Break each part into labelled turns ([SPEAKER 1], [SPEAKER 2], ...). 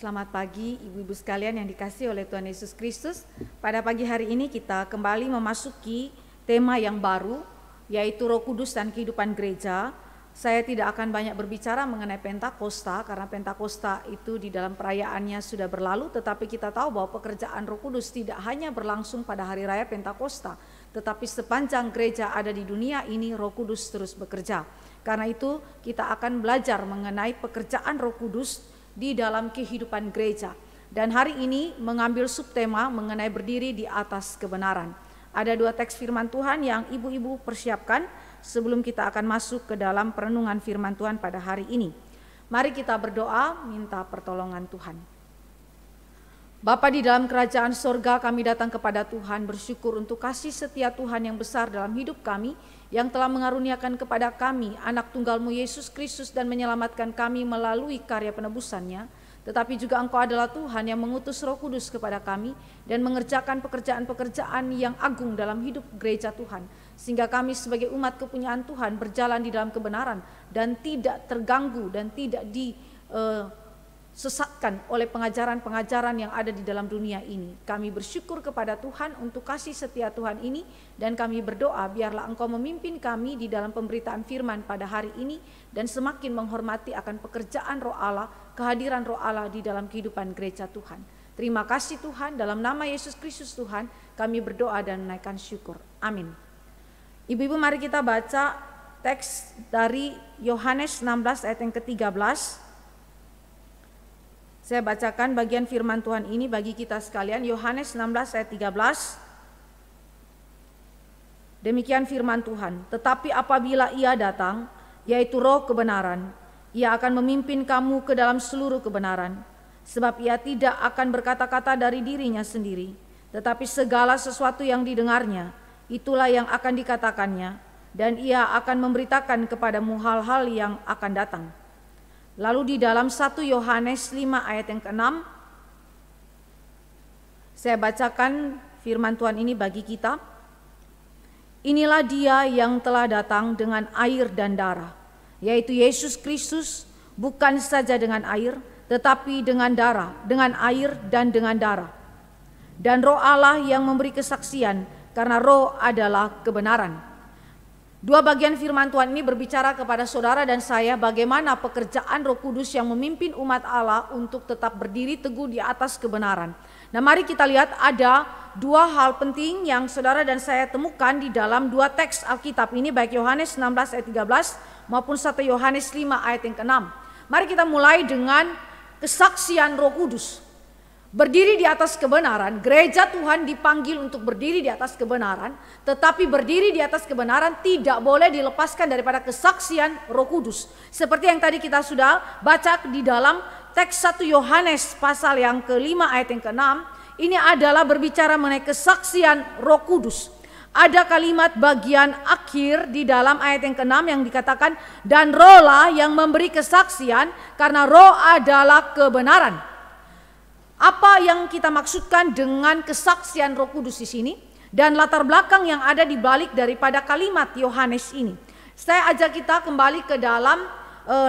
[SPEAKER 1] Selamat pagi ibu-ibu sekalian yang dikasihi oleh Tuhan Yesus Kristus. Pada pagi hari ini kita kembali memasuki tema yang baru, yaitu Roh Kudus dan kehidupan gereja. Saya tidak akan banyak berbicara mengenai Pentakosta, karena Pentakosta itu di dalam perayaannya sudah berlalu, tetapi kita tahu bahwa pekerjaan Roh Kudus tidak hanya berlangsung pada hari raya Pentakosta, tetapi sepanjang gereja ada di dunia ini, Roh Kudus terus bekerja. Karena itu kita akan belajar mengenai pekerjaan Roh Kudus di dalam kehidupan gereja. Dan hari ini mengambil subtema mengenai berdiri di atas kebenaran. Ada dua teks firman Tuhan yang ibu-ibu persiapkan sebelum kita akan masuk ke dalam perenungan firman Tuhan pada hari ini. Mari kita berdoa minta pertolongan Tuhan. Bapa di dalam kerajaan sorga, kami datang kepada Tuhan bersyukur untuk kasih setia Tuhan yang besar dalam hidup kami, yang telah mengaruniakan kepada kami anak tunggal-Mu Yesus Kristus dan menyelamatkan kami melalui karya penebusannya. Tetapi juga Engkau adalah Tuhan yang mengutus Roh Kudus kepada kami dan mengerjakan pekerjaan-pekerjaan yang agung dalam hidup gereja Tuhan, sehingga kami sebagai umat kepunyaan Tuhan berjalan di dalam kebenaran dan tidak terganggu dan tidak disesatkan oleh pengajaran-pengajaran yang ada di dalam dunia ini. Kami bersyukur kepada Tuhan untuk kasih setia Tuhan ini, dan kami berdoa biarlah Engkau memimpin kami di dalam pemberitaan firman pada hari ini dan semakin menghormati akan pekerjaan Roh Allah, kehadiran Roh Allah di dalam kehidupan gereja Tuhan. Terima kasih Tuhan, dalam nama Yesus Kristus Tuhan kami berdoa dan menaikkan syukur. Amin. Ibu-ibu, mari kita baca teks dari Yohanes 16 ayat yang ke-13. Saya bacakan bagian firman Tuhan ini bagi kita sekalian. Yohanes 16 ayat 13. Demikian firman Tuhan, tetapi apabila Ia datang, yaitu Roh kebenaran, Ia akan memimpin kamu ke dalam seluruh kebenaran. Sebab Ia tidak akan berkata-kata dari dirinya sendiri, tetapi segala sesuatu yang didengarnya, itulah yang akan dikatakannya, dan Ia akan memberitakan kepadamu hal-hal yang akan datang. Lalu di dalam 1 Yohanes 5 ayat yang ke-6, saya bacakan firman Tuhan ini bagi kita. Inilah Dia yang telah datang dengan air dan darah, yaitu Yesus Kristus, bukan saja dengan air, tetapi dengan darah, dengan air dan dengan darah. Dan Roh Allah yang memberi kesaksian, karena Roh adalah kebenaran. Dua bagian firman Tuhan ini berbicara kepada saudara dan saya bagaimana pekerjaan Roh Kudus yang memimpin umat Allah untuk tetap berdiri teguh di atas kebenaran. Nah, mari kita lihat ada dua hal penting yang saudara dan saya temukan di dalam dua teks Alkitab ini, baik Yohanes 16 ayat 13 maupun 1 Yohanes 5 ayat yang ke-6. Mari kita mulai dengan kesaksian Roh Kudus. Berdiri di atas kebenaran, gereja Tuhan dipanggil untuk berdiri di atas kebenaran, tetapi berdiri di atas kebenaran tidak boleh dilepaskan daripada kesaksian Roh Kudus. Seperti yang tadi kita sudah baca di dalam teks 1 Yohanes pasal yang ke-5 ayat yang ke-6, ini adalah berbicara mengenai kesaksian Roh Kudus. Ada kalimat bagian akhir di dalam ayat yang ke-6 yang dikatakan, dan Roh-lah yang memberi kesaksian, karena Roh adalah kebenaran. Apa yang kita maksudkan dengan kesaksian Roh Kudus di sini dan latar belakang yang ada di balik daripada kalimat Yohanes ini? Saya ajak kita kembali ke dalam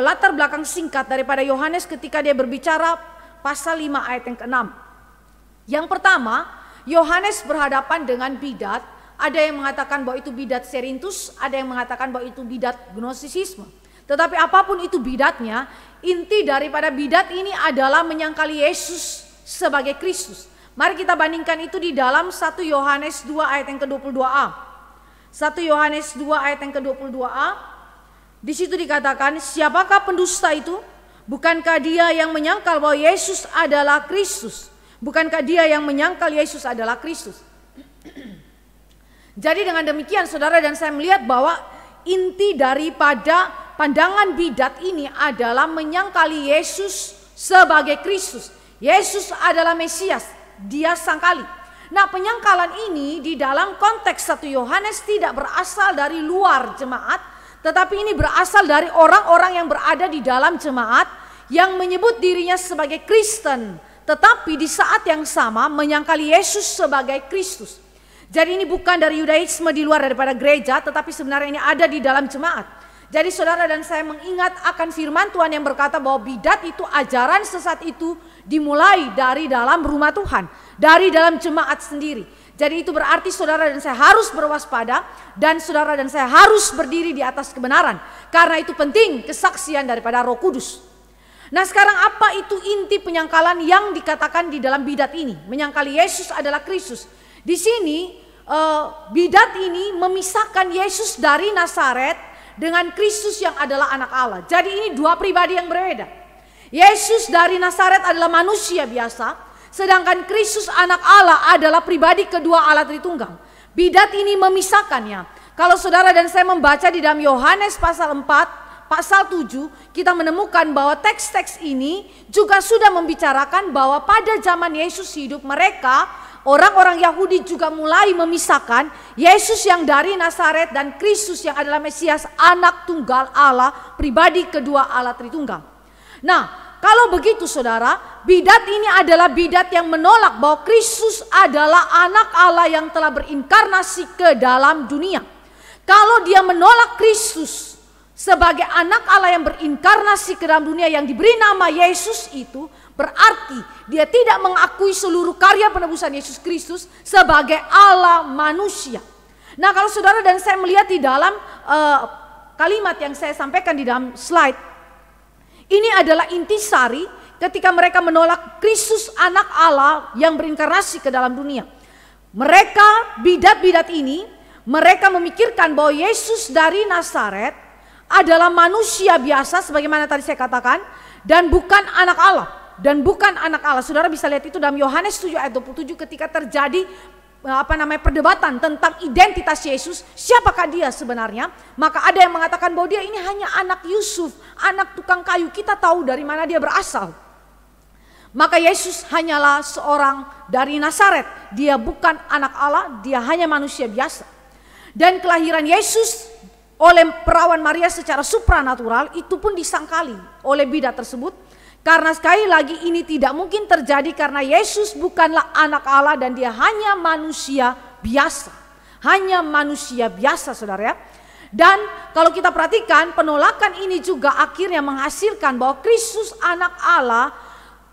[SPEAKER 1] latar belakang singkat daripada Yohanes ketika dia berbicara pasal 5 ayat yang ke-6. Yang pertama, Yohanes berhadapan dengan bidat. Ada yang mengatakan bahwa itu bidat Serintus, ada yang mengatakan bahwa itu bidat Gnostisisme. Tetapi apapun itu bidatnya, inti daripada bidat ini adalah menyangkali Yesus sebagai Kristus. Mari kita bandingkan itu di dalam 1 Yohanes 2 ayat yang ke-22a. 1 Yohanes 2 ayat yang ke-22a. Di situ dikatakan, siapakah pendusta itu? Bukankah dia yang menyangkal bahwa Yesus adalah Kristus? Bukankah dia yang menyangkal Yesus adalah Kristus? Jadi dengan demikian saudara dan saya melihat bahwa inti daripada pandangan bidat ini adalah menyangkali Yesus sebagai Kristus. Yesus adalah Mesias, Dia sangkali. Nah, penyangkalan ini di dalam konteks 1 Yohanes tidak berasal dari luar jemaat, tetapi ini berasal dari orang-orang yang berada di dalam jemaat yang menyebut dirinya sebagai Kristen, tetapi di saat yang sama menyangkali Yesus sebagai Kristus. Jadi ini bukan dari Yudaisme di luar daripada gereja, tetapi sebenarnya ini ada di dalam jemaat. Jadi saudara dan saya mengingat akan firman Tuhan yang berkata bahwa bidat itu, ajaran sesat itu dimulai dari dalam rumah Tuhan, dari dalam jemaat sendiri. Jadi itu berarti saudara dan saya harus berwaspada dan saudara dan saya harus berdiri di atas kebenaran. Karena itu penting kesaksian daripada Roh Kudus. Nah sekarang apa itu inti penyangkalan yang dikatakan di dalam bidat ini? Menyangkali Yesus adalah Kristus. Di sini bidat ini memisahkan Yesus dari Nazaret dengan Kristus yang adalah anak Allah. Jadi ini dua pribadi yang berbeda. Yesus dari Nazaret adalah manusia biasa, sedangkan Kristus anak Allah adalah pribadi kedua Allah Tritunggal. Bidat ini memisahkannya. Kalau saudara dan saya membaca di dalam Yohanes pasal 4, pasal 7, kita menemukan bahwa teks-teks ini juga sudah membicarakan bahwa pada zaman Yesus hidup, mereka orang-orang Yahudi juga mulai memisahkan Yesus yang dari Nazaret dan Kristus yang adalah Mesias, anak tunggal Allah, pribadi kedua Allah Tritunggal. Nah, kalau begitu saudara, bidat ini adalah bidat yang menolak bahwa Kristus adalah anak Allah yang telah berinkarnasi ke dalam dunia. Kalau dia menolak Kristus sebagai anak Allah yang berinkarnasi ke dalam dunia yang diberi nama Yesus itu, berarti dia tidak mengakui seluruh karya penebusan Yesus Kristus sebagai Allah manusia. Nah kalau saudara dan saya melihat di dalam kalimat yang saya sampaikan di dalam slide, ini adalah intisari ketika mereka menolak Kristus anak Allah yang berinkarnasi ke dalam dunia. Mereka bidat-bidat ini, mereka memikirkan bahwa Yesus dari Nazaret adalah manusia biasa sebagaimana tadi saya katakan, dan bukan anak Allah. Dan bukan anak Allah. Saudara bisa lihat itu dalam Yohanes 7 ayat 27 ketika terjadi perdebatan tentang identitas Yesus, siapakah dia sebenarnya? Maka ada yang mengatakan bahwa dia ini hanya anak Yusuf, anak tukang kayu, kita tahu dari mana dia berasal. Maka Yesus hanyalah seorang dari Nazaret, dia bukan anak Allah, dia hanya manusia biasa. Dan kelahiran Yesus oleh perawan Maria secara supranatural itu pun disangkali oleh bidat tersebut. Karena sekali lagi ini tidak mungkin terjadi karena Yesus bukanlah anak Allah dan dia hanya manusia biasa. Hanya manusia biasa saudara ya. Dan kalau kita perhatikan penolakan ini juga akhirnya menghasilkan bahwa Kristus anak Allah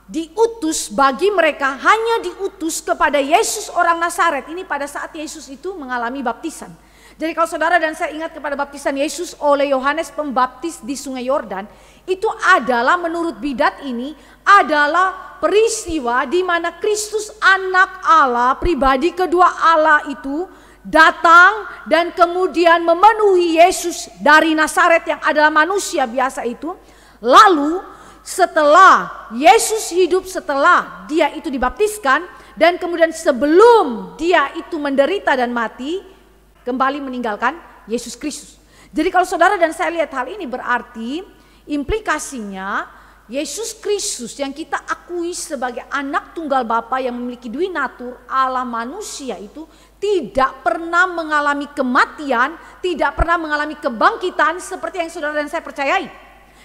[SPEAKER 1] diutus bagi mereka, hanya diutus kepada Yesus orang Nazaret. Ini pada saat Yesus itu mengalami baptisan. Jadi kalau saudara dan saya ingat kepada baptisan Yesus oleh Yohanes Pembaptis di Sungai Yordan, itu adalah menurut bidat ini adalah peristiwa di mana Kristus anak Allah, pribadi kedua Allah itu datang dan kemudian memenuhi Yesus dari Nazaret yang adalah manusia biasa itu. Lalu setelah Yesus hidup, setelah dia itu dibaptiskan dan kemudian sebelum dia itu menderita dan mati, kembali meninggalkan Yesus Kristus. Jadi kalau saudara dan saya lihat hal ini berarti implikasinya Yesus Kristus yang kita akui sebagai anak tunggal Bapa yang memiliki dui natur Allah manusia itu tidak pernah mengalami kematian, tidak pernah mengalami kebangkitan seperti yang saudara dan saya percayai.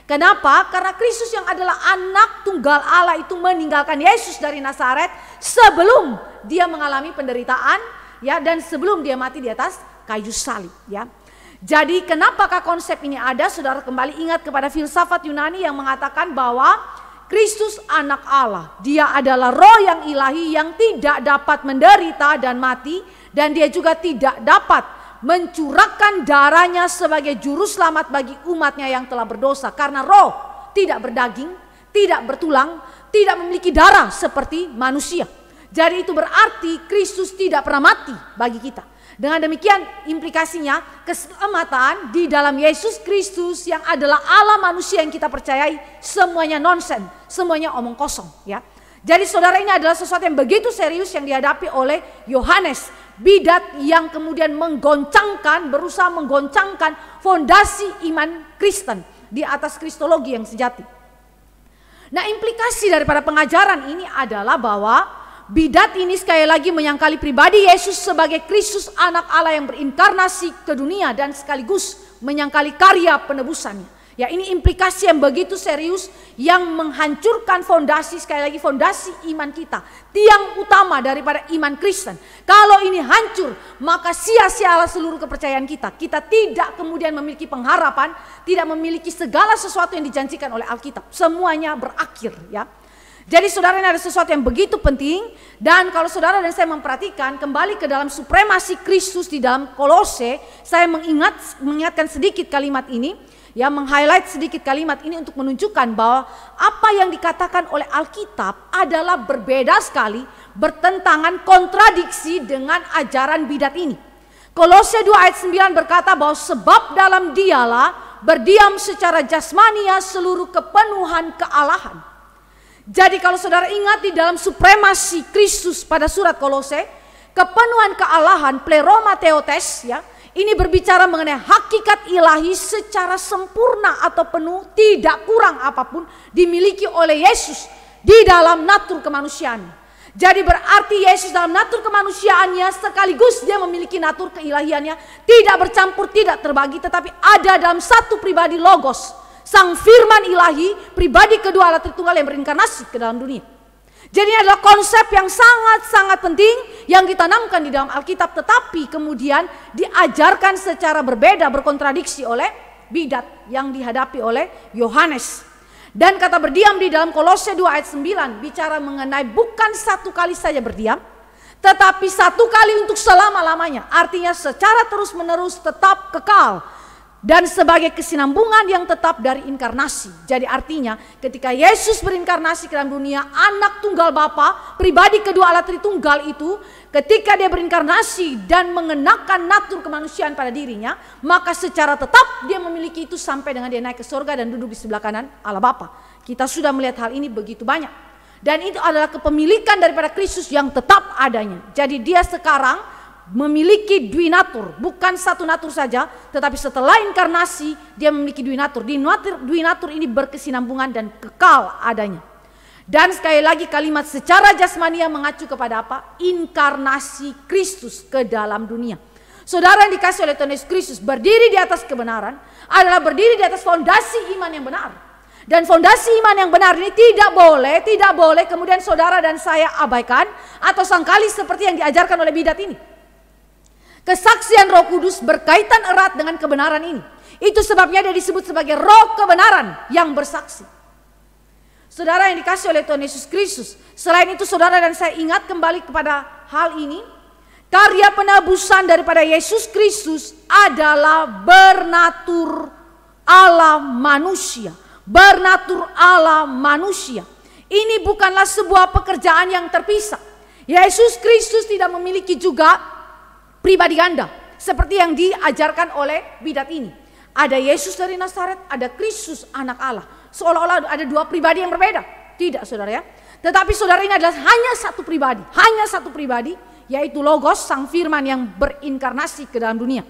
[SPEAKER 1] Kenapa? Karena Kristus yang adalah anak tunggal Allah itu meninggalkan Yesus dari Nazaret sebelum dia mengalami penderitaan ya, dan sebelum dia mati di atas kayu salib ya. Jadi kenapakah konsep ini ada? Saudara kembali ingat kepada filsafat Yunani yang mengatakan bahwa Kristus anak Allah, dia adalah roh yang ilahi yang tidak dapat menderita dan mati, dan dia juga tidak dapat mencurahkan darahnya sebagai juru selamat bagi umatnya yang telah berdosa. Karena roh tidak berdaging, tidak bertulang, tidak memiliki darah seperti manusia. Jadi itu berarti Kristus tidak pernah mati bagi kita. Dengan demikian implikasinya keselamatan di dalam Yesus Kristus yang adalah Allah manusia yang kita percayai semuanya nonsen, semuanya omong kosong ya. Jadi saudara, ini adalah sesuatu yang begitu serius yang dihadapi oleh Yohanes, bidat yang kemudian menggoncangkan, berusaha menggoncangkan fondasi iman Kristen di atas kristologi yang sejati. Nah, implikasi daripada pengajaran ini adalah bahwa bidat ini sekali lagi menyangkali pribadi Yesus sebagai Kristus anak Allah yang berinkarnasi ke dunia dan sekaligus menyangkali karya penebusannya. Ya, ini implikasi yang begitu serius yang menghancurkan fondasi, sekali lagi fondasi iman kita. Tiang utama daripada iman Kristen. Kalau ini hancur, maka sia-sialah seluruh kepercayaan kita. Kita tidak kemudian memiliki pengharapan, tidak memiliki segala sesuatu yang dijanjikan oleh Alkitab. Semuanya berakhir, ya. Jadi saudara, ini ada sesuatu yang begitu penting. Dan kalau saudara dan saya memperhatikan kembali ke dalam supremasi Kristus di dalam Kolose, saya mengingatkan sedikit kalimat ini, ya, meng-highlight sedikit kalimat ini untuk menunjukkan bahwa apa yang dikatakan oleh Alkitab adalah berbeda sekali, bertentangan, kontradiksi dengan ajaran bidat ini. Kolose 2 ayat 9 berkata bahwa sebab dalam Dialah berdiam secara jasmania seluruh kepenuhan kealahan. Jadi kalau saudara ingat di dalam supremasi Kristus pada surat Kolose, kepenuhan kealahan, pleroma theotes, ya, ini berbicara mengenai hakikat ilahi secara sempurna atau penuh, tidak kurang apapun dimiliki oleh Yesus di dalam natur kemanusiaan. Jadi berarti Yesus dalam natur kemanusiaannya sekaligus dia memiliki natur keilahiannya, tidak bercampur, tidak terbagi, tetapi ada dalam satu pribadi Logos, Sang Firman ilahi, pribadi kedua Allah Tritunggal yang berinkarnasi ke dalam dunia. Jadi ini adalah konsep yang sangat-sangat penting yang ditanamkan di dalam Alkitab, tetapi kemudian diajarkan secara berbeda, berkontradiksi oleh bidat yang dihadapi oleh Yohanes. Dan kata berdiam di dalam Kolose 2 ayat 9 bicara mengenai bukan satu kali saja berdiam, tetapi satu kali untuk selama-lamanya. Artinya secara terus-menerus tetap kekal. Dan sebagai kesinambungan yang tetap dari inkarnasi. Jadi artinya ketika Yesus berinkarnasi ke dalam dunia, anak tunggal Bapa, pribadi kedua Allah Tritunggal itu, ketika dia berinkarnasi dan mengenakan natur kemanusiaan pada dirinya, maka secara tetap dia memiliki itu sampai dengan dia naik ke surga dan duduk di sebelah kanan Allah Bapa. Kita sudah melihat hal ini begitu banyak. Dan itu adalah kepemilikan daripada Kristus yang tetap adanya. Jadi dia sekarang memiliki duinatur, bukan satu natur saja, tetapi setelah inkarnasi dia memiliki duinatur. Duinatur ini berkesinambungan dan kekal adanya. Dan sekali lagi kalimat secara jasmania mengacu kepada apa? Inkarnasi Kristus ke dalam dunia. Saudara yang dikasih oleh Tuhan Yesus Kristus berdiri di atas kebenaran adalah berdiri di atas fondasi iman yang benar. Dan fondasi iman yang benar ini tidak boleh kemudian saudara dan saya abaikan atau sangkali seperti yang diajarkan oleh bidat ini. Kesaksian Roh Kudus berkaitan erat dengan kebenaran ini. Itu sebabnya dia disebut sebagai roh kebenaran yang bersaksi. Saudara yang dikasih oleh Tuhan Yesus Kristus, selain itu saudara dan saya ingat kembali kepada hal ini, karya penebusan daripada Yesus Kristus adalah bernatur Allah manusia. Bernatur Allah manusia. Ini bukanlah sebuah pekerjaan yang terpisah. Yesus Kristus tidak memiliki juga pribadi ganda seperti yang diajarkan oleh bidat ini. Ada Yesus dari Nazaret, ada Kristus anak Allah. Seolah-olah ada dua pribadi yang berbeda. Tidak saudara, ya. Tetapi saudara, ini adalah hanya satu pribadi, yaitu Logos, Sang Firman yang berinkarnasi ke dalam dunia.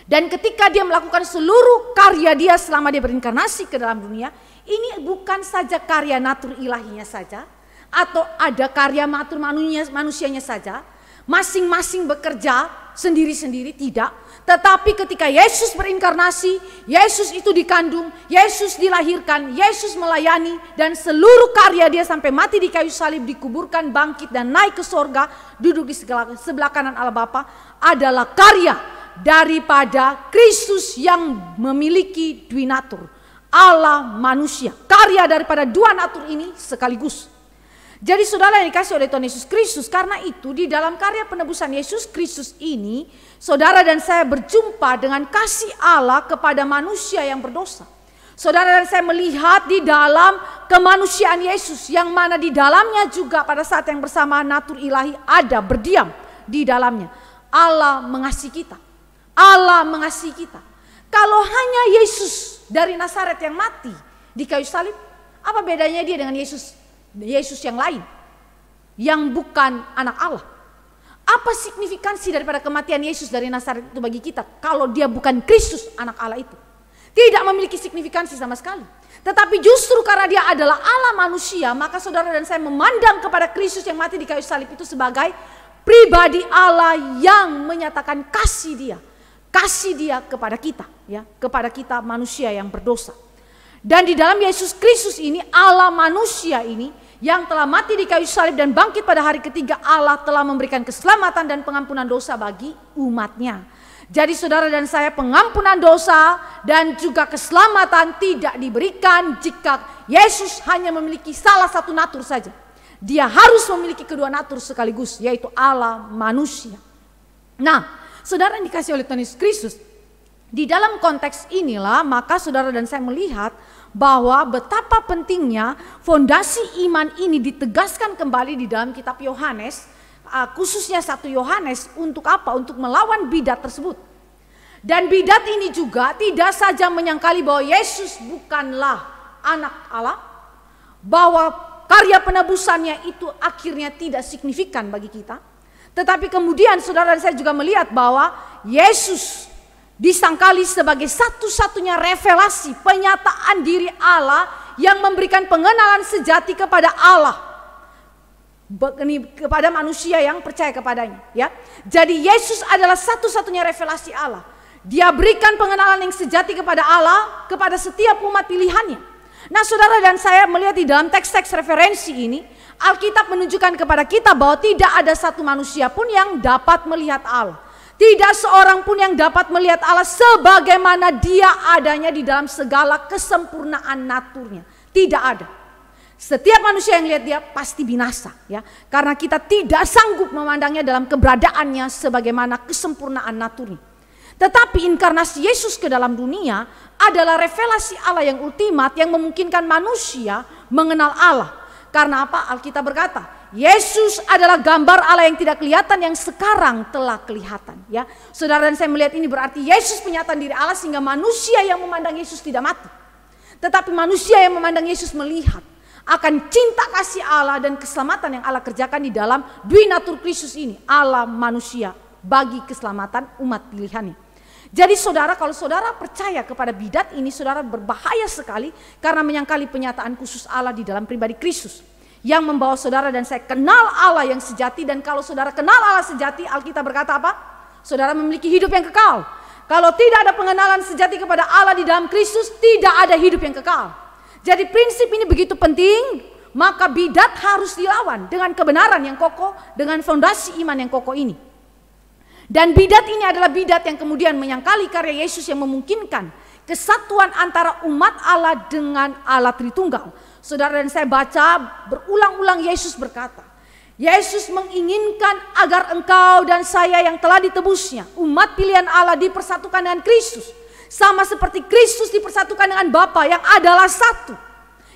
[SPEAKER 1] Dan ketika dia melakukan seluruh karya dia selama dia berinkarnasi ke dalam dunia, ini bukan saja karya natur ilahinya saja, atau ada karya natur manusianya saja, masing-masing bekerja sendiri-sendiri, tidak. Tetapi ketika Yesus berinkarnasi, Yesus itu dikandung, Yesus dilahirkan, Yesus melayani, dan seluruh karya dia sampai mati di kayu salib, dikuburkan, bangkit, dan naik ke sorga, duduk di sebelah kanan Allah Bapa, adalah karya daripada Kristus yang memiliki duinatur, Allah manusia. Karya daripada dua natur ini sekaligus. Jadi saudara yang dikasih oleh Tuhan Yesus Kristus, karena itu di dalam karya penebusan Yesus Kristus ini, saudara dan saya berjumpa dengan kasih Allah kepada manusia yang berdosa. Saudara dan saya melihat di dalam kemanusiaan Yesus, yang mana di dalamnya juga pada saat yang bersama natur ilahi ada berdiam di dalamnya. Allah mengasihi kita. Allah mengasihi kita. Kalau hanya Yesus dari Nazaret yang mati di kayu salib, apa bedanya dia dengan Yesus yang lain, yang bukan anak Allah? Apa signifikansi daripada kematian Yesus dari Nazaret itu bagi kita kalau dia bukan Kristus anak Allah itu? Tidak memiliki signifikansi sama sekali. Tetapi justru karena dia adalah Allah manusia, maka saudara dan saya memandang kepada Kristus yang mati di kayu salib itu sebagai pribadi Allah yang menyatakan kasih dia. kasih dia kepada kita, ya, kepada kita manusia yang berdosa. Dan di dalam Yesus Kristus ini, Allah manusia ini yang telah mati di kayu salib dan bangkit pada hari ketiga, Allah telah memberikan keselamatan dan pengampunan dosa bagi umatnya. Jadi saudara dan saya, pengampunan dosa dan juga keselamatan tidak diberikan jika Yesus hanya memiliki salah satu natur saja. Dia harus memiliki kedua natur sekaligus, yaitu Allah manusia. Nah, saudara yang dikasih oleh Tuhan Yesus Kristus, di dalam konteks inilah maka saudara dan saya melihat bahwa betapa pentingnya fondasi iman ini ditegaskan kembali di dalam kitab Yohanes, khususnya 1 Yohanes, untuk apa? Untuk melawan bidat tersebut. Dan bidat ini juga tidak saja menyangkali bahwa Yesus bukanlah anak Allah, bahwa karya penebusannya itu akhirnya tidak signifikan bagi kita. Tetapi kemudian saudara dan saya juga melihat bahwa Yesus disangkali sebagai satu-satunya revelasi penyataan diri Allah yang memberikan pengenalan sejati kepada Allah, kepada manusia yang percaya kepadanya, ya. Jadi Yesus adalah satu-satunya revelasi Allah. Dia berikan pengenalan yang sejati kepada Allah kepada setiap umat pilihannya. Nah, saudara dan saya melihat di dalam teks-teks referensi ini, Alkitab menunjukkan kepada kita bahwa tidak ada satu manusia pun yang dapat melihat Allah. Tidak seorang pun yang dapat melihat Allah sebagaimana dia adanya di dalam segala kesempurnaan naturnya. Tidak ada. Setiap manusia yang lihat dia pasti binasa, ya. Karena kita tidak sanggup memandangnya dalam keberadaannya sebagaimana kesempurnaan naturnya. Tetapi inkarnasi Yesus ke dalam dunia adalah revelasi Allah yang ultimat yang memungkinkan manusia mengenal Allah. Karena apa? Alkitab berkata, Yesus adalah gambar Allah yang tidak kelihatan yang sekarang telah kelihatan, ya. Saudara dan saya melihat ini berarti Yesus penyataan diri Allah sehingga manusia yang memandang Yesus tidak mati. Tetapi manusia yang memandang Yesus melihat akan cinta kasih Allah dan keselamatan yang Allah kerjakan di dalam dui natur Kristus ini, Allah manusia bagi keselamatan umat pilihannya. Jadi saudara, kalau saudara percaya kepada bidat ini, saudara berbahaya sekali karena menyangkali penyataan khusus Allah di dalam pribadi Kristus yang membawa saudara dan saya kenal Allah yang sejati. Dan kalau saudara kenal Allah sejati, Alkitab berkata apa? Saudara memiliki hidup yang kekal. Kalau tidak ada pengenalan sejati kepada Allah di dalam Kristus, tidak ada hidup yang kekal. Jadi prinsip ini begitu penting, maka bidat harus dilawan dengan kebenaran yang kokoh, dengan fondasi iman yang kokoh ini. Dan bidat ini adalah bidat yang kemudian menyangkali karya Yesus yang memungkinkan kesatuan antara umat Allah dengan Allah Tritunggal. Saudara dan saya baca berulang-ulang Yesus berkata, Yesus menginginkan agar engkau dan saya yang telah ditebusnya, umat pilihan Allah, dipersatukan dengan Kristus. Sama seperti Kristus dipersatukan dengan Bapa yang adalah satu.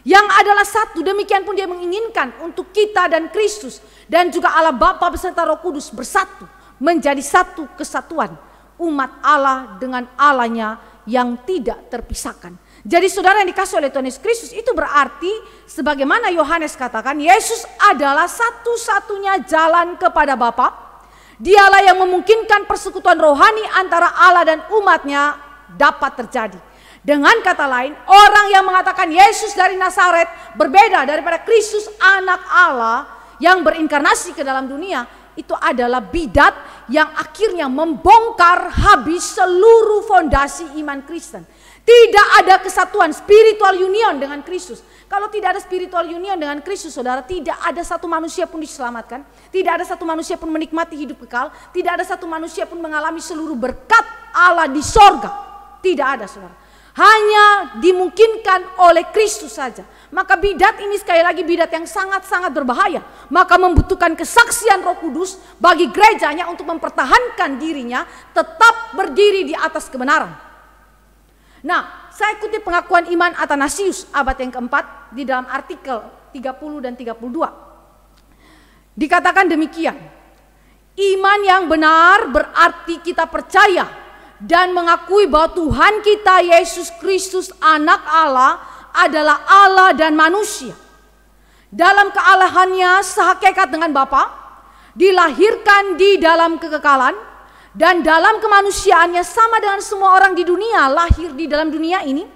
[SPEAKER 1] Yang adalah satu, demikian pun dia menginginkan untuk kita dan Kristus dan juga Allah Bapa beserta Roh Kudus bersatu. Menjadi satu kesatuan umat Allah dengan Allahnya yang tidak terpisahkan. Jadi saudara yang dikasih oleh Tuhan Yesus Kristus, itu berarti sebagaimana Yohanes katakan, Yesus adalah satu-satunya jalan kepada Bapa. Dialah yang memungkinkan persekutuan rohani antara Allah dan umatnya dapat terjadi. Dengan kata lain, orang yang mengatakan Yesus dari Nazaret berbeda daripada Kristus anak Allah yang berinkarnasi ke dalam dunia, itu adalah bidat yang akhirnya membongkar habis seluruh fondasi iman Kristen. Tidak ada kesatuan spiritual union dengan Kristus. Kalau tidak ada spiritual union dengan Kristus, saudara, tidak ada satu manusia pun diselamatkan. Tidak ada satu manusia pun menikmati hidup kekal. Tidak ada satu manusia pun mengalami seluruh berkat Allah di sorga. Tidak ada, saudara. Hanya dimungkinkan oleh Kristus saja. Maka bidat ini sekali lagi bidat yang sangat-sangat berbahaya. Maka membutuhkan kesaksian Roh Kudus bagi gerejanya untuk mempertahankan dirinya tetap berdiri di atas kebenaran. Nah, saya kutip pengakuan iman Athanasius abad yang keempat di dalam artikel 30 dan 32. Dikatakan demikian, iman yang benar berarti kita percaya dan mengakui bahwa Tuhan kita Yesus Kristus anak Allah adalah Allah dan manusia. Dalam kealahannya sehakikat dengan Bapa, dilahirkan di dalam kekekalan, dan dalam kemanusiaannya sama dengan semua orang di dunia, lahir di dalam dunia ini.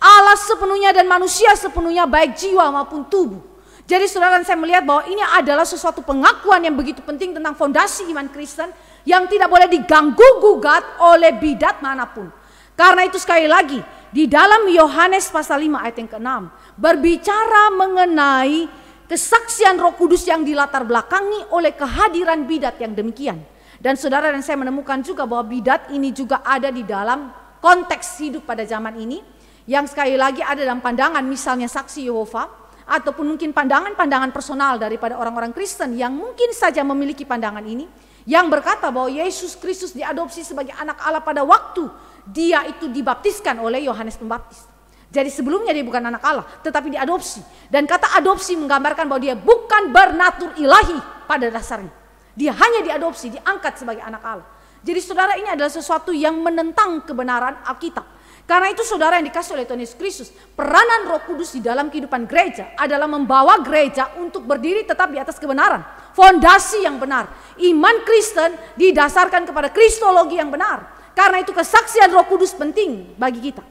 [SPEAKER 1] Allah sepenuhnya dan manusia sepenuhnya, baik jiwa maupun tubuh. Jadi saudara, saya melihat bahwa ini adalah sesuatu pengakuan yang begitu penting tentang fondasi iman Kristen. yang tidak boleh diganggu-gugat oleh bidat manapun. Karena itu sekali lagi, di dalam Yohanes pasal 5 ayat yang ke-6 berbicara mengenai kesaksian Roh Kudus yang dilatar belakangi oleh kehadiran bidat yang demikian. Dan saudara dan saya menemukan juga bahwa bidat ini juga ada di dalam konteks hidup pada zaman ini, yang sekali lagi ada dalam pandangan misalnya saksi Yehova, ataupun mungkin pandangan-pandangan personal daripada orang-orang Kristen yang mungkin saja memiliki pandangan ini, yang berkata bahwa Yesus Kristus diadopsi sebagai anak Allah pada waktu dia itu dibaptiskan oleh Yohanes Pembaptis. Jadi sebelumnya dia bukan anak Allah, tetapi diadopsi. Dan kata adopsi menggambarkan bahwa dia bukan bernatur ilahi pada dasarnya. Dia hanya diadopsi, diangkat sebagai anak Allah. Jadi saudara, ini adalah sesuatu yang menentang kebenaran Alkitab. Karena itu saudara yang dikasih oleh Tuhan Yesus Kristus, peranan Roh Kudus di dalam kehidupan gereja adalah membawa gereja untuk berdiri tetap di atas kebenaran. Fondasi yang benar. Iman Kristen didasarkan kepada kristologi yang benar. Karena itu kesaksian Roh Kudus penting bagi kita.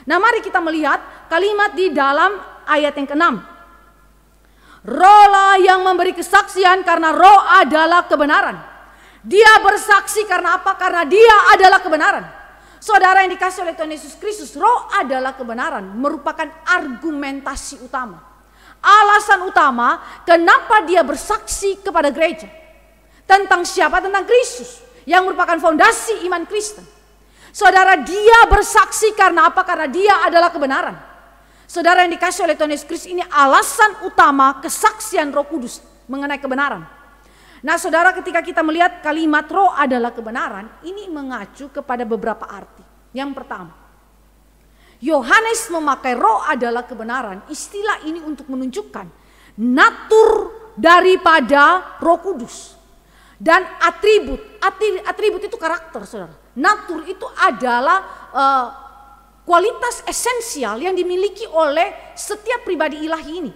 [SPEAKER 1] Nah, mari kita melihat kalimat di dalam ayat yang ke-6. Rohlah yang memberi kesaksian karena Roh adalah kebenaran. Dia bersaksi karena apa? Karena dia adalah kebenaran. Saudara yang dikasih oleh Tuhan Yesus Kristus, Roh adalah kebenaran merupakan argumentasi utama. Alasan utama kenapa dia bersaksi kepada gereja. Tentang siapa? Tentang Kristus yang merupakan fondasi iman Kristen. Saudara, dia bersaksi karena apa? Karena dia adalah kebenaran. Saudara yang dikasih oleh Tuhan Yesus Kristus, ini alasan utama kesaksian Roh Kudus mengenai kebenaran. Nah saudara, ketika kita melihat kalimat Roh adalah kebenaran, ini mengacu kepada beberapa arti. Yang pertama, Yohanes memakai Roh adalah kebenaran. Istilah ini untuk menunjukkan natur daripada Roh Kudus. Dan atribut itu karakter, saudara. Natur itu adalah kualitas esensial yang dimiliki oleh setiap pribadi ilahi ini.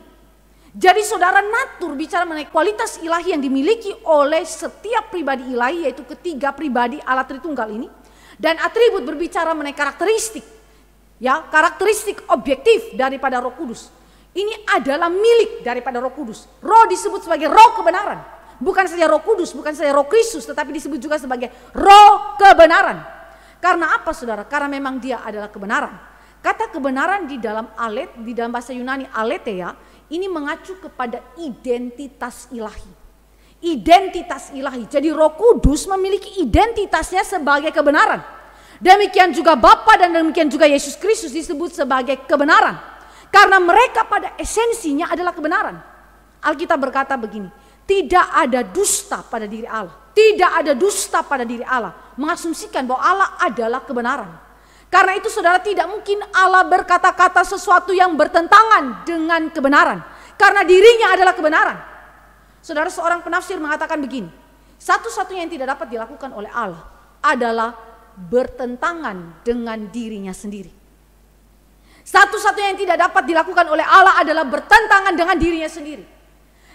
[SPEAKER 1] Jadi saudara, natur bicara mengenai kualitas ilahi yang dimiliki oleh setiap pribadi ilahi, yaitu ketiga pribadi Allah Tritunggal ini. Dan atribut berbicara mengenai karakteristik, ya, karakteristik objektif daripada Roh Kudus. Ini adalah milik daripada Roh Kudus. Roh disebut sebagai Roh kebenaran. Bukan saja Roh Kudus, bukan saja Roh Kristus, tetapi disebut juga sebagai Roh kebenaran. Karena apa saudara? Karena memang dia adalah kebenaran. Kata kebenaran di dalam di dalam bahasa Yunani aletheia, ini mengacu kepada identitas ilahi. Identitas ilahi. Jadi Roh Kudus memiliki identitasnya sebagai kebenaran. Demikian juga Bapa dan demikian juga Yesus Kristus disebut sebagai kebenaran. Karena mereka pada esensinya adalah kebenaran. Alkitab berkata begini, tidak ada dusta pada diri Allah. Tidak ada dusta pada diri Allah. Mengasumsikan bahwa Allah adalah kebenaran. Karena itu saudara, tidak mungkin Allah berkata-kata sesuatu yang bertentangan dengan kebenaran. Karena dirinya adalah kebenaran. Saudara, seorang penafsir mengatakan begini. Satu-satunya yang tidak dapat dilakukan oleh Allah adalah bertentangan dengan dirinya sendiri. Satu-satunya yang tidak dapat dilakukan oleh Allah adalah bertentangan dengan dirinya sendiri.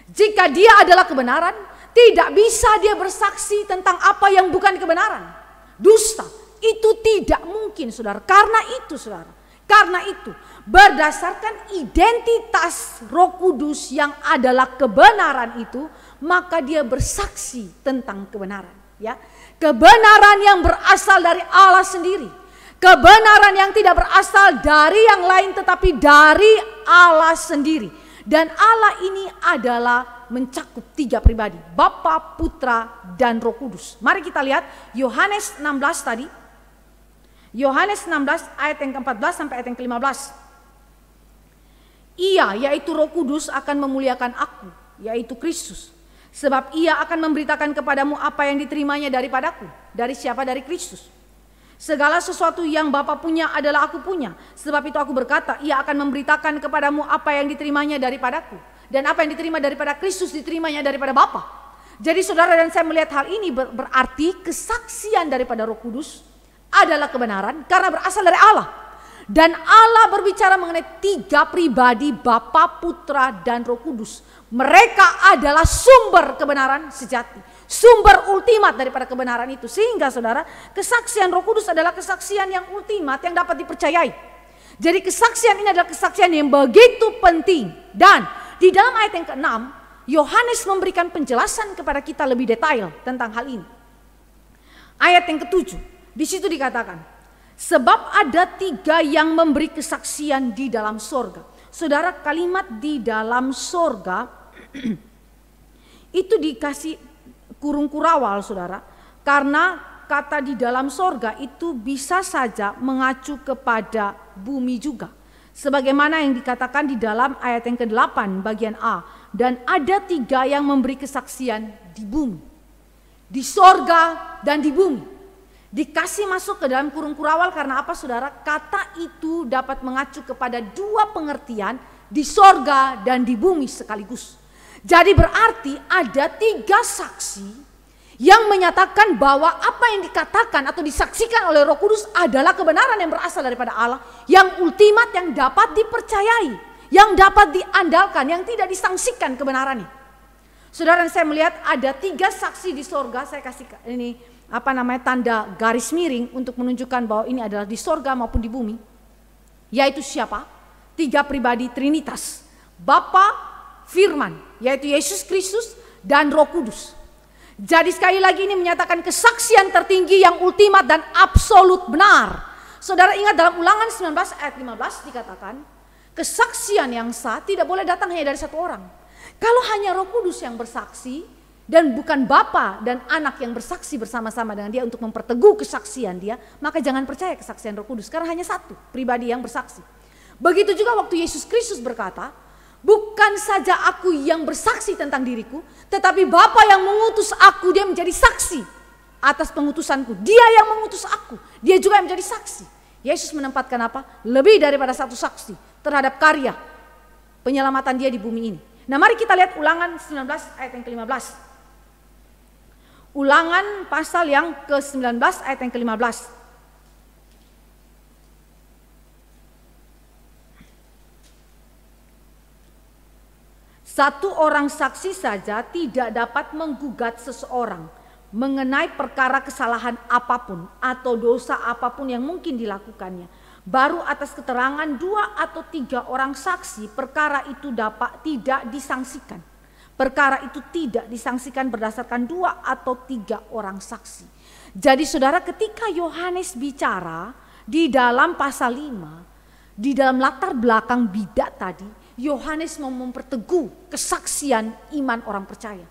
[SPEAKER 1] Jika dia adalah kebenaran, tidak bisa dia bersaksi tentang apa yang bukan kebenaran. Dusta, itu tidak mungkin saudara. Karena itu saudara, karena itu berdasarkan identitas Roh Kudus yang adalah kebenaran itu, maka dia bersaksi tentang kebenaran. Ya, kebenaran yang berasal dari Allah sendiri. Kebenaran yang tidak berasal dari yang lain tetapi dari Allah sendiri. Dan Allah ini adalah mencakup tiga pribadi, Bapa, Putra, dan Roh Kudus. Mari kita lihat Yohanes 16 tadi. Yohanes 16 ayat yang ke-14 sampai ayat yang ke-15. Ia, yaitu Roh Kudus, akan memuliakan aku, yaitu Kristus. Sebab ia akan memberitakan kepadamu apa yang diterimanya daripadaku. Dari siapa? Dari Kristus. Segala sesuatu yang Bapa punya adalah aku punya. Sebab itu aku berkata, ia akan memberitakan kepadamu apa yang diterimanya daripadaku. Dan apa yang diterima daripada Kristus diterimanya daripada Bapa. Jadi saudara dan saya melihat hal ini berarti kesaksian daripada Roh Kudus adalah kebenaran karena berasal dari Allah. Dan Allah berbicara mengenai tiga pribadi, Bapa, Putra, dan Roh Kudus. Mereka adalah sumber kebenaran sejati. Sumber ultimat daripada kebenaran itu. Sehingga saudara, kesaksian Roh Kudus adalah kesaksian yang ultimat yang dapat dipercayai. Jadi kesaksian ini adalah kesaksian yang begitu penting. Dan di dalam ayat yang ke-6, Yohanes memberikan penjelasan kepada kita lebih detail tentang hal ini. ayat yang ke-7. Di situ dikatakan, sebab ada 3 yang memberi kesaksian di dalam sorga. Saudara, kalimat di dalam sorga itu dikasih kurung kurawal, saudara, karena kata di dalam sorga itu bisa saja mengacu kepada bumi juga. Sebagaimana yang dikatakan di dalam ayat yang ke-8 bagian A. Dan ada 3 yang memberi kesaksian di bumi, di sorga dan di bumi. Dikasih masuk ke dalam kurung kurawal karena apa, saudara? Kata itu dapat mengacu kepada 2 pengertian, di sorga dan di bumi sekaligus. Jadi berarti ada 3 saksi yang menyatakan bahwa apa yang dikatakan atau disaksikan oleh Roh Kudus adalah kebenaran yang berasal daripada Allah, yang ultimat, yang dapat dipercayai, yang dapat diandalkan, yang tidak disangsikan kebenarannya. Saudara, saya melihat ada 3 saksi di sorga. Saya kasih ini tanda garis miring untuk menunjukkan bahwa ini adalah di sorga maupun di bumi. Yaitu siapa? 3 pribadi Trinitas, Bapa, Firman, yaitu Yesus Kristus dan Roh Kudus. Jadi sekali lagi ini menyatakan kesaksian tertinggi yang ultimat dan absolut benar. Saudara ingat dalam Ulangan 19 ayat 15 dikatakan, kesaksian yang sah tidak boleh datang hanya dari 1 orang. Kalau hanya Roh Kudus yang bersaksi dan bukan Bapa dan Anak yang bersaksi bersama-sama dengan dia untuk memperteguh kesaksian dia, maka jangan percaya kesaksian Roh Kudus karena hanya 1 pribadi yang bersaksi. Begitu juga waktu Yesus Kristus berkata, bukan saja aku yang bersaksi tentang diriku, tetapi Bapa yang mengutus aku, dia menjadi saksi atas pengutusanku. Dia yang mengutus aku, dia juga yang menjadi saksi. Yesus menempatkan apa? Lebih daripada 1 saksi terhadap karya penyelamatan dia di bumi ini. Nah, mari kita lihat Ulangan 19 ayat yang ke-15. Ulangan pasal yang ke-19 ayat yang ke-15. Satu orang saksi saja tidak dapat menggugat seseorang mengenai perkara kesalahan apapun atau dosa apapun yang mungkin dilakukannya. Baru atas keterangan 2 atau 3 orang saksi perkara itu dapat tidak disangsikan. Perkara itu tidak disangsikan berdasarkan 2 atau 3 orang saksi. Jadi saudara, ketika Yohanes bicara di dalam pasal 5, di dalam latar belakang bidat tadi, Yohanes mau memperteguh kesaksian iman orang percaya.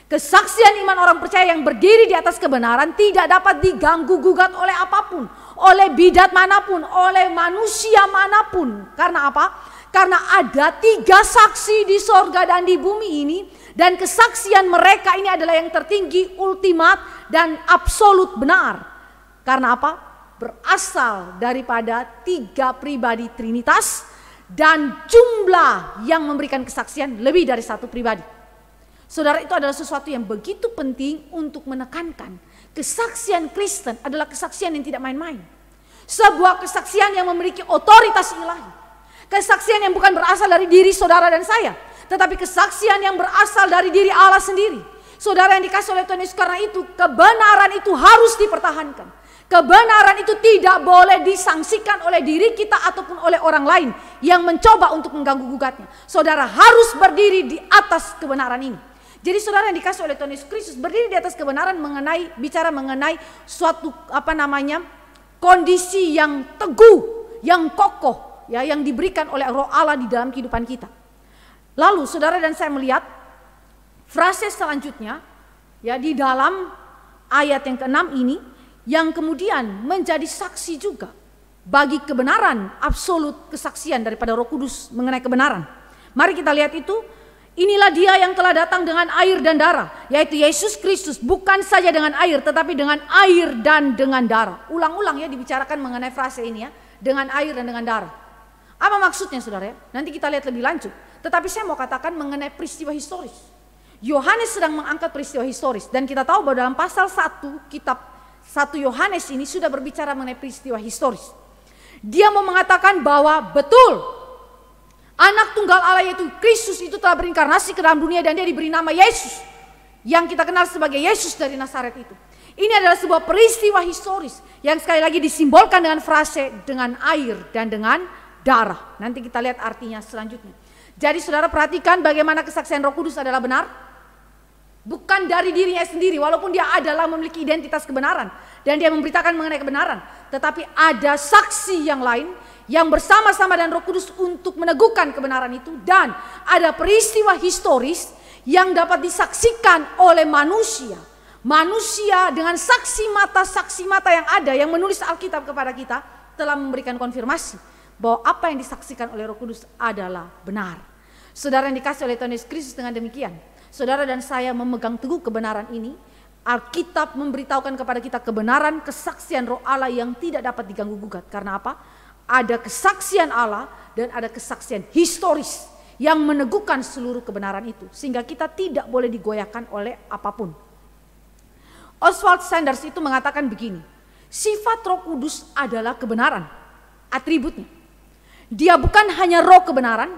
[SPEAKER 1] Kesaksian iman orang percaya yang berdiri di atas kebenaran tidak dapat diganggu gugat oleh apapun, oleh bidat manapun, oleh manusia manapun. Karena apa? Karena ada 3 saksi di sorga dan di bumi ini, dan kesaksian mereka ini adalah yang tertinggi, ultimat dan absolut benar. Karena apa? Berasal daripada 3 pribadi Trinitas. Dan jumlah yang memberikan kesaksian lebih dari 1 pribadi. Saudara, itu adalah sesuatu yang begitu penting untuk menekankan. Kesaksian Kristen adalah kesaksian yang tidak main-main. Sebuah kesaksian yang memiliki otoritas ilahi. Kesaksian yang bukan berasal dari diri saudara dan saya, tetapi kesaksian yang berasal dari diri Allah sendiri. Saudara yang dikasih oleh Tuhan Yesus, karena itu kebenaran itu harus dipertahankan. Kebenaran itu tidak boleh disangsikan oleh diri kita ataupun oleh orang lain yang mencoba untuk mengganggu gugatnya. Saudara harus berdiri di atas kebenaran ini. Jadi saudara yang dikasih oleh Tuhan Yesus Kristus berdiri di atas kebenaran bicara mengenai suatu kondisi yang teguh, yang kokoh, ya, yang diberikan oleh Roh Allah di dalam kehidupan kita. Lalu saudara dan saya melihat frase selanjutnya, ya, di dalam ayat yang ke-6 ini, yang kemudian menjadi saksi juga bagi kebenaran, absolut kesaksian daripada Roh Kudus mengenai kebenaran. Mari kita lihat itu. Inilah dia yang telah datang dengan air dan darah, yaitu Yesus Kristus, bukan saja dengan air tetapi dengan air dan dengan darah. Ulang-ulang ya dibicarakan mengenai frase ini ya, dengan air dan dengan darah. Apa maksudnya saudara ya? Nanti kita lihat lebih lanjut. Tetapi saya mau katakan mengenai peristiwa historis. Yohanes sedang mengangkat peristiwa historis, dan kita tahu bahwa dalam pasal 1 kitab 1 Yohanes ini sudah berbicara mengenai peristiwa historis. Dia mau mengatakan bahwa betul Anak tunggal Allah yaitu Kristus itu telah berinkarnasi ke dalam dunia, dan dia diberi nama Yesus, yang kita kenal sebagai Yesus dari Nazaret itu. Ini adalah sebuah peristiwa historis yang sekali lagi disimbolkan dengan frase dengan air dan dengan darah. Nanti kita lihat artinya selanjutnya. Jadi saudara perhatikan bagaimana kesaksian Roh Kudus adalah benar. Bukan dari dirinya sendiri, walaupun dia adalah memiliki identitas kebenaran dan dia memberitakan mengenai kebenaran, tetapi ada saksi yang lain yang bersama-sama dengan Roh Kudus untuk meneguhkan kebenaran itu, dan ada peristiwa historis yang dapat disaksikan oleh manusia. Manusia dengan saksi mata yang ada, yang menulis Alkitab kepada kita, telah memberikan konfirmasi bahwa apa yang disaksikan oleh Roh Kudus adalah benar. Saudara yang dikasih oleh Tuhan Yesus Kristus, dengan demikian saudara dan saya memegang teguh kebenaran ini. Alkitab memberitahukan kepada kita kebenaran kesaksian Roh Allah yang tidak dapat diganggu gugat. Karena apa? Ada kesaksian Allah dan ada kesaksian historis yang meneguhkan seluruh kebenaran itu, sehingga kita tidak boleh digoyahkan oleh apapun. Oswald Sanders itu mengatakan begini, sifat Roh Kudus adalah kebenaran, atributnya. Dia bukan hanya roh kebenaran,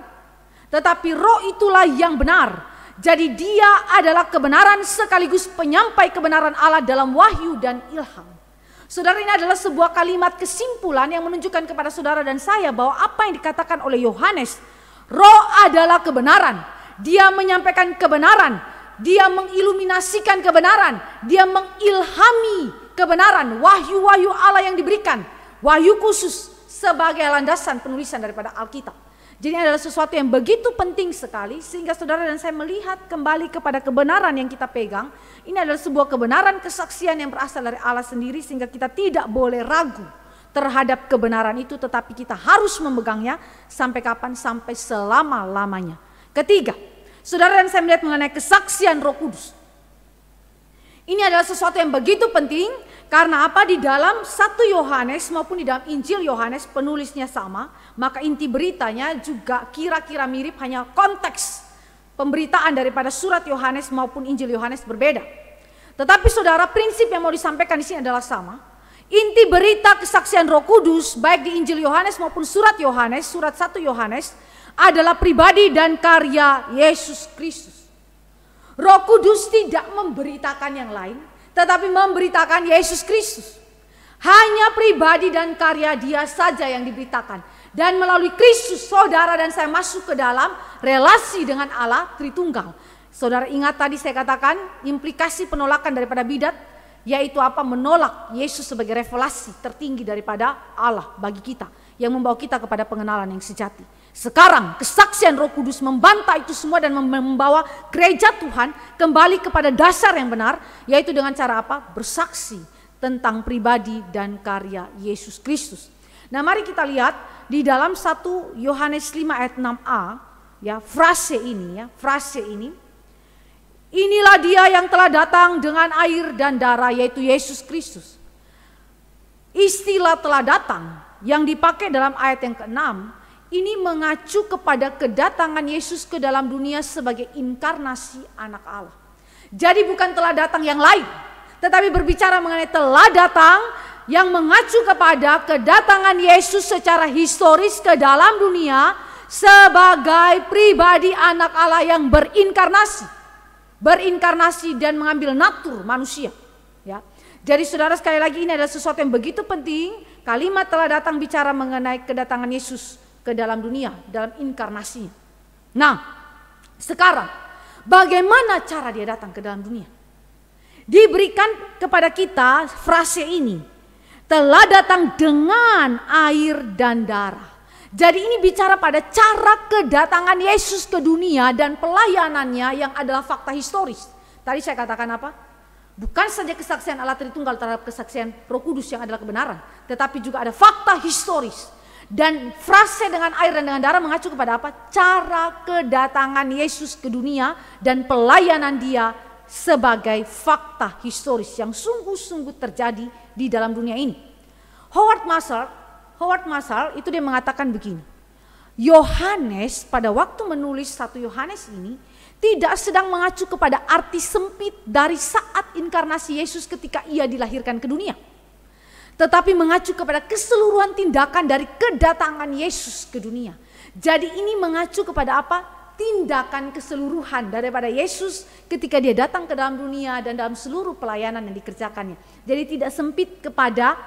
[SPEAKER 1] tetapi roh itulah yang benar. Jadi dia adalah kebenaran sekaligus penyampai kebenaran Allah dalam wahyu dan ilham. Saudara, ini adalah sebuah kalimat kesimpulan yang menunjukkan kepada saudara dan saya bahwa apa yang dikatakan oleh Yohanes, roh adalah kebenaran. Dia menyampaikan kebenaran, dia mengiluminasikan kebenaran, dia mengilhami kebenaran, wahyu-wahyu Allah yang diberikan, wahyu khusus sebagai landasan penulisan daripada Alkitab. Jadi ini adalah sesuatu yang begitu penting sekali, sehingga saudara dan saya melihat kembali kepada kebenaran yang kita pegang. Ini adalah sebuah kebenaran kesaksian yang berasal dari Allah sendiri, sehingga kita tidak boleh ragu terhadap kebenaran itu, tetapi kita harus memegangnya sampai kapan? Sampai selama-lamanya. Ketiga, saudara dan saya melihat mengenai kesaksian Roh Kudus. Ini adalah sesuatu yang begitu penting, karena apa? Di dalam 1 Yohanes maupun di dalam Injil Yohanes penulisnya sama, maka inti beritanya juga kira-kira mirip, hanya konteks pemberitaan daripada surat Yohanes maupun Injil Yohanes berbeda. Tetapi saudara, prinsip yang mau disampaikan di sini adalah sama. Inti berita kesaksian Roh Kudus baik di Injil Yohanes maupun surat Yohanes, surat 1 Yohanes adalah pribadi dan karya Yesus Kristus. Roh Kudus tidak memberitakan yang lain, tetapi memberitakan Yesus Kristus. Hanya pribadi dan karya dia saja yang diberitakan. Dan melalui Kristus saudara dan saya masuk ke dalam relasi dengan Allah Tritunggal. Saudara ingat tadi saya katakan implikasi penolakan daripada bidat, yaitu apa? Menolak Yesus sebagai revelasi tertinggi daripada Allah bagi kita, yang membawa kita kepada pengenalan yang sejati. Sekarang kesaksian Roh Kudus membantah itu semua dan membawa gereja Tuhan kembali kepada dasar yang benar, yaitu dengan cara apa? Bersaksi tentang pribadi dan karya Yesus Kristus. Nah, mari kita lihat di dalam 1 Yohanes 5 ayat 6a, ya, frase ini. Inilah dia yang telah datang dengan air dan darah, yaitu Yesus Kristus. Istilah telah datang yang dipakai dalam ayat yang ke-6 ini mengacu kepada kedatangan Yesus ke dalam dunia sebagai inkarnasi anak Allah. Jadi bukan telah datang yang lain, tetapi berbicara mengenai telah datang yang mengacu kepada kedatangan Yesus secara historis ke dalam dunia sebagai pribadi anak Allah yang berinkarnasi dan mengambil natur manusia, ya. Jadi saudara, sekali lagi ini adalah sesuatu yang begitu penting. Kalimat telah datang bicara mengenai kedatangan Yesus ke dalam dunia dalam inkarnasinya. Nah, sekarang bagaimana cara dia datang ke dalam dunia? Diberikan kepada kita frase ini, telah datang dengan air dan darah. Jadi ini bicara pada cara kedatangan Yesus ke dunia dan pelayanannya yang adalah fakta historis. Tadi saya katakan apa? Bukan saja kesaksian Allah Tritunggal terhadap kesaksian Roh Kudus yang adalah kebenaran, tetapi juga ada fakta historis. Dan frase dengan air dan dengan darah mengacu kepada apa? Cara kedatangan Yesus ke dunia dan pelayanan dia sebagai fakta historis yang sungguh-sungguh terjadi di dalam dunia ini. Howard Marshall itu dia mengatakan begini, Yohanes pada waktu menulis 1 Yohanes ini tidak sedang mengacu kepada arti sempit dari saat inkarnasi Yesus ketika ia dilahirkan ke dunia, tetapi mengacu kepada keseluruhan tindakan dari kedatangan Yesus ke dunia. Jadi ini mengacu kepada apa? Tindakan keseluruhan daripada Yesus ketika dia datang ke dalam dunia dan dalam seluruh pelayanan yang dikerjakannya. Jadi tidak sempit kepada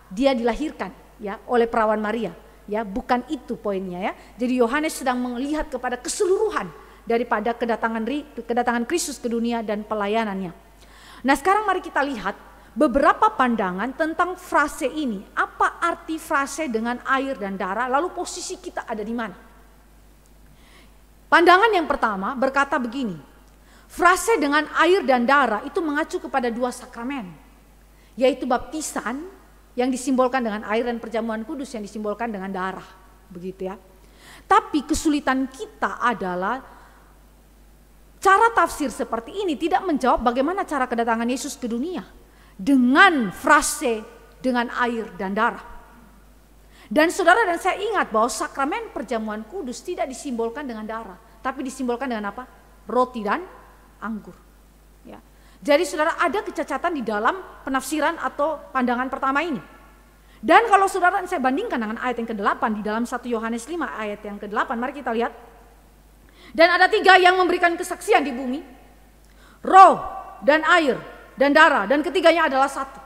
[SPEAKER 1] dia dilahirkan, ya, oleh perawan Maria, ya, bukan itu poinnya, ya. Jadi Yohanes sedang melihat kepada keseluruhan daripada kedatangan Kristus ke dunia dan pelayanannya. Nah, sekarang mari kita lihat beberapa pandangan tentang frase ini. Apa arti frase dengan air dan darah, lalu posisi kita ada di mana? Pandangan yang pertama berkata begini, frase dengan air dan darah itu mengacu kepada dua sakramen, yaitu baptisan yang disimbolkan dengan air dan perjamuan kudus yang disimbolkan dengan darah, begitu ya. Tapi kesulitan kita adalah cara tafsir seperti ini tidak menjawab bagaimana cara kedatangan Yesus ke dunia dengan frase dengan air dan darah. Dan saudara dan saya ingat bahwa sakramen perjamuan kudus tidak disimbolkan dengan darah, tapi disimbolkan dengan apa? Roti dan anggur. Ya. Jadi saudara, ada kecacatan di dalam penafsiran atau pandangan pertama ini. Dan kalau saudara dan saya bandingkan dengan ayat yang ke-8 di dalam 1 Yohanes 5 ayat yang ke-8, mari kita lihat. Dan ada 3 yang memberikan kesaksian di bumi, roh dan air dan darah, dan ketiganya adalah satu.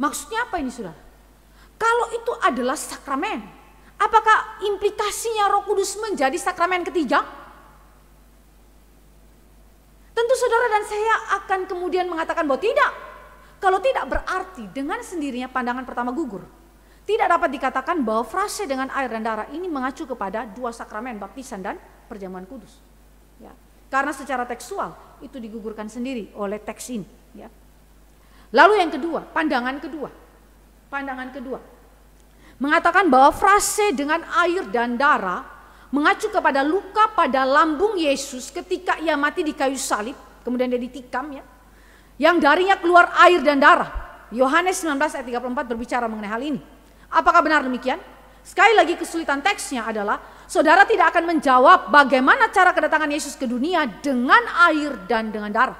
[SPEAKER 1] Maksudnya apa ini saudara? Kalau itu adalah sakramen, apakah implikasinya Roh Kudus menjadi sakramen ketiga? Tentu saudara dan saya akan kemudian mengatakan bahwa tidak. Kalau tidak, berarti dengan sendirinya pandangan pertama gugur. Tidak dapat dikatakan bahwa frase dengan air dan darah ini mengacu kepada dua sakramen, baptisan dan perjamuan kudus. Ya. Karena secara tekstual itu digugurkan sendiri oleh teks ini. Ya. Lalu yang kedua, pandangan kedua mengatakan bahwa frase dengan air dan darah mengacu kepada luka pada lambung Yesus ketika ia mati di kayu salib, kemudian dia ditikam ya, yang darinya keluar air dan darah. Yohanes 19 ayat 34 berbicara mengenai hal ini. Apakah benar demikian? Sekali lagi kesulitan teksnya adalah saudara tidak akan menjawab bagaimana cara kedatangan Yesus ke dunia dengan air dan dengan darah.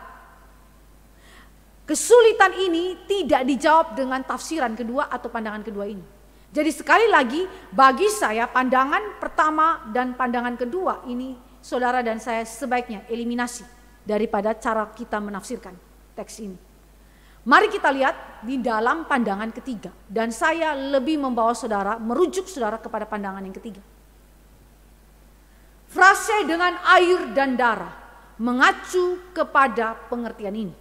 [SPEAKER 1] Kesulitan ini tidak dijawab dengan tafsiran kedua atau pandangan kedua ini. Jadi sekali lagi bagi saya pandangan pertama dan pandangan kedua ini saudara dan saya sebaiknya eliminasi daripada cara kita menafsirkan teks ini. Mari kita lihat di dalam pandangan ketiga, dan saya lebih membawa saudara, merujuk saudara kepada pandangan yang ketiga. Frase dengan air dan darah mengacu kepada pengertian ini.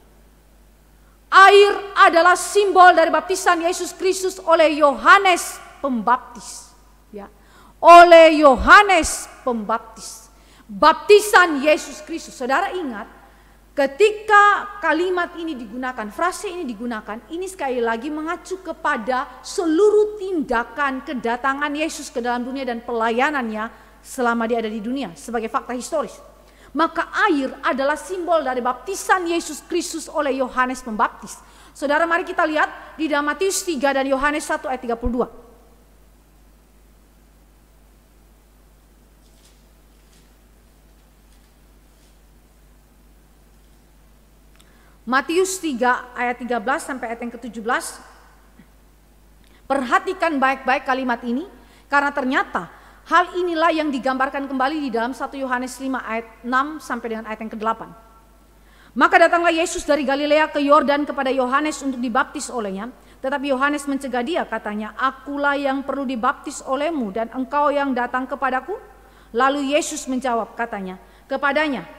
[SPEAKER 1] Air adalah simbol dari baptisan Yesus Kristus oleh Yohanes Pembaptis. Ya. Oleh Yohanes Pembaptis. Baptisan Yesus Kristus. Saudara ingat, ketika kalimat ini digunakan, frase ini digunakan, ini sekali lagi mengacu kepada seluruh tindakan kedatangan Yesus ke dalam dunia dan pelayanannya selama dia ada di dunia sebagai fakta historis. Maka air adalah simbol dari baptisan Yesus Kristus oleh Yohanes Pembaptis. Saudara, mari kita lihat di dalam Matius 3 dan Yohanes 1 ayat 32. Matius 3 ayat 13 sampai ayat yang ke-17. Perhatikan baik-baik kalimat ini, karena ternyata hal inilah yang digambarkan kembali di dalam 1 Yohanes 5 ayat 6 sampai dengan ayat yang ke-8. Maka datanglah Yesus dari Galilea ke Yordan kepada Yohanes untuk dibaptis olehnya. Tetapi Yohanes mencegah dia, katanya, "Akulah yang perlu dibaptis olehmu dan engkau yang datang kepadaku?" Lalu Yesus menjawab katanya kepadanya,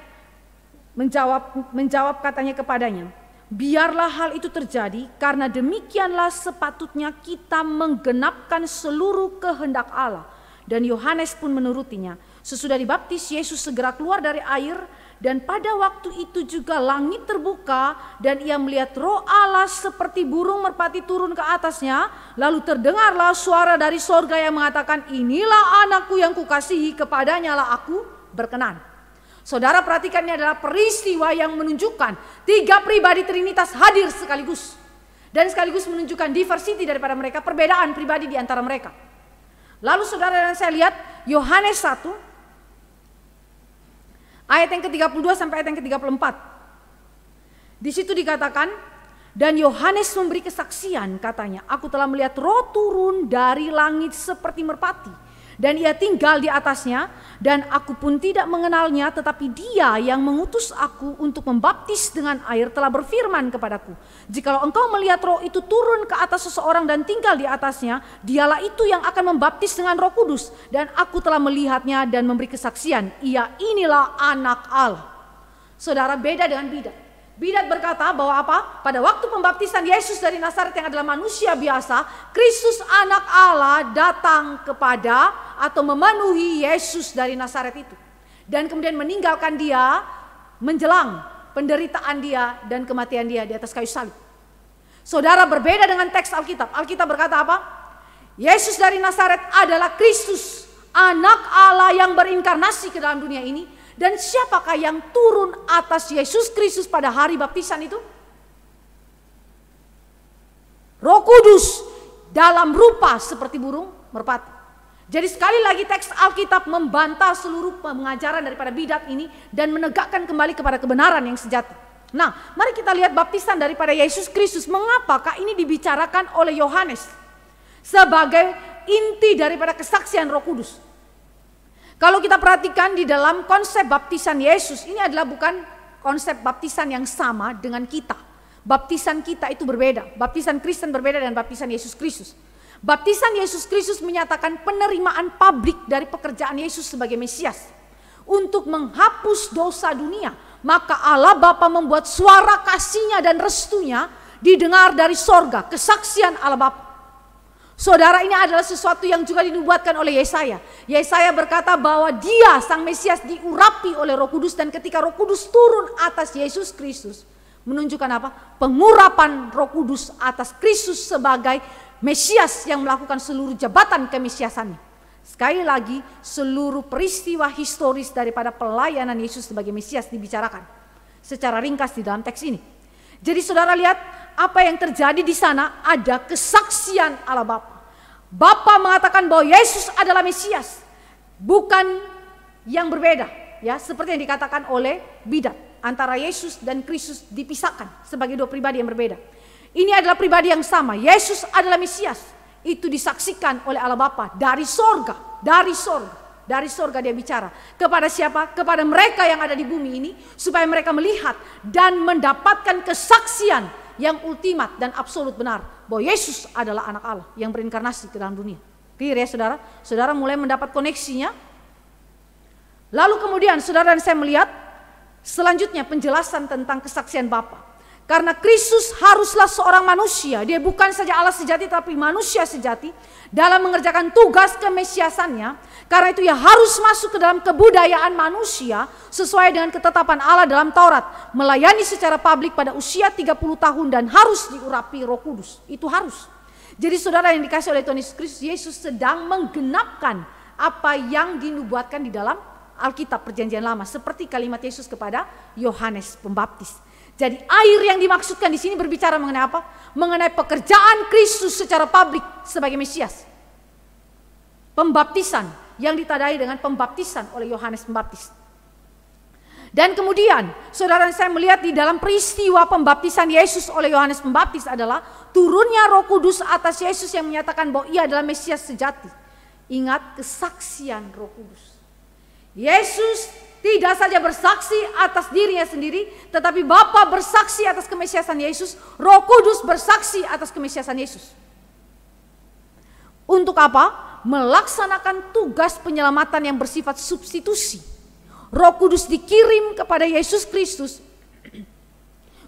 [SPEAKER 1] "Biarlah hal itu terjadi, karena demikianlah sepatutnya kita menggenapkan seluruh kehendak Allah." Dan Yohanes pun menurutinya. Sesudah dibaptis, Yesus segera keluar dari air, dan pada waktu itu juga langit terbuka dan ia melihat Roh Allah seperti burung merpati turun ke atasnya. Lalu terdengarlah suara dari sorga yang mengatakan, "Inilah anakku yang kukasihi, kepadanya lah aku berkenan." Saudara perhatikan, ini adalah peristiwa yang menunjukkan 3 pribadi Trinitas hadir sekaligus. Dan sekaligus menunjukkan diversity daripada mereka, perbedaan pribadi di antara mereka. Lalu saudara dan saya lihat Yohanes 1 ayat yang ke-32 sampai ayat yang ke-34. Di situ dikatakan, dan Yohanes memberi kesaksian, katanya, "Aku telah melihat Roh turun dari langit seperti merpati, dan ia tinggal di atasnya, dan aku pun tidak mengenalnya, tetapi dia yang mengutus aku untuk membaptis dengan air telah berfirman kepadaku, jikalau engkau melihat roh itu turun ke atas seseorang dan tinggal di atasnya, dialah itu yang akan membaptis dengan Roh Kudus, dan aku telah melihatnya dan memberi kesaksian, ia inilah anak Allah. Saudara, beda dengan Bidat. Bidat berkata bahwa apa? Pada waktu pembaptisan Yesus dari Nazaret yang adalah manusia biasa, Kristus anak Allah datang kepada atau memenuhi Yesus dari Nazaret itu. Dan kemudian meninggalkan dia menjelang penderitaan dia dan kematian dia di atas kayu salib. Saudara, berbeda dengan teks Alkitab. Alkitab berkata apa? Yesus dari Nazaret adalah Kristus, anak Allah yang berinkarnasi ke dalam dunia ini. Dan siapakah yang turun atas Yesus Kristus pada hari baptisan itu? Roh Kudus dalam rupa seperti burung merpati. Jadi sekali lagi teks Alkitab membantah seluruh pengajaran daripada bidat ini dan menegakkan kembali kepada kebenaran yang sejati. Nah, mari kita lihat baptisan daripada Yesus Kristus. Mengapakah ini dibicarakan oleh Yohanes sebagai inti daripada kesaksian Roh Kudus? Kalau kita perhatikan di dalam konsep baptisan Yesus, ini adalah bukan konsep baptisan yang sama dengan kita. Baptisan kita itu berbeda. Baptisan Kristen berbeda dengan baptisan Yesus Kristus. Baptisan Yesus Kristus menyatakan penerimaan publik dari pekerjaan Yesus sebagai Mesias untuk menghapus dosa dunia. Maka Allah Bapa membuat suara kasih-Nya dan restunya didengar dari sorga, kesaksian Allah Bapa. Saudara, ini adalah sesuatu yang juga dinubuatkan oleh Yesaya. Yesaya berkata bahwa dia, Sang Mesias, diurapi oleh Roh Kudus, dan ketika Roh Kudus turun atas Yesus Kristus, menunjukkan apa? Pengurapan Roh Kudus atas Kristus sebagai Mesias yang melakukan seluruh jabatan kemesiasannya. Sekali lagi, seluruh peristiwa historis daripada pelayanan Yesus sebagai Mesias dibicarakan secara ringkas di dalam teks ini. Jadi saudara lihat apa yang terjadi di sana, ada kesaksian Allah Bapa. Bapa mengatakan bahwa Yesus adalah Mesias, bukan yang berbeda, ya, seperti yang dikatakan oleh bidat. Antara Yesus dan Kristus dipisahkan sebagai dua pribadi yang berbeda. Ini adalah pribadi yang sama. Yesus adalah Mesias. Itu disaksikan oleh Allah Bapa dari sorga, dari sorga. Dari sorga dia bicara. Kepada siapa? Kepada mereka yang ada di bumi ini, supaya mereka melihat dan mendapatkan kesaksian yang ultimat dan absolut benar bahwa Yesus adalah anak Allah yang berinkarnasi ke dalam dunia. Clear ya saudara? Saudara mulai mendapat koneksinya. Lalu kemudian saudara dan saya melihat selanjutnya penjelasan tentang kesaksian Bapa. Karena Kristus haruslah seorang manusia, dia bukan saja Allah sejati tapi manusia sejati dalam mengerjakan tugas kemesiasannya. Karena itu ia harus masuk ke dalam kebudayaan manusia sesuai dengan ketetapan Allah dalam Taurat, melayani secara publik pada usia 30 tahun dan harus diurapi Roh Kudus. Itu harus. Jadi saudara yang dikasih oleh Tuhan Yesus Kristus, Yesus sedang menggenapkan apa yang dinubuatkan di dalam Alkitab Perjanjian Lama, seperti kalimat Yesus kepada Yohanes Pembaptis. Jadi air yang dimaksudkan di sini berbicara mengenai apa? Mengenai pekerjaan Kristus secara publik sebagai Mesias. Pembaptisan yang ditandai dengan pembaptisan oleh Yohanes Pembaptis. Dan kemudian saudara saya melihat di dalam peristiwa pembaptisan Yesus oleh Yohanes Pembaptis adalah turunnya Roh Kudus atas Yesus yang menyatakan bahwa ia adalah Mesias sejati. Ingat kesaksian Roh Kudus. Yesus tidak saja bersaksi atas dirinya sendiri, tetapi Bapa bersaksi atas kemesiasan Yesus, Roh Kudus bersaksi atas kemesiasan Yesus. Untuk apa? Melaksanakan tugas penyelamatan yang bersifat substitusi. Roh Kudus dikirim kepada Yesus Kristus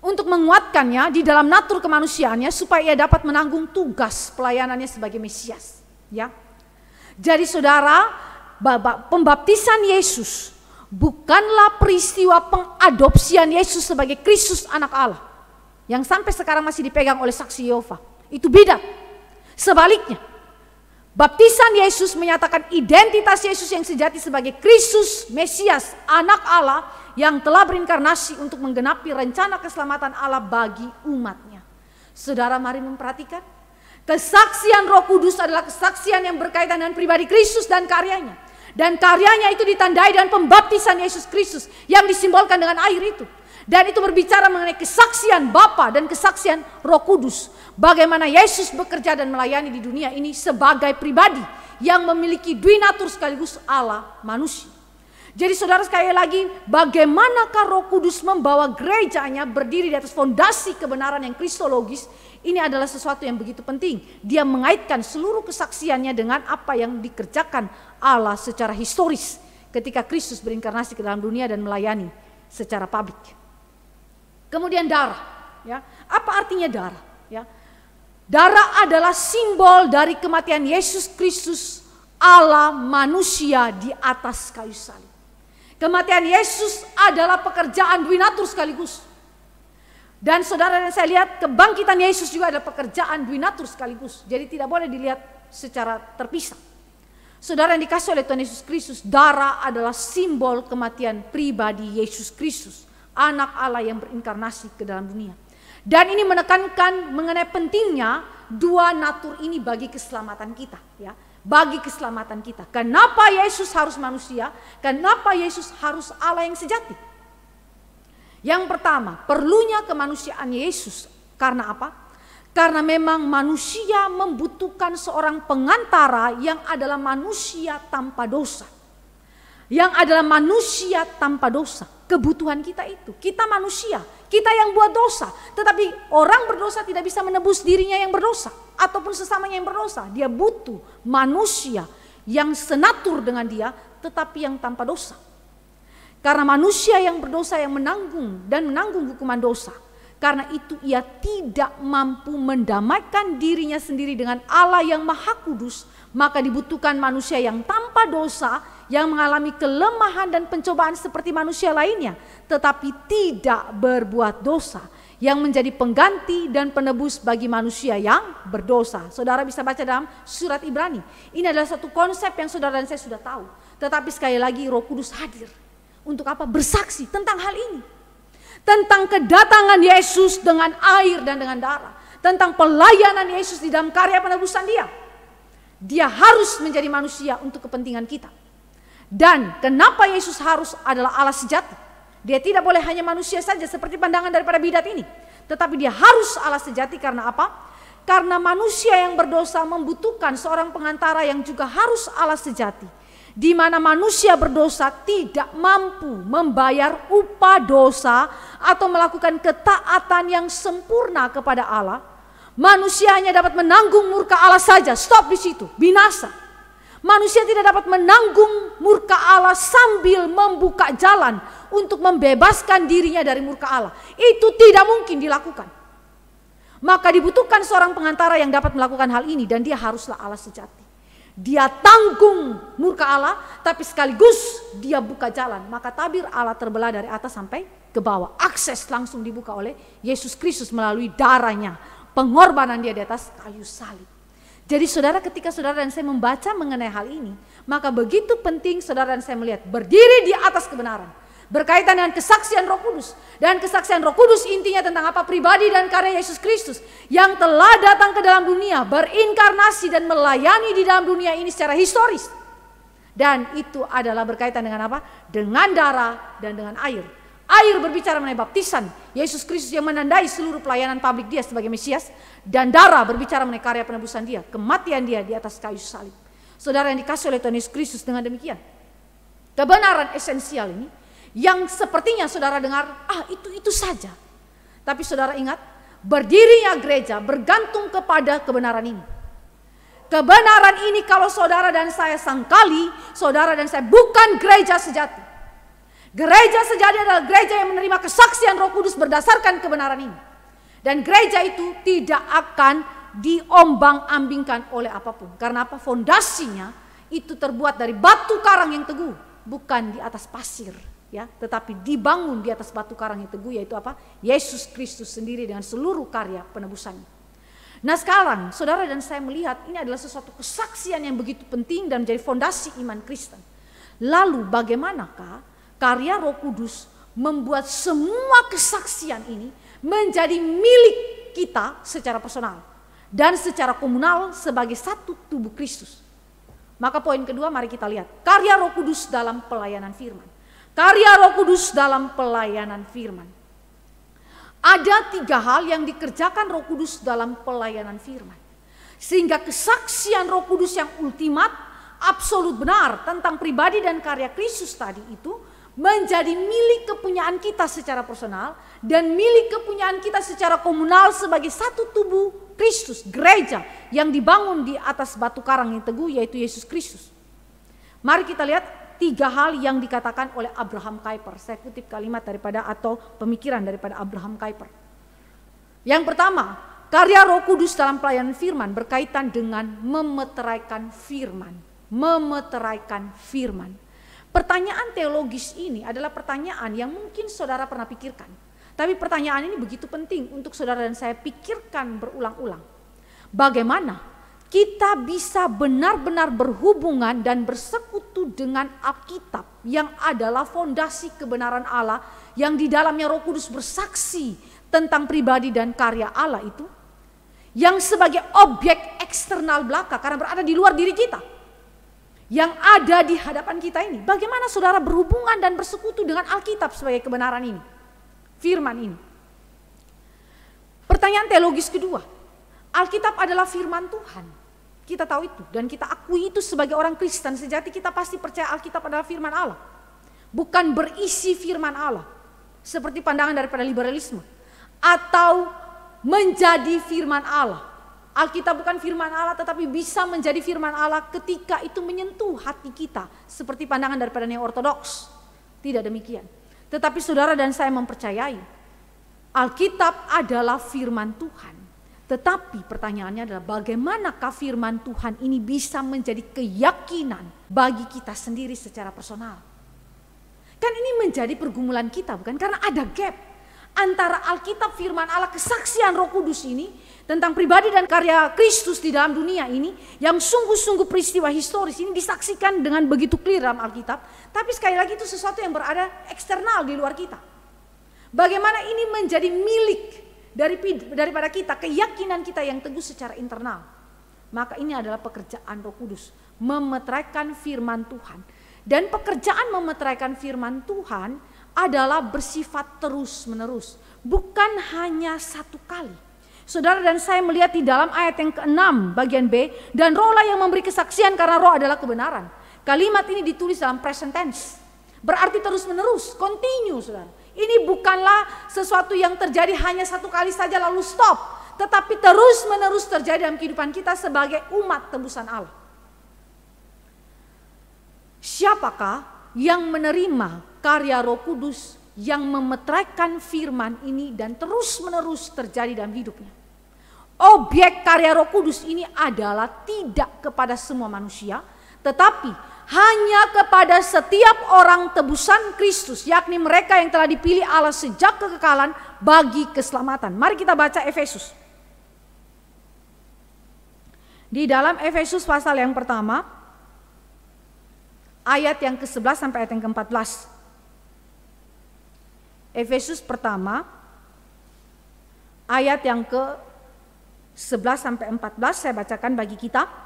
[SPEAKER 1] untuk menguatkannya di dalam natur kemanusiaannya supaya ia dapat menanggung tugas pelayanannya sebagai Mesias. Ya. Jadi saudara, pembaptisan Yesus bukanlah peristiwa pengadopsian Yesus sebagai Kristus anak Allah yang sampai sekarang masih dipegang oleh saksi Yehova. Itu bidat. Sebaliknya, baptisan Yesus menyatakan identitas Yesus yang sejati sebagai Kristus Mesias, anak Allah yang telah berinkarnasi untuk menggenapi rencana keselamatan Allah bagi umatnya. Saudara, mari memperhatikan. Kesaksian Roh Kudus adalah kesaksian yang berkaitan dengan pribadi Kristus dan karyanya. Dan karyanya itu ditandai dengan pembaptisan Yesus Kristus yang disimbolkan dengan air itu. Dan itu berbicara mengenai kesaksian Bapa dan kesaksian Roh Kudus. Bagaimana Yesus bekerja dan melayani di dunia ini sebagai pribadi yang memiliki duinatur sekaligus Allah manusia. Jadi saudara, sekali lagi, bagaimanakah Roh Kudus membawa gerejanya berdiri di atas fondasi kebenaran yang kristologis? Ini adalah sesuatu yang begitu penting. Dia mengaitkan seluruh kesaksiannya dengan apa yang dikerjakan Allah secara historis ketika Kristus berinkarnasi ke dalam dunia dan melayani secara publik. Kemudian darah, ya. Apa artinya darah? Ya. Darah adalah simbol dari kematian Yesus Kristus, Allah manusia di atas kayu salib. Kematian Yesus adalah pekerjaan duinatur sekaligus. Dan saudara dan saya lihat kebangkitan Yesus juga adalah pekerjaan duinatur sekaligus. Jadi tidak boleh dilihat secara terpisah. Saudara yang dikasih oleh Tuhan Yesus Kristus, darah adalah simbol kematian pribadi Yesus Kristus, anak Allah yang berinkarnasi ke dalam dunia. Dan ini menekankan mengenai pentingnya dua natur ini bagi keselamatan kita, ya. Bagi keselamatan kita. Kenapa Yesus harus manusia? Kenapa Yesus harus Allah yang sejati? Yang pertama, perlunya kemanusiaan Yesus. Karena apa? Karena memang manusia membutuhkan seorang pengantara yang adalah manusia tanpa dosa. Yang adalah manusia tanpa dosa. Kebutuhan kita itu. Kita manusia. Kita yang buat dosa. Tetapi orang berdosa tidak bisa menebus dirinya yang berdosa. Ataupun sesamanya yang berdosa. Dia butuh manusia yang senatur dengan dia. Tetapi yang tanpa dosa. Karena manusia yang berdosa yang menanggung dan menanggung hukuman dosa. Karena itu ia tidak mampu mendamaikan dirinya sendiri dengan Allah yang Maha Kudus. Maka dibutuhkan manusia yang tanpa dosa, yang mengalami kelemahan dan pencobaan seperti manusia lainnya, tetapi tidak berbuat dosa, yang menjadi pengganti dan penebus bagi manusia yang berdosa. Saudara bisa baca dalam surat Ibrani. Ini adalah satu konsep yang saudara dan saya sudah tahu. Tetapi sekali lagi Roh Kudus hadir. Untuk apa? Bersaksi tentang hal ini. Tentang kedatangan Yesus dengan air dan dengan darah. Tentang pelayanan Yesus di dalam karya penebusan dia. Dia harus menjadi manusia untuk kepentingan kita. Dan kenapa Yesus harus adalah Allah sejati? Dia tidak boleh hanya manusia saja seperti pandangan daripada bidat ini. Tetapi dia harus Allah sejati karena apa? Karena manusia yang berdosa membutuhkan seorang pengantara yang juga harus Allah sejati. Di mana manusia berdosa tidak mampu membayar upah dosa atau melakukan ketaatan yang sempurna kepada Allah. Manusia hanya dapat menanggung murka Allah saja. Stop di situ, binasa. Manusia tidak dapat menanggung murka Allah sambil membuka jalan untuk membebaskan dirinya dari murka Allah. Itu tidak mungkin dilakukan. Maka dibutuhkan seorang pengantara yang dapat melakukan hal ini, dan dia haruslah Allah sejati. Dia tanggung murka Allah, tapi sekaligus dia buka jalan. Maka tabir Allah terbelah dari atas sampai ke bawah. Akses langsung dibuka oleh Yesus Kristus melalui darahnya, pengorbanan dia di atas kayu salib. Jadi saudara, ketika saudara dan saya membaca mengenai hal ini, maka begitu penting saudara dan saya melihat berdiri di atas kebenaran. Berkaitan dengan kesaksian Roh Kudus. Dan kesaksian Roh Kudus intinya tentang apa? Pribadi dan karya Yesus Kristus yang telah datang ke dalam dunia, berinkarnasi dan melayani di dalam dunia ini secara historis. Dan itu adalah berkaitan dengan apa? Dengan darah dan dengan air. Air berbicara mengenai baptisan Yesus Kristus yang menandai seluruh pelayanan publik dia sebagai Mesias. Dan darah berbicara mengenai karya penebusan dia, kematian dia di atas kayu salib. Saudara yang dikasih oleh Tuhan Yesus Kristus, dengan demikian kebenaran esensial ini yang sepertinya saudara dengar, itu saja. Tapi saudara ingat, berdirinya gereja bergantung kepada kebenaran ini. Kebenaran ini kalau saudara dan saya sangkali, saudara dan saya bukan gereja sejati. Gereja sejati adalah gereja yang menerima kesaksian Roh Kudus berdasarkan kebenaran ini. Dan gereja itu tidak akan diombang-ambingkan oleh apapun. Karena apa? Fondasinya itu terbuat dari batu karang yang teguh, bukan di atas pasir. Ya, tetapi dibangun di atas batu karang yang teguh, yaitu apa? Yesus Kristus sendiri dengan seluruh karya penebusannya. Nah sekarang saudara dan saya melihat ini adalah sesuatu kesaksian yang begitu penting dan menjadi fondasi iman Kristen. Lalu bagaimanakah karya Roh Kudus membuat semua kesaksian ini menjadi milik kita secara personal dan secara komunal sebagai satu tubuh Kristus? Maka poin kedua, mari kita lihat karya Roh Kudus dalam pelayanan firman. Karya Roh Kudus dalam pelayanan firman. Ada 3 hal yang dikerjakan Roh Kudus dalam pelayanan firman. Sehingga kesaksian Roh Kudus yang ultimat, absolut benar tentang pribadi dan karya Kristus tadi itu menjadi milik kepunyaan kita secara personal dan milik kepunyaan kita secara komunal sebagai satu tubuh Kristus, gereja yang dibangun di atas batu karang yang teguh, yaitu Yesus Kristus. Mari kita lihat 3 hal yang dikatakan oleh Abraham Kuyper. Saya kutip kalimat daripada atau pemikiran daripada Abraham Kuyper. Yang pertama, karya Roh Kudus dalam pelayanan firman berkaitan dengan memeteraikan firman. Memeteraikan firman. Pertanyaan teologis ini adalah pertanyaan yang mungkin saudara pernah pikirkan. Tapi pertanyaan ini begitu penting untuk saudara dan saya pikirkan berulang-ulang. Bagaimana kita bisa benar-benar berhubungan dan bersekutu dengan Alkitab yang adalah fondasi kebenaran Allah yang di dalamnya Roh Kudus bersaksi tentang pribadi dan karya Allah itu, yang sebagai objek eksternal belaka karena berada di luar diri kita, yang ada di hadapan kita ini. Bagaimana saudara berhubungan dan bersekutu dengan Alkitab sebagai kebenaran ini, firman ini? Pertanyaan teologis kedua, Alkitab adalah firman Tuhan. Kita tahu itu dan kita akui itu sebagai orang Kristen sejati. Kita pasti percaya Alkitab adalah firman Allah, bukan berisi firman Allah seperti pandangan daripada liberalisme atau menjadi firman Allah. Alkitab bukan firman Allah tetapi bisa menjadi firman Allah ketika itu menyentuh hati kita seperti pandangan daripada neo-ortodoks. Tidak demikian. Tetapi saudara dan saya mempercayai Alkitab adalah firman Tuhan. Tetapi pertanyaannya adalah bagaimanakah firman Tuhan ini bisa menjadi keyakinan bagi kita sendiri secara personal? Kan ini menjadi pergumulan kita, bukan? Karena ada gap antara Alkitab firman Allah, kesaksian Roh Kudus ini tentang pribadi dan karya Kristus di dalam dunia ini yang sungguh-sungguh peristiwa historis ini disaksikan dengan begitu clear dalam Alkitab. Tapi sekali lagi itu sesuatu yang berada eksternal di luar kita. Bagaimana ini menjadi milik daripada kita, keyakinan kita yang teguh secara internal. Maka ini adalah pekerjaan Roh Kudus, memeteraikan firman Tuhan. Dan pekerjaan memeteraikan firman Tuhan adalah bersifat terus menerus, bukan hanya satu kali. Saudara dan saya melihat di dalam ayat yang ke-6 bagian B, dan rohlah yang memberi kesaksian karena roh adalah kebenaran. Kalimat ini ditulis dalam present tense, berarti terus menerus, continue saudara. Ini bukanlah sesuatu yang terjadi hanya satu kali saja lalu stop, tetapi terus menerus terjadi dalam kehidupan kita sebagai umat tebusan Allah. Siapakah yang menerima karya Roh Kudus yang memeteraikan firman ini dan terus menerus terjadi dalam hidupnya? Objek karya Roh Kudus ini adalah tidak kepada semua manusia, tetapi hanya kepada setiap orang tebusan Kristus, yakni mereka yang telah dipilih Allah sejak kekekalan bagi keselamatan. Mari kita baca Efesus. Di dalam Efesus pasal yang pertama, ayat yang ke-11 sampai ayat yang ke-14. Efesus pertama, ayat yang ke-11 sampai 14 saya bacakan bagi kita.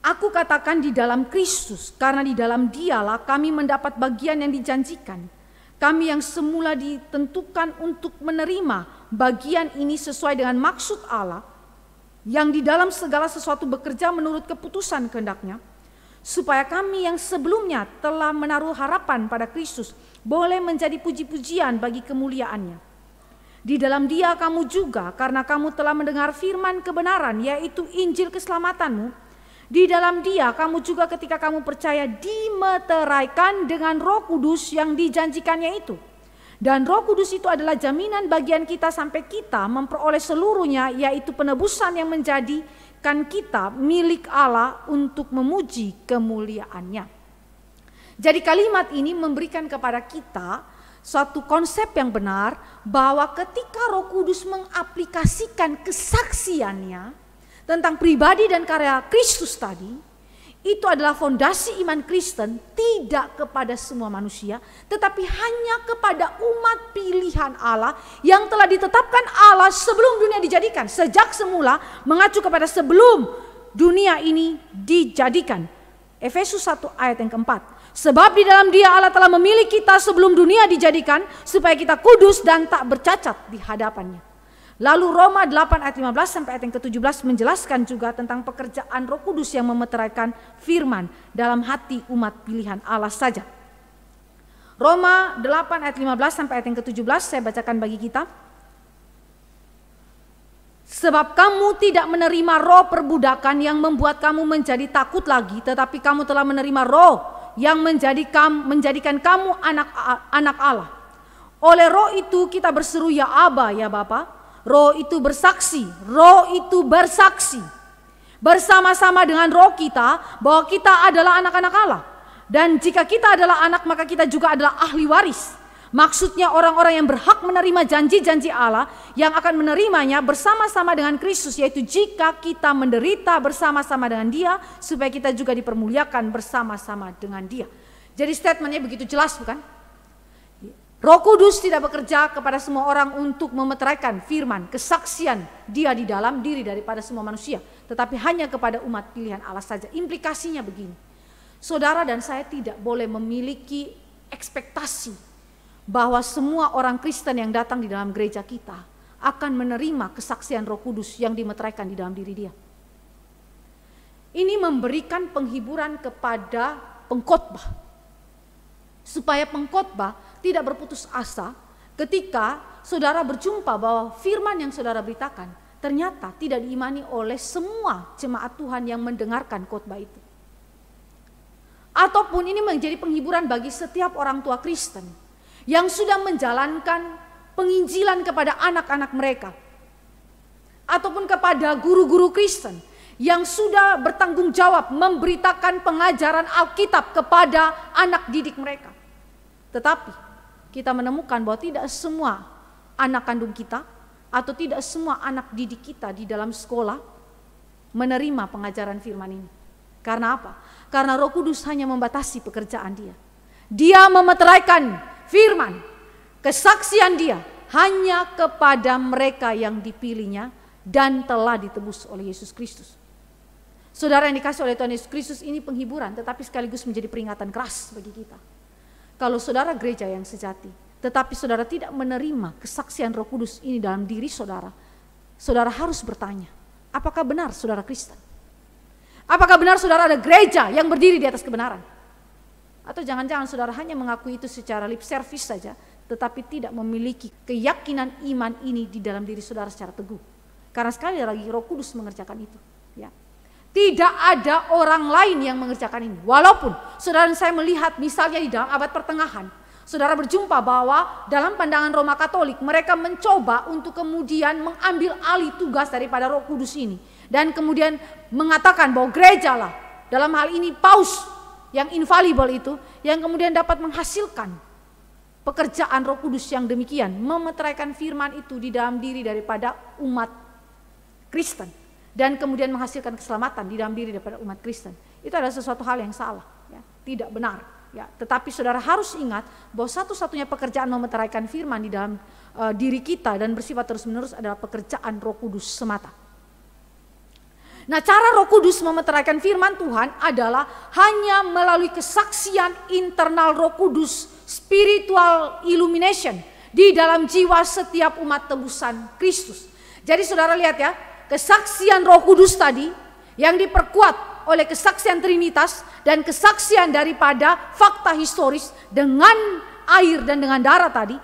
[SPEAKER 1] Aku katakan di dalam Kristus, karena di dalam Dialah kami mendapat bagian yang dijanjikan. Kami yang semula ditentukan untuk menerima bagian ini sesuai dengan maksud Allah, yang di dalam segala sesuatu bekerja menurut keputusan kehendak-Nya, supaya kami yang sebelumnya telah menaruh harapan pada Kristus boleh menjadi puji-pujian bagi kemuliaan-Nya. Di dalam Dia kamu juga, karena kamu telah mendengar firman kebenaran, yaitu Injil keselamatanmu. Di dalam Dia kamu juga ketika kamu percaya dimeteraikan dengan Roh Kudus yang dijanjikannya itu. Dan Roh Kudus itu adalah jaminan bagian kita sampai kita memperoleh seluruhnya, yaitu penebusan yang menjadikan kita milik Allah untuk memuji kemuliaan-Nya. Jadi kalimat ini memberikan kepada kita suatu konsep yang benar bahwa ketika Roh Kudus mengaplikasikan kesaksiannya tentang pribadi dan karya Kristus tadi, itu adalah fondasi iman Kristen tidak kepada semua manusia, tetapi hanya kepada umat pilihan Allah yang telah ditetapkan Allah sebelum dunia dijadikan. Sejak semula mengacu kepada sebelum dunia ini dijadikan. Efesus 1 ayat yang keempat. Sebab di dalam Dia Allah telah memilih kita sebelum dunia dijadikan, supaya kita kudus dan tak bercacat di hadapannya. Lalu Roma 8 ayat 15 sampai ayat yang ke-17 menjelaskan juga tentang pekerjaan Roh Kudus yang memeteraikan firman dalam hati umat pilihan Allah saja. Roma 8 ayat 15 sampai ayat yang ke-17 saya bacakan bagi kita. Sebab kamu tidak menerima roh perbudakan yang membuat kamu menjadi takut lagi, tetapi kamu telah menerima roh yang menjadikan kamu anak Allah. Oleh roh itu kita berseru ya Aba, ya Bapa. Roh itu bersaksi bersama-sama dengan roh kita bahwa kita adalah anak-anak Allah. Dan jika kita adalah anak, maka kita juga adalah ahli waris. Maksudnya orang-orang yang berhak menerima janji-janji Allah yang akan menerimanya bersama-sama dengan Kristus, yaitu jika kita menderita bersama-sama dengan Dia, supaya kita juga dipermuliakan bersama-sama dengan Dia. Jadi statementnya begitu jelas, bukan? Roh Kudus tidak bekerja kepada semua orang untuk memeteraikan firman, kesaksian Dia di dalam diri daripada semua manusia, tetapi hanya kepada umat pilihan Allah saja. Implikasinya begini, saudara dan saya tidak boleh memiliki ekspektasi bahwa semua orang Kristen yang datang di dalam gereja kita akan menerima kesaksian Roh Kudus yang dimeteraikan di dalam diri dia. Ini memberikan penghiburan kepada pengkhotbah, supaya pengkhotbah tidak berputus asa ketika saudara berjumpa bahwa firman yang saudara beritakan ternyata tidak diimani oleh semua jemaat Tuhan yang mendengarkan khotbah itu. Ataupun ini menjadi penghiburan bagi setiap orang tua Kristen yang sudah menjalankan penginjilan kepada anak-anak mereka, ataupun kepada guru-guru Kristen yang sudah bertanggung jawab memberitakan pengajaran Alkitab kepada anak didik mereka. Tetapi kita menemukan bahwa tidak semua anak kandung kita atau tidak semua anak didik kita di dalam sekolah menerima pengajaran firman ini. Karena apa? Karena Roh Kudus hanya membatasi pekerjaan Dia. Dia memeteraikan firman, kesaksian Dia hanya kepada mereka yang dipilihnya dan telah ditebus oleh Yesus Kristus. Saudara yang dikasih oleh Tuhan Yesus Kristus, ini penghiburan tetapi sekaligus menjadi peringatan keras bagi kita. Kalau saudara gereja yang sejati, tetapi saudara tidak menerima kesaksian Roh Kudus ini dalam diri saudara, saudara harus bertanya, apakah benar saudara Kristen? Apakah benar saudara ada gereja yang berdiri di atas kebenaran? Atau jangan-jangan saudara hanya mengakui itu secara lip service saja, tetapi tidak memiliki keyakinan iman ini di dalam diri saudara secara teguh. Karena sekali lagi Roh Kudus mengerjakan itu. Ya. Tidak ada orang lain yang mengerjakan ini. Walaupun saudara dan saya melihat misalnya di dalam abad pertengahan, saudara berjumpa bahwa dalam pandangan Roma Katolik mereka mencoba untuk kemudian mengambil alih tugas daripada Roh Kudus ini. Dan kemudian mengatakan bahwa gereja lah, dalam hal ini paus yang infallible itu, yang kemudian dapat menghasilkan pekerjaan Roh Kudus yang demikian, memeteraikan firman itu di dalam diri daripada umat Kristen. Dan kemudian menghasilkan keselamatan di dalam diri daripada umat Kristen. Itu adalah sesuatu hal yang salah, ya, tidak benar. Ya. Tetapi saudara harus ingat bahwa satu-satunya pekerjaan memeteraikan firman di dalam diri kita dan bersifat terus-menerus adalah pekerjaan Roh Kudus semata. Nah, cara Roh Kudus memeteraikan firman Tuhan adalah hanya melalui kesaksian internal Roh Kudus, spiritual illumination di dalam jiwa setiap umat tebusan Kristus. Jadi saudara lihat ya, kesaksian Roh Kudus tadi yang diperkuat oleh kesaksian Trinitas dan kesaksian daripada fakta historis dengan air dan dengan darah tadi,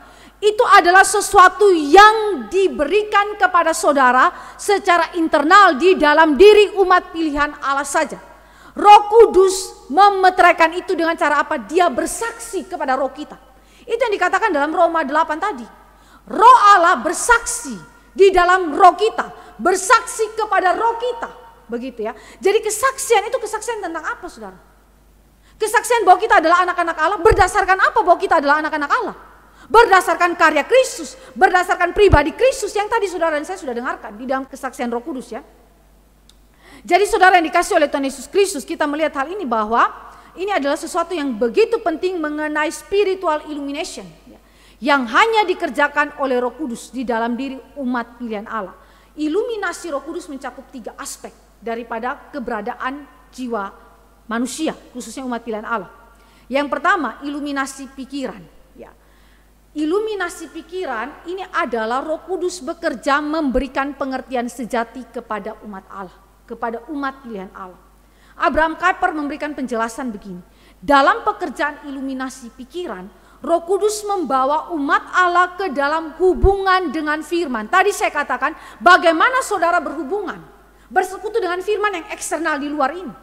[SPEAKER 1] itu adalah sesuatu yang diberikan kepada saudara secara internal di dalam diri umat pilihan Allah saja. Roh Kudus memeteraikan itu dengan cara apa? Dia bersaksi kepada roh kita. Itu yang dikatakan dalam Roma 8 tadi. Roh Allah bersaksi di dalam roh kita, bersaksi kepada roh kita, begitu ya. Jadi kesaksian itu kesaksian tentang apa, saudara? Kesaksian bahwa kita adalah anak-anak Allah. Berdasarkan apa bahwa kita adalah anak-anak Allah? Berdasarkan karya Kristus, berdasarkan pribadi Kristus yang tadi saudara dan saya sudah dengarkan di dalam kesaksian Roh Kudus ya. Jadi saudara yang dikasih oleh Tuhan Yesus Kristus, kita melihat hal ini bahwa ini adalah sesuatu yang begitu penting mengenai spiritual illumination ya, yang hanya dikerjakan oleh Roh Kudus di dalam diri umat pilihan Allah. Iluminasi Roh Kudus mencakup 3 aspek daripada keberadaan jiwa manusia, khususnya umat pilihan Allah. Yang pertama, iluminasi pikiran. Ya. Iluminasi pikiran ini adalah Roh Kudus bekerja memberikan pengertian sejati kepada umat Allah, kepada umat pilihan Allah. Abraham Kuyper memberikan penjelasan begini. Dalam pekerjaan iluminasi pikiran, Roh Kudus membawa umat Allah ke dalam hubungan dengan firman. Tadi saya katakan bagaimana saudara berhubungan, bersekutu dengan firman yang eksternal di luar ini.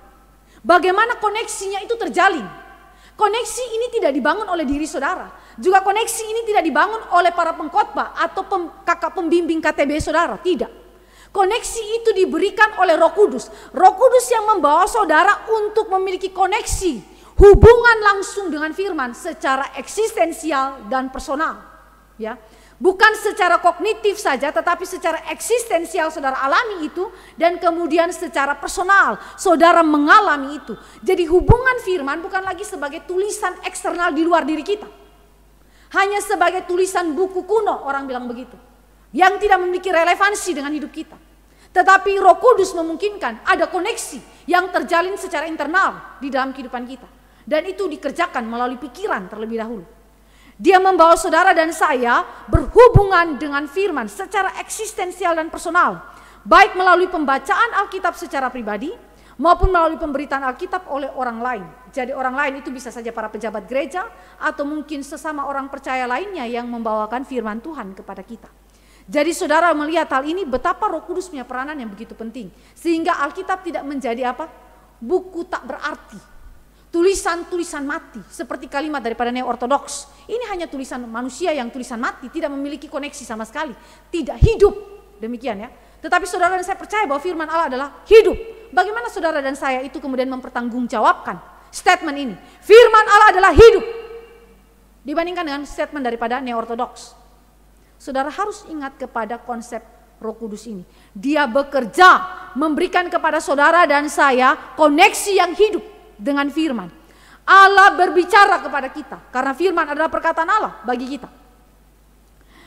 [SPEAKER 1] Bagaimana koneksinya itu terjalin. Koneksi ini tidak dibangun oleh diri saudara. Juga koneksi ini tidak dibangun oleh para pengkhotbah atau kakak pembimbing KTB saudara. Tidak. Koneksi itu diberikan oleh Roh Kudus. Roh Kudus yang membawa saudara untuk memiliki koneksi, hubungan langsung dengan firman secara eksistensial dan personal. Ya. Bukan secara kognitif saja, tetapi secara eksistensial saudara alami itu, dan kemudian secara personal saudara mengalami itu. Jadi hubungan firman bukan lagi sebagai tulisan eksternal di luar diri kita. Hanya sebagai tulisan buku kuno, orang bilang begitu, yang tidak memiliki relevansi dengan hidup kita. Tetapi Roh Kudus memungkinkan ada koneksi yang terjalin secara internal di dalam kehidupan kita. Dan itu dikerjakan melalui pikiran terlebih dahulu. Dia membawa saudara dan saya berhubungan dengan firman secara eksistensial dan personal. Baik melalui pembacaan Alkitab secara pribadi maupun melalui pemberitaan Alkitab oleh orang lain. Jadi orang lain itu bisa saja para pejabat gereja atau mungkin sesama orang percaya lainnya yang membawakan firman Tuhan kepada kita. Jadi saudara melihat hal ini betapa Roh Kudus punya peranan yang begitu penting. Sehingga Alkitab tidak menjadi apa? Buku tak berarti. Tulisan-tulisan mati seperti kalimat daripada neo-ortodoks. Ini hanya tulisan manusia yang tulisan mati, tidak memiliki koneksi sama sekali, tidak hidup. Demikian ya. Tetapi saudara dan saya percaya bahwa firman Allah adalah hidup. Bagaimana saudara dan saya itu kemudian mempertanggungjawabkan statement ini? Firman Allah adalah hidup dibandingkan dengan statement daripada neo-ortodoks. Saudara harus ingat kepada konsep Roh Kudus ini. Dia bekerja memberikan kepada saudara dan saya koneksi yang hidup dengan firman. Allah berbicara kepada kita karena firman adalah perkataan Allah bagi kita.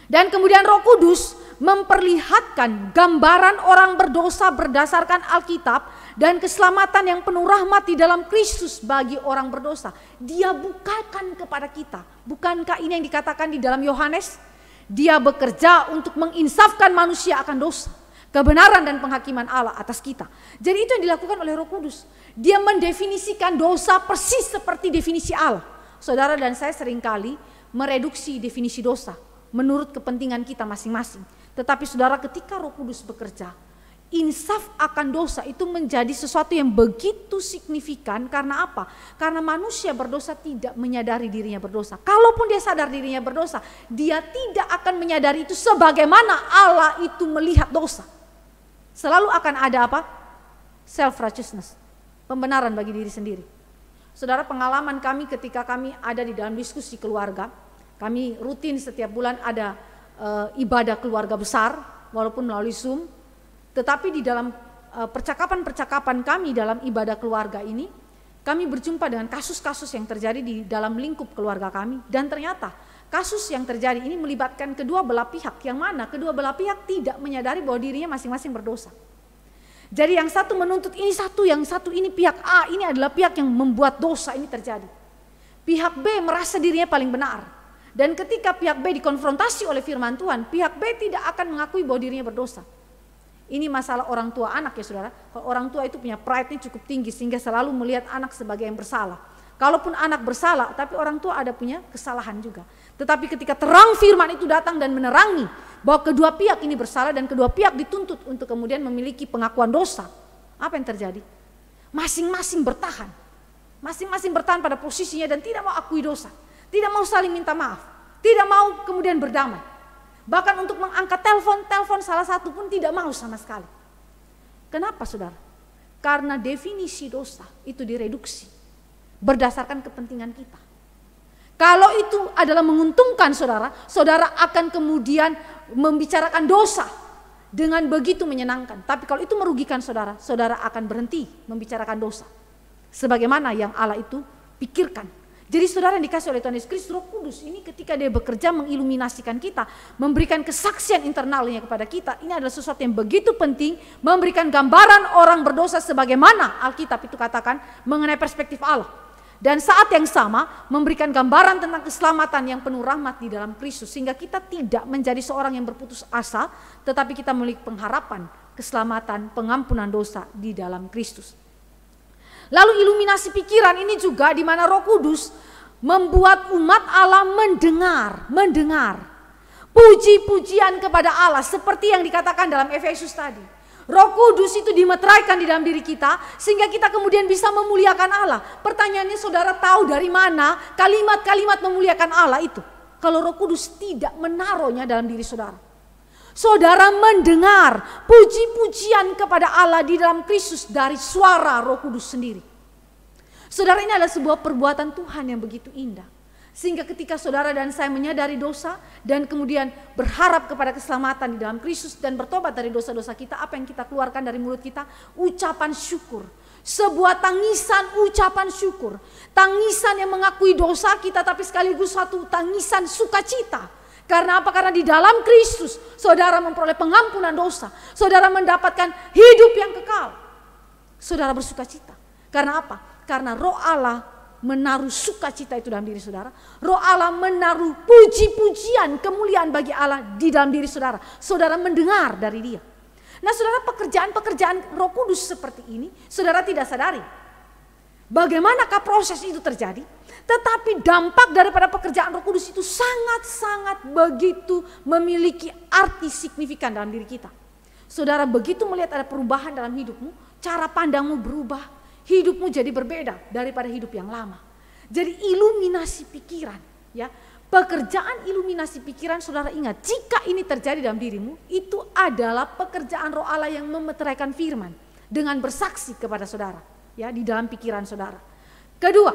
[SPEAKER 1] Dan kemudian Roh Kudus memperlihatkan gambaran orang berdosa berdasarkan Alkitab dan keselamatan yang penuh rahmat di dalam Kristus bagi orang berdosa. Dia bukakan kepada kita. Bukankah ini yang dikatakan di dalam Yohanes? Dia bekerja untuk menginsafkan manusia akan dosa, kebenaran dan penghakiman Allah atas kita. Jadi itu yang dilakukan oleh Roh Kudus. Dia mendefinisikan dosa persis seperti definisi Allah. Saudara dan saya seringkali mereduksi definisi dosa menurut kepentingan kita masing-masing. Tetapi saudara, ketika Roh Kudus bekerja, insaf akan dosa itu menjadi sesuatu yang begitu signifikan. Karena apa? Karena manusia berdosa tidak menyadari dirinya berdosa. Kalaupun dia sadar dirinya berdosa, dia tidak akan menyadari itu sebagaimana Allah itu melihat dosa. Selalu akan ada apa? Self-righteousness, pembenaran bagi diri sendiri. Saudara, pengalaman kami ketika kami ada di dalam diskusi keluarga, kami rutin setiap bulan ada ibadah keluarga besar, walaupun melalui Zoom. Tetapi di dalam percakapan-percakapan kami dalam ibadah keluarga ini, kami berjumpa dengan kasus-kasus yang terjadi di dalam lingkup keluarga kami. Dan ternyata kasus yang terjadi ini melibatkan kedua belah pihak, yang mana kedua belah pihak tidak menyadari bahwa dirinya masing-masing berdosa. Jadi yang satu menuntut ini satu, yang satu ini pihak A, ini adalah pihak yang membuat dosa ini terjadi. Pihak B merasa dirinya paling benar. Dan ketika pihak B dikonfrontasi oleh firman Tuhan, pihak B tidak akan mengakui bahwa dirinya berdosa. Ini masalah orang tua anak ya saudara. Kalau orang tua itu punya pride-nya cukup tinggi sehingga selalu melihat anak sebagai yang bersalah. Kalaupun anak bersalah, tapi orang tua ada punya kesalahan juga. Tetapi ketika terang firman itu datang dan menerangi bahwa kedua pihak ini bersalah dan kedua pihak dituntut untuk kemudian memiliki pengakuan dosa, apa yang terjadi? Masing-masing bertahan. Masing-masing bertahan pada posisinya dan tidak mau akui dosa. Tidak mau saling minta maaf. Tidak mau kemudian berdamai. Bahkan untuk mengangkat telepon salah satu pun tidak mau sama sekali. Kenapa saudara? Karena definisi dosa itu direduksi berdasarkan kepentingan kita. Kalau itu adalah menguntungkan saudara, saudara akan kemudian membicarakan dosa dengan begitu menyenangkan. Tapi kalau itu merugikan saudara, saudara akan berhenti membicarakan dosa. Sebagaimana yang Allah itu pikirkan. Jadi saudara yang dikasih oleh Tuhan Yesus Kristus, Roh Kudus ini ketika dia bekerja mengiluminasikan kita, memberikan kesaksian internalnya kepada kita, ini adalah sesuatu yang begitu penting, memberikan gambaran orang berdosa sebagaimana Alkitab itu katakan mengenai perspektif Allah. dan saat yang sama memberikan gambaran tentang keselamatan yang penuh rahmat di dalam Kristus, sehingga kita tidak menjadi seorang yang berputus asa, tetapi kita memiliki pengharapan keselamatan, pengampunan dosa di dalam Kristus. Lalu iluminasi pikiran ini juga di mana Roh Kudus membuat umat Allah mendengar puji-pujian kepada Allah seperti yang dikatakan dalam Efesus tadi. Roh Kudus itu dimeteraikan di dalam diri kita sehingga kita kemudian bisa memuliakan Allah. Pertanyaannya, saudara tahu dari mana kalimat-kalimat memuliakan Allah itu? Kalau Roh Kudus tidak menaruhnya dalam diri saudara. Saudara mendengar puji-pujian kepada Allah di dalam Kristus dari suara Roh Kudus sendiri. Saudara, ini adalah sebuah perbuatan Tuhan yang begitu indah. Sehingga ketika saudara dan saya menyadari dosa dan kemudian berharap kepada keselamatan di dalam Kristus dan bertobat dari dosa-dosa kita, apa yang kita keluarkan dari mulut kita? Ucapan syukur. Sebuah tangisan ucapan syukur. Tangisan yang mengakui dosa kita tapi sekaligus satu tangisan sukacita. Karena apa? Karena di dalam Kristus saudara memperoleh pengampunan dosa. Saudara mendapatkan hidup yang kekal. Saudara bersukacita. Karena apa? Karena Roh Allah menaruh sukacita itu dalam diri saudara. Roh Allah menaruh puji-pujian, kemuliaan bagi Allah di dalam diri saudara. Saudara mendengar dari Dia. Nah, saudara, pekerjaan Roh Kudus seperti ini saudara tidak sadari. Bagaimanakah proses itu terjadi? Tetapi dampak daripada pekerjaan Roh Kudus itu sangat-sangat begitu memiliki arti signifikan dalam diri kita. Saudara begitu melihat ada perubahan dalam hidupmu, cara pandangmu berubah. Hidupmu jadi berbeda daripada hidup yang lama. Jadi iluminasi pikiran, ya. Pekerjaan iluminasi pikiran, saudara ingat, jika ini terjadi dalam dirimu, itu adalah pekerjaan Roh Allah yang memeteraikan firman dengan bersaksi kepada saudara, ya, di dalam pikiran saudara. Kedua,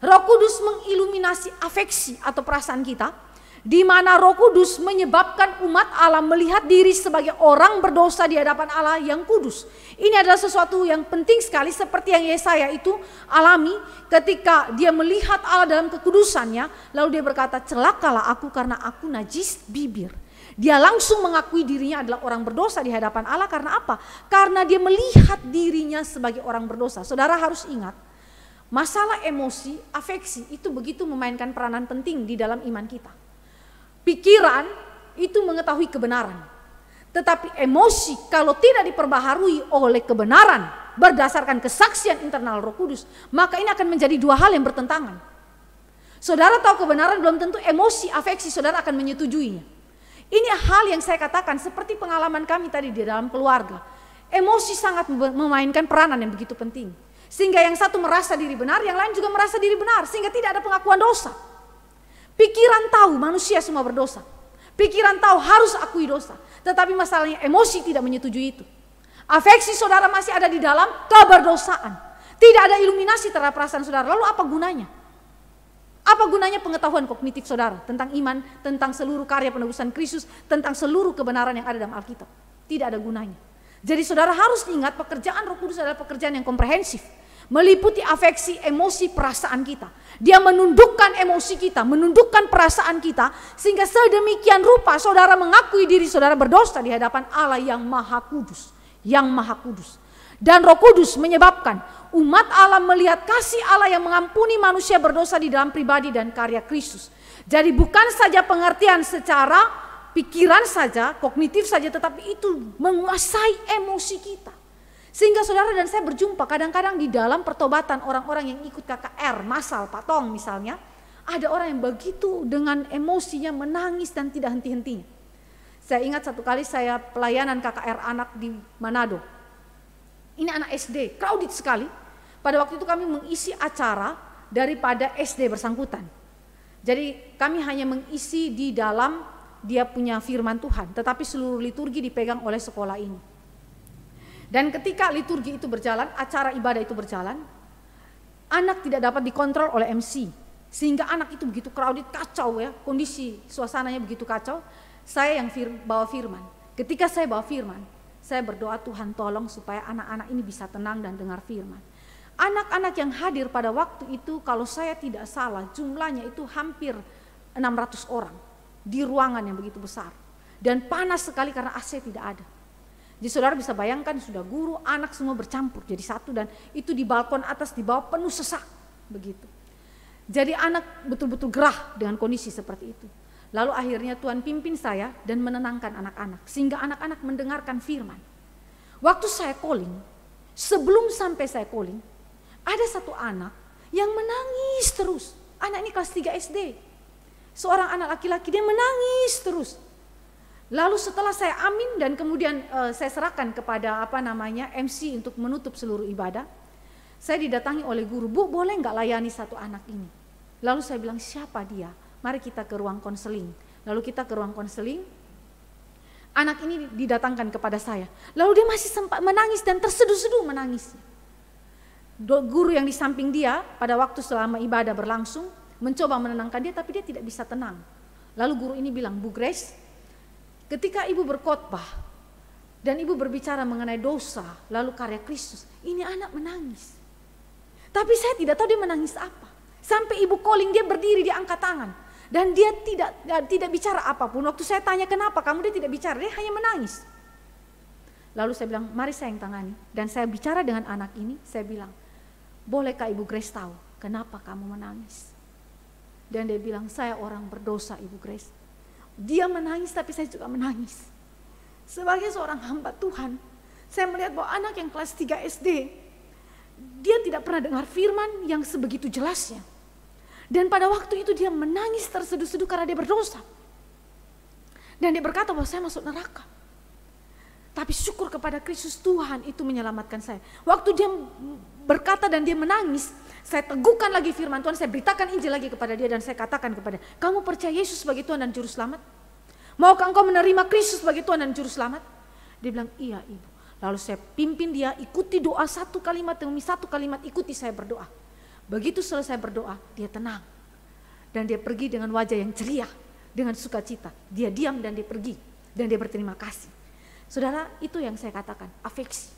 [SPEAKER 1] Roh Kudus mengiluminasi afeksi atau perasaan kita, di mana Roh Kudus menyebabkan umat Allah melihat diri sebagai orang berdosa di hadapan Allah yang kudus. Ini adalah sesuatu yang penting sekali, seperti yang Yesaya itu alami ketika dia melihat Allah dalam kekudusannya, lalu dia berkata, celakalah aku karena aku najis bibir. Dia langsung mengakui dirinya adalah orang berdosa di hadapan Allah. Karena apa? Karena dia melihat dirinya sebagai orang berdosa. Saudara harus ingat, masalah emosi, afeksi itu begitu memainkan peranan penting di dalam iman kita. Pikiran itu mengetahui kebenaran, tetapi emosi kalau tidak diperbaharui oleh kebenaran berdasarkan kesaksian internal Roh Kudus, maka ini akan menjadi dua hal yang bertentangan. Saudara tahu kebenaran, belum tentu emosi, afeksi saudara akan menyetujuinya. Ini hal yang saya katakan seperti pengalaman kami tadi di dalam keluarga. Emosi sangat memainkan peranan yang begitu penting, sehingga yang satu merasa diri benar, yang lain juga merasa diri benar, sehingga tidak ada pengakuan dosa. Pikiran tahu manusia semua berdosa. Pikiran tahu harus akui dosa. Tetapi masalahnya emosi tidak menyetujui itu. Afeksi saudara masih ada di dalam keberdosaan. Tidak ada iluminasi terhadap perasaan saudara. Lalu apa gunanya? Apa gunanya pengetahuan kognitif saudara tentang iman, tentang seluruh karya penebusan Kristus, tentang seluruh kebenaran yang ada dalam Alkitab? Tidak ada gunanya. Jadi saudara harus ingat, pekerjaan Roh Kudus adalah pekerjaan yang komprehensif. Meliputi afeksi, emosi, perasaan kita. Dia menundukkan emosi kita, menundukkan perasaan kita, sehingga sedemikian rupa saudara mengakui diri saudara berdosa di hadapan Allah yang Maha Kudus, yang Maha Kudus. Dan Roh Kudus menyebabkan umat Allah melihat kasih Allah yang mengampuni manusia berdosa di dalam pribadi dan karya Kristus. Jadi bukan saja pengertian secara pikiran saja, kognitif saja, tetapi itu menguasai emosi kita. Sehingga saudara dan saya berjumpa kadang-kadang di dalam pertobatan orang-orang yang ikut KKR, Masal, Patong misalnya. Ada orang yang begitu dengan emosinya menangis dan tidak henti-hentinya. Saya ingat satu kali saya pelayanan KKR anak di Manado. Ini anak SD, crowded sekali. Pada waktu itu kami mengisi acara daripada SD bersangkutan. Jadi kami hanya mengisi di dalam dia punya firman Tuhan, tetapi seluruh liturgi dipegang oleh sekolah ini. Dan ketika liturgi itu berjalan, acara ibadah itu berjalan, anak tidak dapat dikontrol oleh MC. Sehingga anak itu begitu crowded, kacau ya, kondisi suasananya begitu kacau. Saya yang bawa firman. Ketika saya bawa firman, saya berdoa, Tuhan tolong supaya anak-anak ini bisa tenang dan dengar firman. Anak-anak yang hadir pada waktu itu, kalau saya tidak salah, jumlahnya itu hampir 600 orang. Di ruangan yang begitu besar. Dan panas sekali karena AC tidak ada. Jadi saudara bisa bayangkan, sudah guru, anak semua bercampur jadi satu, dan itu di balkon atas di bawah penuh sesak. begitu. Jadi anak betul-betul gerah dengan kondisi seperti itu. Lalu akhirnya Tuhan pimpin saya dan menenangkan anak-anak, sehingga anak-anak mendengarkan firman. Waktu saya calling, sebelum sampai saya calling, ada satu anak yang menangis terus. Anak ini kelas 3 SD. Seorang anak laki-laki, dia menangis terus. Lalu setelah saya amin dan kemudian saya serahkan kepada MC untuk menutup seluruh ibadah, saya didatangi oleh guru, Bu boleh nggak layani satu anak ini? Lalu saya bilang, siapa dia? Mari kita ke ruang konseling. Lalu kita ke ruang konseling, anak ini didatangkan kepada saya. Lalu dia masih sempat menangis dan terseduh-seduh menangis. Guru yang di samping dia pada waktu selama ibadah berlangsung mencoba menenangkan dia, tapi dia tidak bisa tenang. Lalu guru ini bilang, Bu Grace, ketika ibu berkhotbah dan ibu berbicara mengenai dosa lalu karya Kristus, ini anak menangis. Tapi saya tidak tahu dia menangis apa. Sampai ibu calling, dia berdiri, dia angkat tangan. Dan dia tidak bicara apapun. Waktu saya tanya kenapa kamu, dia tidak bicara, dia hanya menangis. Lalu saya bilang, mari saya yang tangani. Dan saya bicara dengan anak ini, saya bilang, bolehkah Ibu Grace tahu kenapa kamu menangis? Dan dia bilang, saya orang berdosa Ibu Grace. Dia menangis tapi saya juga menangis. Sebagai seorang hamba Tuhan, saya melihat bahwa anak yang kelas 3 SD, dia tidak pernah dengar firman yang sebegitu jelasnya. Dan pada waktu itu dia menangis terseduh-seduh karena dia berdosa. Dan dia berkata bahwa saya masuk neraka. Tapi syukur kepada Kristus, Tuhan itu menyelamatkan saya. Waktu dia berkata dan dia menangis, saya teguhkan lagi firman Tuhan, saya beritakan Injil lagi kepada dia dan saya katakan kepada dia, kamu percaya Yesus sebagai Tuhan dan Juru Selamat? Maukah engkau menerima Kristus sebagai Tuhan dan Juru Selamat? Dia bilang, iya Ibu. Lalu saya pimpin dia, ikuti doa satu kalimat demi satu kalimat, ikuti saya berdoa. Begitu selesai berdoa, dia tenang. Dan dia pergi dengan wajah yang ceria, dengan sukacita. Dia diam dan dia pergi. Dan dia berterima kasih. Saudara, itu yang saya katakan, afeksi.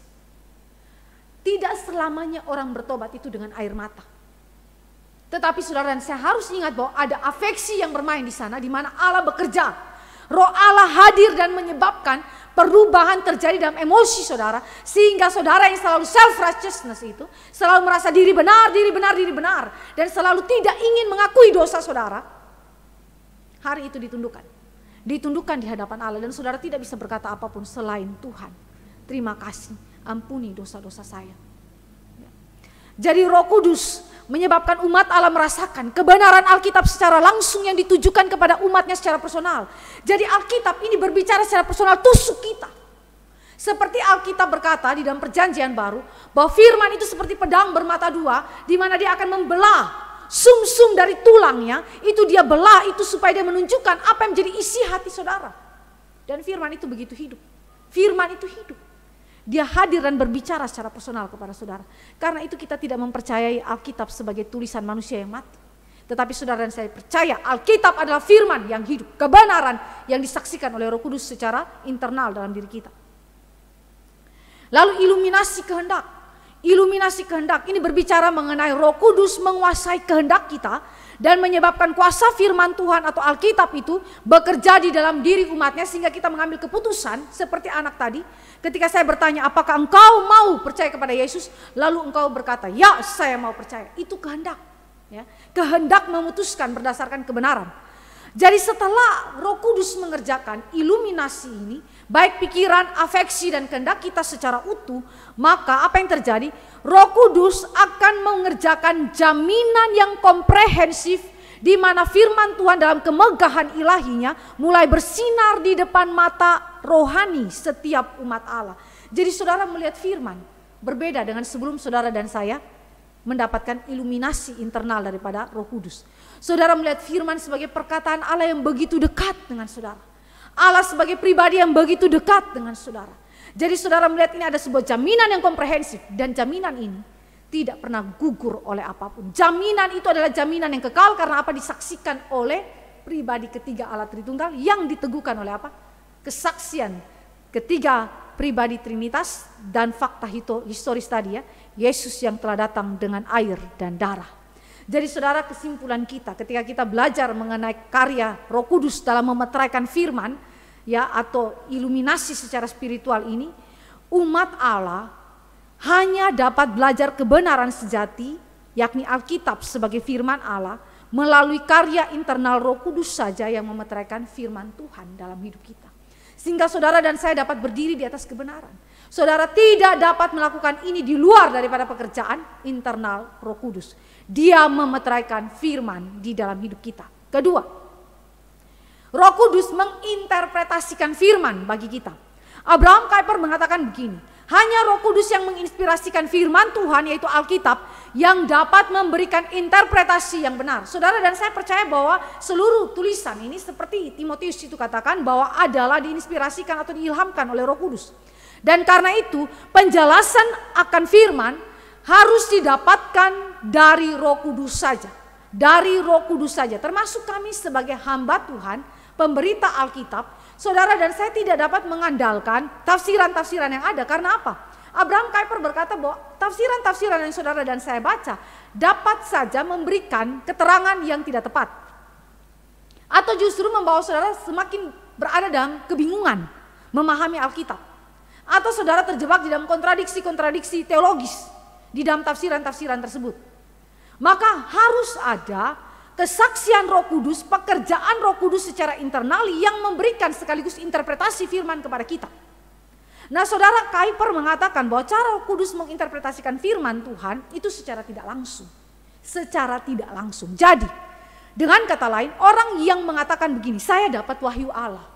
[SPEAKER 1] Tidak selamanya orang bertobat itu dengan air mata. Tetapi saudara, saya harus ingat bahwa ada afeksi yang bermain di sana, di mana Allah bekerja. Roh Allah hadir dan menyebabkan perubahan terjadi dalam emosi saudara. Sehingga saudara yang selalu self-righteousness itu, selalu merasa diri benar, dan selalu tidak ingin mengakui dosa saudara, hari itu ditundukkan di hadapan Allah, dan saudara tidak bisa berkata apapun selain Tuhan, terima kasih, ampuni dosa-dosa saya. Jadi Roh Kudus menyebabkan umat Allah merasakan kebenaran Alkitab secara langsung yang ditujukan kepada umatnya secara personal. Jadi Alkitab ini berbicara secara personal, tusuk kita. Seperti Alkitab berkata di dalam Perjanjian Baru bahwa firman itu seperti pedang bermata dua, di mana dia akan membelah sum-sum dari tulangnya, itu dia belah itu supaya dia menunjukkan apa yang menjadi isi hati saudara. Dan firman itu begitu hidup. Firman itu hidup. Dia hadir dan berbicara secara personal kepada saudara. Karena itu kita tidak mempercayai Alkitab sebagai tulisan manusia yang mati. Tetapi saudara dan saya percaya Alkitab adalah firman yang hidup, kebenaran yang disaksikan oleh Roh Kudus secara internal dalam diri kita. Lalu iluminasi kehendak. Iluminasi kehendak ini berbicara mengenai Roh Kudus menguasai kehendak kita dan menyebabkan kuasa firman Tuhan atau Alkitab itu bekerja di dalam diri umatnya sehingga kita mengambil keputusan seperti anak tadi. Ketika saya bertanya, apakah engkau mau percaya kepada Yesus? Lalu engkau berkata, ya saya mau percaya. Itu kehendak. Ya. Kehendak memutuskan berdasarkan kebenaran. Jadi setelah Roh Kudus mengerjakan iluminasi ini, baik pikiran, afeksi dan kehendak kita secara utuh, maka apa yang terjadi? Roh Kudus akan mengerjakan jaminan yang komprehensif di mana firman Tuhan dalam kemegahan ilahinya mulai bersinar di depan mata rohani setiap umat Allah. Jadi saudara melihat firman berbeda dengan sebelum saudara dan saya mendapatkan iluminasi internal daripada Roh Kudus. Saudara melihat firman sebagai perkataan Allah yang begitu dekat dengan saudara. Allah sebagai pribadi yang begitu dekat dengan saudara. Jadi saudara melihat ini ada sebuah jaminan yang komprehensif. Dan jaminan ini tidak pernah gugur oleh apapun. Jaminan itu adalah jaminan yang kekal karena apa? Disaksikan oleh pribadi ketiga Allah Tritunggal yang diteguhkan oleh apa? Kesaksian ketiga pribadi Trinitas dan fakta historis tadi ya. Yesus yang telah datang dengan air dan darah. Jadi saudara, kesimpulan kita ketika kita belajar mengenai karya Roh Kudus dalam memeteraikan firman ya atau iluminasi secara spiritual ini, umat Allah hanya dapat belajar kebenaran sejati yakni Alkitab sebagai firman Allah, melalui karya internal Roh Kudus saja yang memeteraikan firman Tuhan dalam hidup kita. Sehingga saudara dan saya dapat berdiri di atas kebenaran. Saudara tidak dapat melakukan ini di luar daripada pekerjaan internal Roh Kudus. Dia memeteraikan firman di dalam hidup kita. Kedua, Roh Kudus menginterpretasikan firman bagi kita. Abraham Kuyper mengatakan begini, hanya Roh Kudus yang menginspirasikan firman Tuhan, yaitu Alkitab, yang dapat memberikan interpretasi yang benar. Saudara dan saya percaya bahwa seluruh tulisan ini seperti Timotius itu katakan bahwa adalah diinspirasikan atau diilhamkan oleh Roh Kudus. Dan karena itu penjelasan akan firman harus didapatkan dari Roh Kudus saja. Dari Roh Kudus saja, termasuk kami sebagai hamba Tuhan, pemberita Alkitab. Saudara dan saya tidak dapat mengandalkan tafsiran-tafsiran yang ada. Karena apa? Abraham Kuyper berkata bahwa tafsiran-tafsiran yang saudara dan saya baca dapat saja memberikan keterangan yang tidak tepat. Atau justru membawa saudara semakin berada dalam kebingungan memahami Alkitab. Atau saudara terjebak di dalam kontradiksi-kontradiksi teologis di dalam tafsiran-tafsiran tersebut. Maka harus ada kesaksian Roh Kudus, pekerjaan Roh Kudus secara internal yang memberikan sekaligus interpretasi firman kepada kita. Nah, saudara, Kuyper mengatakan bahwa cara Roh Kudus menginterpretasikan firman Tuhan itu secara tidak langsung. Secara tidak langsung. Jadi, dengan kata lain, orang yang mengatakan begini, saya dapat wahyu Allah,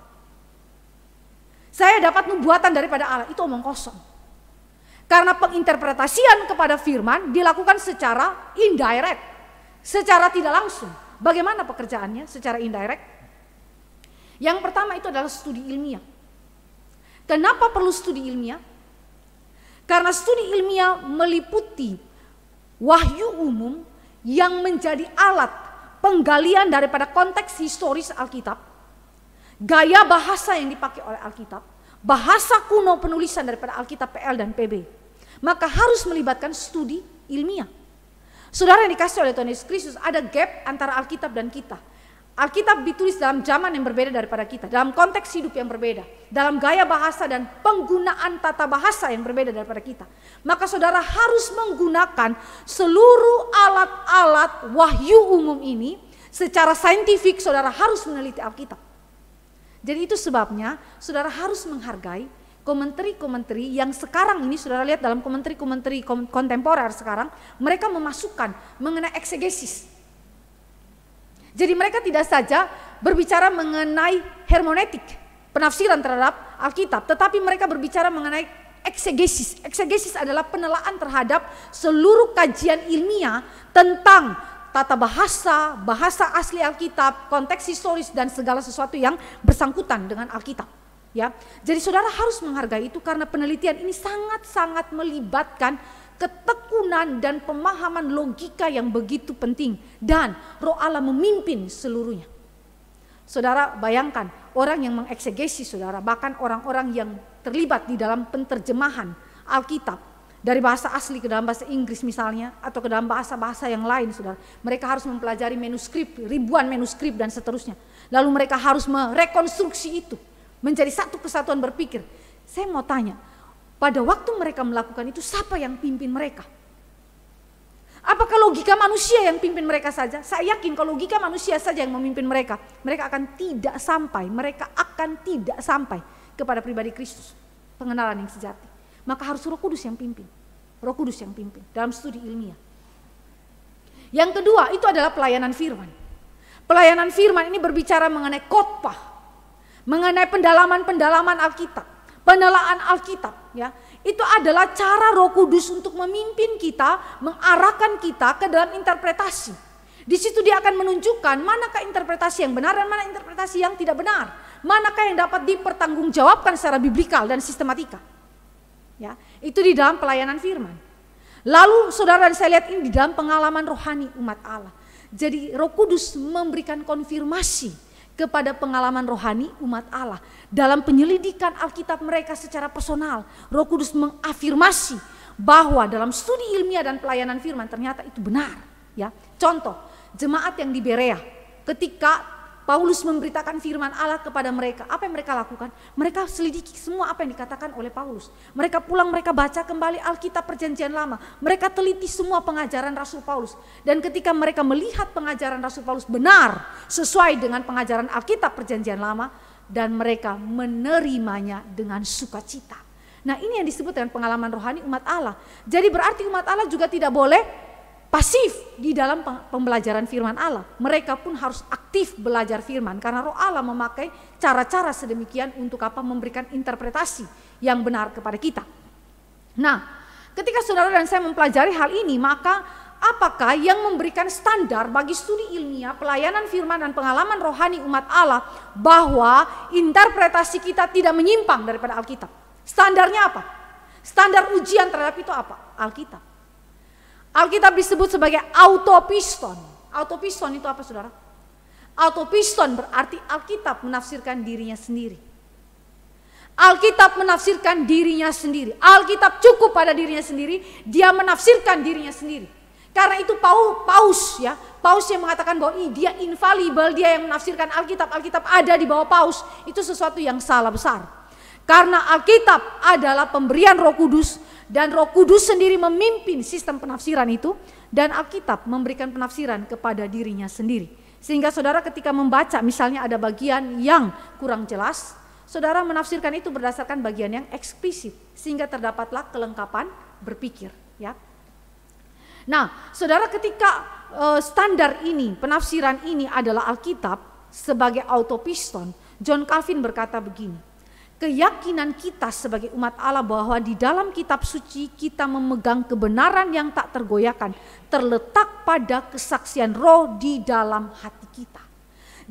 [SPEAKER 1] saya dapat nubuatan daripada Allah, itu omong kosong. Karena penginterpretasian kepada firman dilakukan secara indirect, secara tidak langsung. Bagaimana pekerjaannya secara indirect? Yang pertama itu adalah studi ilmiah. Kenapa perlu studi ilmiah? Karena studi ilmiah meliputi wahyu umum yang menjadi alat penggalian daripada konteks historis Alkitab, gaya bahasa yang dipakai oleh Alkitab, bahasa kuno penulisan daripada Alkitab PL dan PB. Maka harus melibatkan studi ilmiah. Saudara yang dikasih oleh Tuhan Yesus Kristus, ada gap antara Alkitab dan kita. Alkitab ditulis dalam zaman yang berbeda daripada kita, dalam konteks hidup yang berbeda, dalam gaya bahasa dan penggunaan tata bahasa yang berbeda daripada kita. Maka saudara harus menggunakan seluruh alat-alat wahyu umum ini secara saintifik. Saudara harus meneliti Alkitab. Jadi itu sebabnya saudara harus menghargai komentari-komentari yang sekarang ini saudara lihat dalam komentari-komentari kontemporer sekarang, mereka memasukkan mengenai eksegesis. Jadi mereka tidak saja berbicara mengenai hermeneutik, penafsiran terhadap Alkitab, tetapi mereka berbicara mengenai eksegesis. Eksegesis adalah penelaan terhadap seluruh kajian ilmiah tentang tata bahasa, bahasa asli Alkitab, konteks historis dan segala sesuatu yang bersangkutan dengan Alkitab. Ya, jadi saudara harus menghargai itu karena penelitian ini sangat-sangat melibatkan ketekunan dan pemahaman logika yang begitu penting dan Roh Allah memimpin seluruhnya. Saudara bayangkan orang yang mengeksegesi saudara, bahkan orang-orang yang terlibat di dalam penterjemahan Alkitab dari bahasa asli ke dalam bahasa Inggris misalnya atau ke dalam bahasa-bahasa yang lain saudara. Mereka harus mempelajari manuskrip, ribuan manuskrip dan seterusnya. Lalu mereka harus merekonstruksi itu menjadi satu kesatuan berpikir. Saya mau tanya, pada waktu mereka melakukan itu siapa yang pimpin mereka? Apakah logika manusia yang pimpin mereka saja? Saya yakin kalau logika manusia saja yang memimpin mereka, mereka akan tidak sampai kepada pribadi Kristus, pengenalan yang sejati. Maka harus Roh Kudus yang pimpin. Roh Kudus yang pimpin dalam studi ilmiah. Yang kedua itu adalah pelayanan firman. Pelayanan firman ini berbicara mengenai khotbah, mengenai pendalaman-pendalaman Alkitab, penelaan Alkitab, ya. Itu adalah cara Roh Kudus untuk memimpin kita, mengarahkan kita ke dalam interpretasi. Di situ dia akan menunjukkan manakah interpretasi yang benar dan mana interpretasi yang tidak benar. Manakah yang dapat dipertanggungjawabkan secara biblikal dan sistematika. Ya, itu di dalam pelayanan firman. Lalu saudara dan saya lihat ini di dalam pengalaman rohani umat Allah. Jadi Roh Kudus memberikan konfirmasi kepada pengalaman rohani umat Allah. Dalam penyelidikan Alkitab mereka secara personal, Roh Kudus mengafirmasi bahwa dalam studi ilmiah dan pelayanan firman ternyata itu benar. Ya, contoh, jemaat yang di Berea ketika Paulus memberitakan firman Allah kepada mereka. Apa yang mereka lakukan? Mereka selidiki semua apa yang dikatakan oleh Paulus. Mereka pulang, mereka baca kembali Alkitab Perjanjian Lama. Mereka teliti semua pengajaran Rasul Paulus. Dan ketika mereka melihat pengajaran Rasul Paulus benar sesuai dengan pengajaran Alkitab Perjanjian Lama, dan mereka menerimanya dengan sukacita. Nah, ini yang disebut dengan pengalaman rohani umat Allah. Jadi berarti umat Allah juga tidak boleh pasif di dalam pembelajaran firman Allah. Mereka pun harus aktif belajar firman, karena Roh Allah memakai cara-cara sedemikian untuk apa? Memberikan interpretasi yang benar kepada kita. Nah, ketika saudara dan saya mempelajari hal ini, maka apakah yang memberikan standar bagi studi ilmiah, pelayanan firman dan pengalaman rohani umat Allah bahwa interpretasi kita tidak menyimpang daripada Alkitab? Standarnya apa? Standar ujian terhadap itu apa? Alkitab. Alkitab disebut sebagai autopiston. Autopiston itu apa, saudara? Autopiston berarti Alkitab menafsirkan dirinya sendiri. Alkitab menafsirkan dirinya sendiri. Alkitab cukup pada dirinya sendiri. Dia menafsirkan dirinya sendiri. Karena itu Paus ya, Paus yang mengatakan bahwa dia infalibel, dia yang menafsirkan Alkitab. Alkitab ada di bawah Paus. Itu sesuatu yang salah besar. Karena Alkitab adalah pemberian Roh Kudus, dan Roh Kudus sendiri memimpin sistem penafsiran itu, dan Alkitab memberikan penafsiran kepada dirinya sendiri. Sehingga saudara ketika membaca misalnya ada bagian yang kurang jelas, saudara menafsirkan itu berdasarkan bagian yang eksplisit, sehingga terdapatlah kelengkapan berpikir, ya. Nah, saudara, ketika standar ini, penafsiran ini adalah Alkitab sebagai autopiston, John Calvin berkata begini: keyakinan kita sebagai umat Allah bahwa di dalam kitab suci kita memegang kebenaran yang tak tergoyahkan terletak pada kesaksian Roh di dalam hati kita.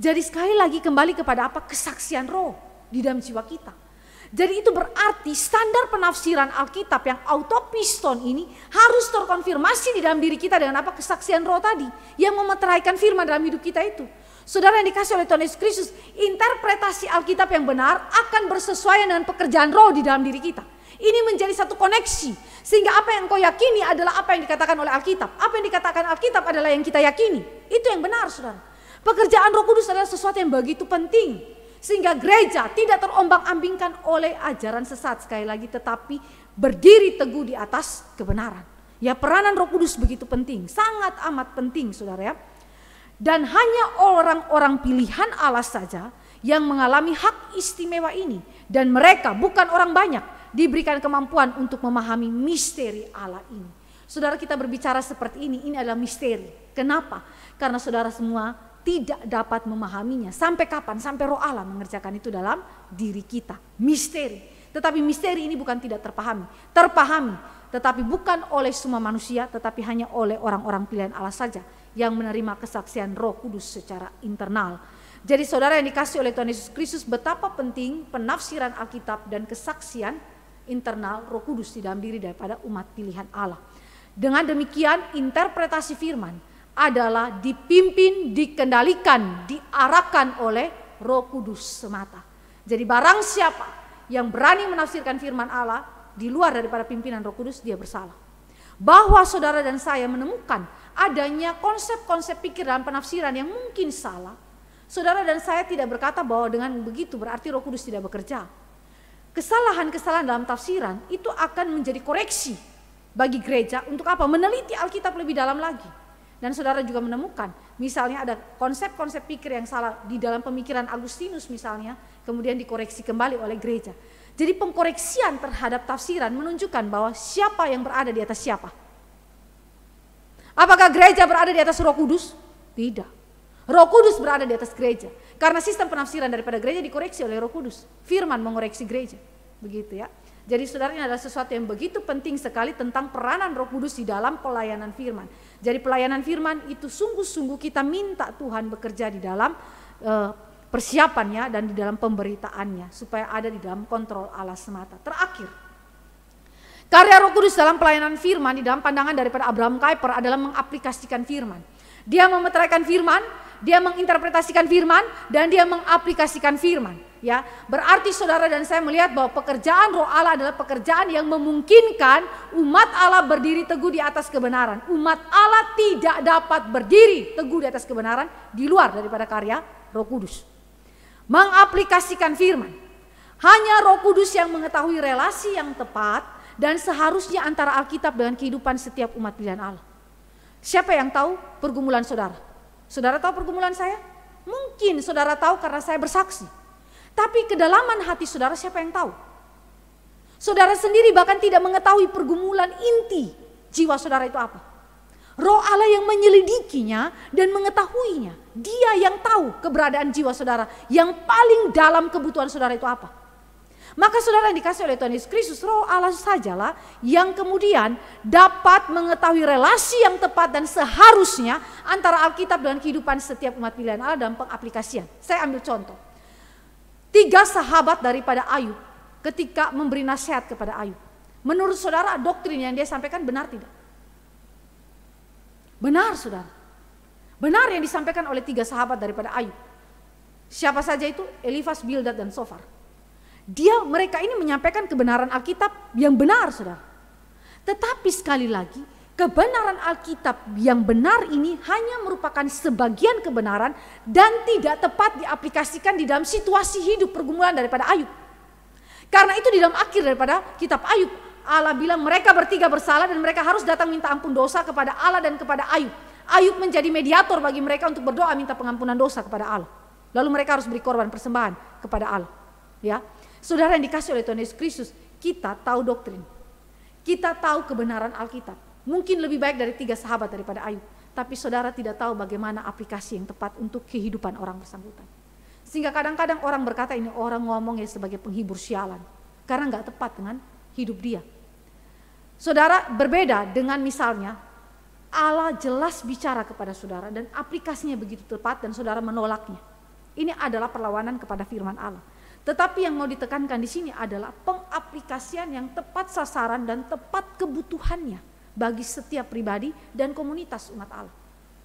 [SPEAKER 1] Jadi sekali lagi kembali kepada apa? Kesaksian Roh di dalam jiwa kita. Jadi itu berarti standar penafsiran Alkitab yang autopiston ini harus terkonfirmasi di dalam diri kita dengan apa? Kesaksian Roh tadi yang memeteraikan firman dalam hidup kita itu. Saudara yang dikasih oleh Tuhan Yesus Kristus, interpretasi Alkitab yang benar akan bersesuaian dengan pekerjaan Roh di dalam diri kita. Ini menjadi satu koneksi, sehingga apa yang kau yakini adalah apa yang dikatakan oleh Alkitab. Apa yang dikatakan Alkitab adalah yang kita yakini. Itu yang benar, saudara. Pekerjaan Roh Kudus adalah sesuatu yang begitu penting, sehingga gereja tidak terombang-ambingkan oleh ajaran sesat sekali lagi, tetapi berdiri teguh di atas kebenaran. Ya, peranan Roh Kudus begitu penting, sangat amat penting, saudara ya. Dan hanya orang-orang pilihan Allah saja yang mengalami hak istimewa ini. Dan mereka, bukan orang banyak, diberikan kemampuan untuk memahami misteri Allah ini. Saudara, kita berbicara seperti ini adalah misteri. Kenapa? Karena saudara semua tidak dapat memahaminya. Sampai kapan? Sampai Roh Allah mengerjakan itu dalam diri kita. Misteri. Tetapi misteri ini bukan tidak terpahami. Terpahami, tetapi bukan oleh semua manusia, tetapi hanya oleh orang-orang pilihan Allah saja yang menerima kesaksian Roh Kudus secara internal. Jadi saudara yang dikasih oleh Tuhan Yesus Kristus, betapa penting penafsiran Alkitab dan kesaksian internal Roh Kudus di dalam diri daripada umat pilihan Allah. Dengan demikian interpretasi firman adalah dipimpin, dikendalikan, diarahkan oleh Roh Kudus semata. Jadi barang siapa yang berani menafsirkan firman Allah di luar daripada pimpinan Roh Kudus, dia bersalah. Bahwa saudara dan saya menemukan adanya konsep-konsep pikir dalam penafsiran yang mungkin salah, saudara dan saya tidak berkata bahwa dengan begitu berarti Roh Kudus tidak bekerja. Kesalahan-kesalahan dalam tafsiran itu akan menjadi koreksi bagi gereja untuk apa? Meneliti Alkitab lebih dalam lagi. Dan saudara juga menemukan misalnya ada konsep-konsep pikir yang salah di dalam pemikiran Agustinus misalnya, kemudian dikoreksi kembali oleh gereja. Jadi pengkoreksian terhadap tafsiran menunjukkan bahwa siapa yang berada di atas siapa. Apakah gereja berada di atas Roh Kudus? Tidak. Roh Kudus berada di atas gereja. Karena sistem penafsiran daripada gereja dikoreksi oleh Roh Kudus. Firman mengoreksi gereja. Begitu ya. Jadi saudara, ini adalah sesuatu yang begitu penting sekali tentang peranan Roh Kudus di dalam pelayanan firman. Jadi pelayanan firman itu sungguh-sungguh kita minta Tuhan bekerja di dalam persiapannya dan di dalam pemberitaannya, supaya ada di dalam kontrol Allah semata. Terakhir, karya Roh Kudus dalam pelayanan firman di dalam pandangan daripada Abraham Kuyper adalah mengaplikasikan firman. Dia memeteraikan firman, dia menginterpretasikan firman, dan dia mengaplikasikan firman. Ya, berarti saudara dan saya melihat bahwa pekerjaan Roh Allah adalah pekerjaan yang memungkinkan umat Allah berdiri teguh di atas kebenaran. Umat Allah tidak dapat berdiri teguh di atas kebenaran di luar daripada karya Roh Kudus. Mengaplikasikan firman. Hanya Roh Kudus yang mengetahui relasi yang tepat dan seharusnya antara Alkitab dengan kehidupan setiap umat pilihan Allah. Siapa yang tahu pergumulan saudara? Saudara tahu pergumulan saya? Mungkin saudara tahu karena saya bersaksi. Tapi kedalaman hati saudara siapa yang tahu? Saudara sendiri bahkan tidak mengetahui pergumulan inti jiwa saudara itu apa. Roh Allah yang menyelidikinya dan mengetahuinya. Dia yang tahu keberadaan jiwa saudara, yang paling dalam kebutuhan saudara itu apa. Maka saudara yang dikasih oleh Tuhan Yesus Kristus, Roh Allah sajalah yang kemudian dapat mengetahui relasi yang tepat dan seharusnya antara Alkitab dengan kehidupan setiap umat pilihan Allah dalam pengaplikasian. Saya ambil contoh. 3 sahabat daripada Ayub ketika memberi nasihat kepada Ayub. Menurut saudara doktrin yang dia sampaikan benar tidak? Benar saudara. Benar yang disampaikan oleh 3 sahabat daripada Ayub. Siapa saja itu? Elifas, Bildad, dan Sofar. Mereka ini menyampaikan kebenaran Alkitab yang benar saudara. Tetapi sekali lagi kebenaran Alkitab yang benar ini hanya merupakan sebagian kebenaran dan tidak tepat diaplikasikan di dalam situasi hidup pergumulan daripada Ayub. Karena itu di dalam akhir daripada kitab Ayub, Allah bilang mereka bertiga bersalah dan mereka harus datang minta ampun dosa kepada Allah dan kepada Ayub. Ayub menjadi mediator bagi mereka untuk berdoa minta pengampunan dosa kepada Allah. Lalu mereka harus beri korban persembahan kepada Allah. Ya, saudara yang dikasih oleh Tuhan Yesus Kristus, kita tahu doktrin. Kita tahu kebenaran Alkitab. Mungkin lebih baik dari 3 sahabat daripada Ayub. Tapi saudara tidak tahu bagaimana aplikasi yang tepat untuk kehidupan orang bersangkutan. Sehingga kadang-kadang orang berkata ini orang ngomong ya sebagai penghibur sialan. Karena gak tepat dengan hidup dia. Saudara berbeda dengan misalnya Allah jelas bicara kepada saudara dan aplikasinya begitu tepat dan saudara menolaknya. Ini adalah perlawanan kepada firman Allah. Tetapi yang mau ditekankan di sini adalah pengaplikasian yang tepat sasaran dan tepat kebutuhannya bagi setiap pribadi dan komunitas umat Allah.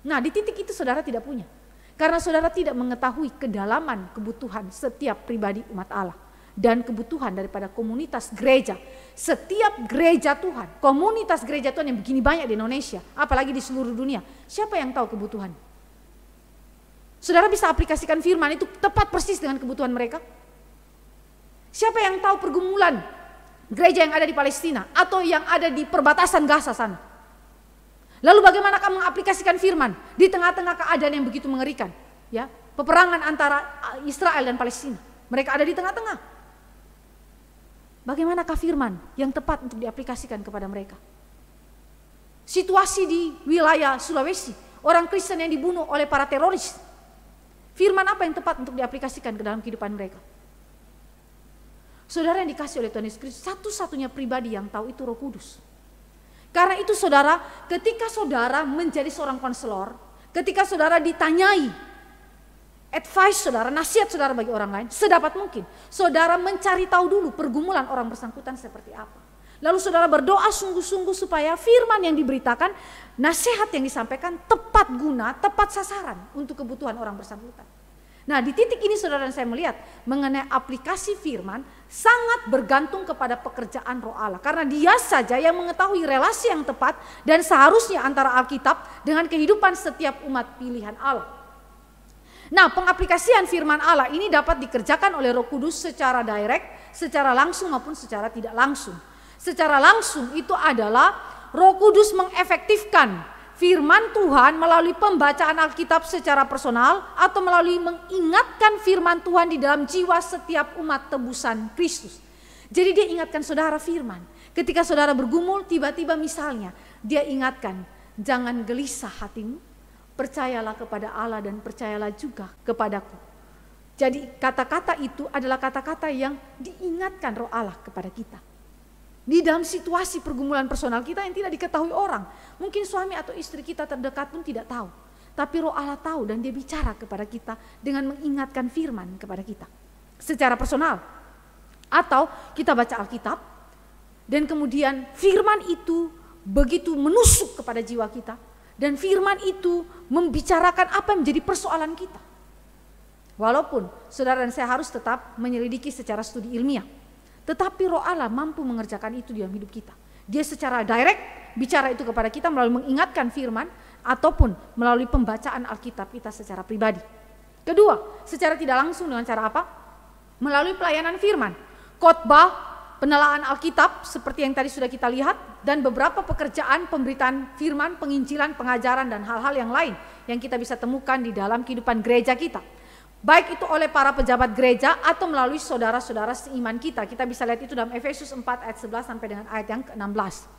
[SPEAKER 1] Nah, di titik itu saudara tidak punya. Karena saudara tidak mengetahui kedalaman kebutuhan setiap pribadi umat Allah dan kebutuhan daripada komunitas gereja. Setiap gereja Tuhan, komunitas gereja Tuhan yang begini banyak di Indonesia, apalagi di seluruh dunia. Siapa yang tahu kebutuhan? Saudara bisa aplikasikan firman itu tepat persis dengan kebutuhan mereka? Siapa yang tahu pergumulan gereja yang ada di Palestina atau yang ada di perbatasan Gaza sana? Lalu bagaimana kamu mengaplikasikan firman di tengah-tengah keadaan yang begitu mengerikan? Ya, peperangan antara Israel dan Palestina. Mereka ada di tengah-tengah. Bagaimanakah firman yang tepat untuk diaplikasikan kepada mereka? Situasi di wilayah Sulawesi, orang Kristen yang dibunuh oleh para teroris. Firman apa yang tepat untuk diaplikasikan ke dalam kehidupan mereka? Saudara yang dikasih oleh Tuhan Yesus Kristus, satu-satunya pribadi yang tahu itu Roh Kudus. Karena itu saudara, ketika saudara menjadi seorang konselor, ketika saudara ditanyai, advice saudara, nasihat saudara bagi orang lain, sedapat mungkin saudara mencari tahu dulu pergumulan orang bersangkutan seperti apa. Lalu saudara berdoa sungguh-sungguh supaya firman yang diberitakan, nasihat yang disampaikan tepat guna, tepat sasaran untuk kebutuhan orang bersangkutan. Nah, di titik ini saudara dan saya melihat mengenai aplikasi firman sangat bergantung kepada pekerjaan Roh Allah. Karena dia saja yang mengetahui relasi yang tepat dan seharusnya antara Alkitab dengan kehidupan setiap umat pilihan Allah. Nah, pengaplikasian firman Allah ini dapat dikerjakan oleh Roh Kudus secara direct, secara langsung maupun secara tidak langsung. Secara langsung itu adalah Roh Kudus mengefektifkan firman Tuhan melalui pembacaan Alkitab secara personal atau melalui mengingatkan firman Tuhan di dalam jiwa setiap umat tebusan Kristus. Jadi dia ingatkan saudara firman. Ketika saudara bergumul tiba-tiba misalnya dia ingatkan, jangan gelisah hatimu, percayalah kepada Allah dan percayalah juga kepadaku. Jadi kata-kata itu adalah kata-kata yang diingatkan Roh Allah kepada kita. Di dalam situasi pergumulan personal kita yang tidak diketahui orang. Mungkin suami atau istri kita terdekat pun tidak tahu. Tapi Roh Allah tahu dan dia bicara kepada kita dengan mengingatkan firman kepada kita. Secara personal. Atau kita baca Alkitab dan kemudian firman itu begitu menusuk kepada jiwa kita. Dan firman itu membicarakan apa yang menjadi persoalan kita. Walaupun saudara dan saya harus tetap menyelidiki secara studi ilmiah. Tetapi Roh Allah mampu mengerjakan itu di dalam hidup kita. Dia secara direct bicara itu kepada kita melalui mengingatkan firman ataupun melalui pembacaan Alkitab kita secara pribadi. Kedua, secara tidak langsung dengan cara apa? Melalui pelayanan firman, khotbah, penelaan Alkitab seperti yang tadi sudah kita lihat, dan beberapa pekerjaan pemberitaan firman, penginjilan, pengajaran, dan hal-hal yang lain yang kita bisa temukan di dalam kehidupan gereja kita. Baik itu oleh para pejabat gereja atau melalui saudara-saudara seiman kita. Kita bisa lihat itu dalam Efesus 4 ayat 11 sampai dengan ayat yang ke-16.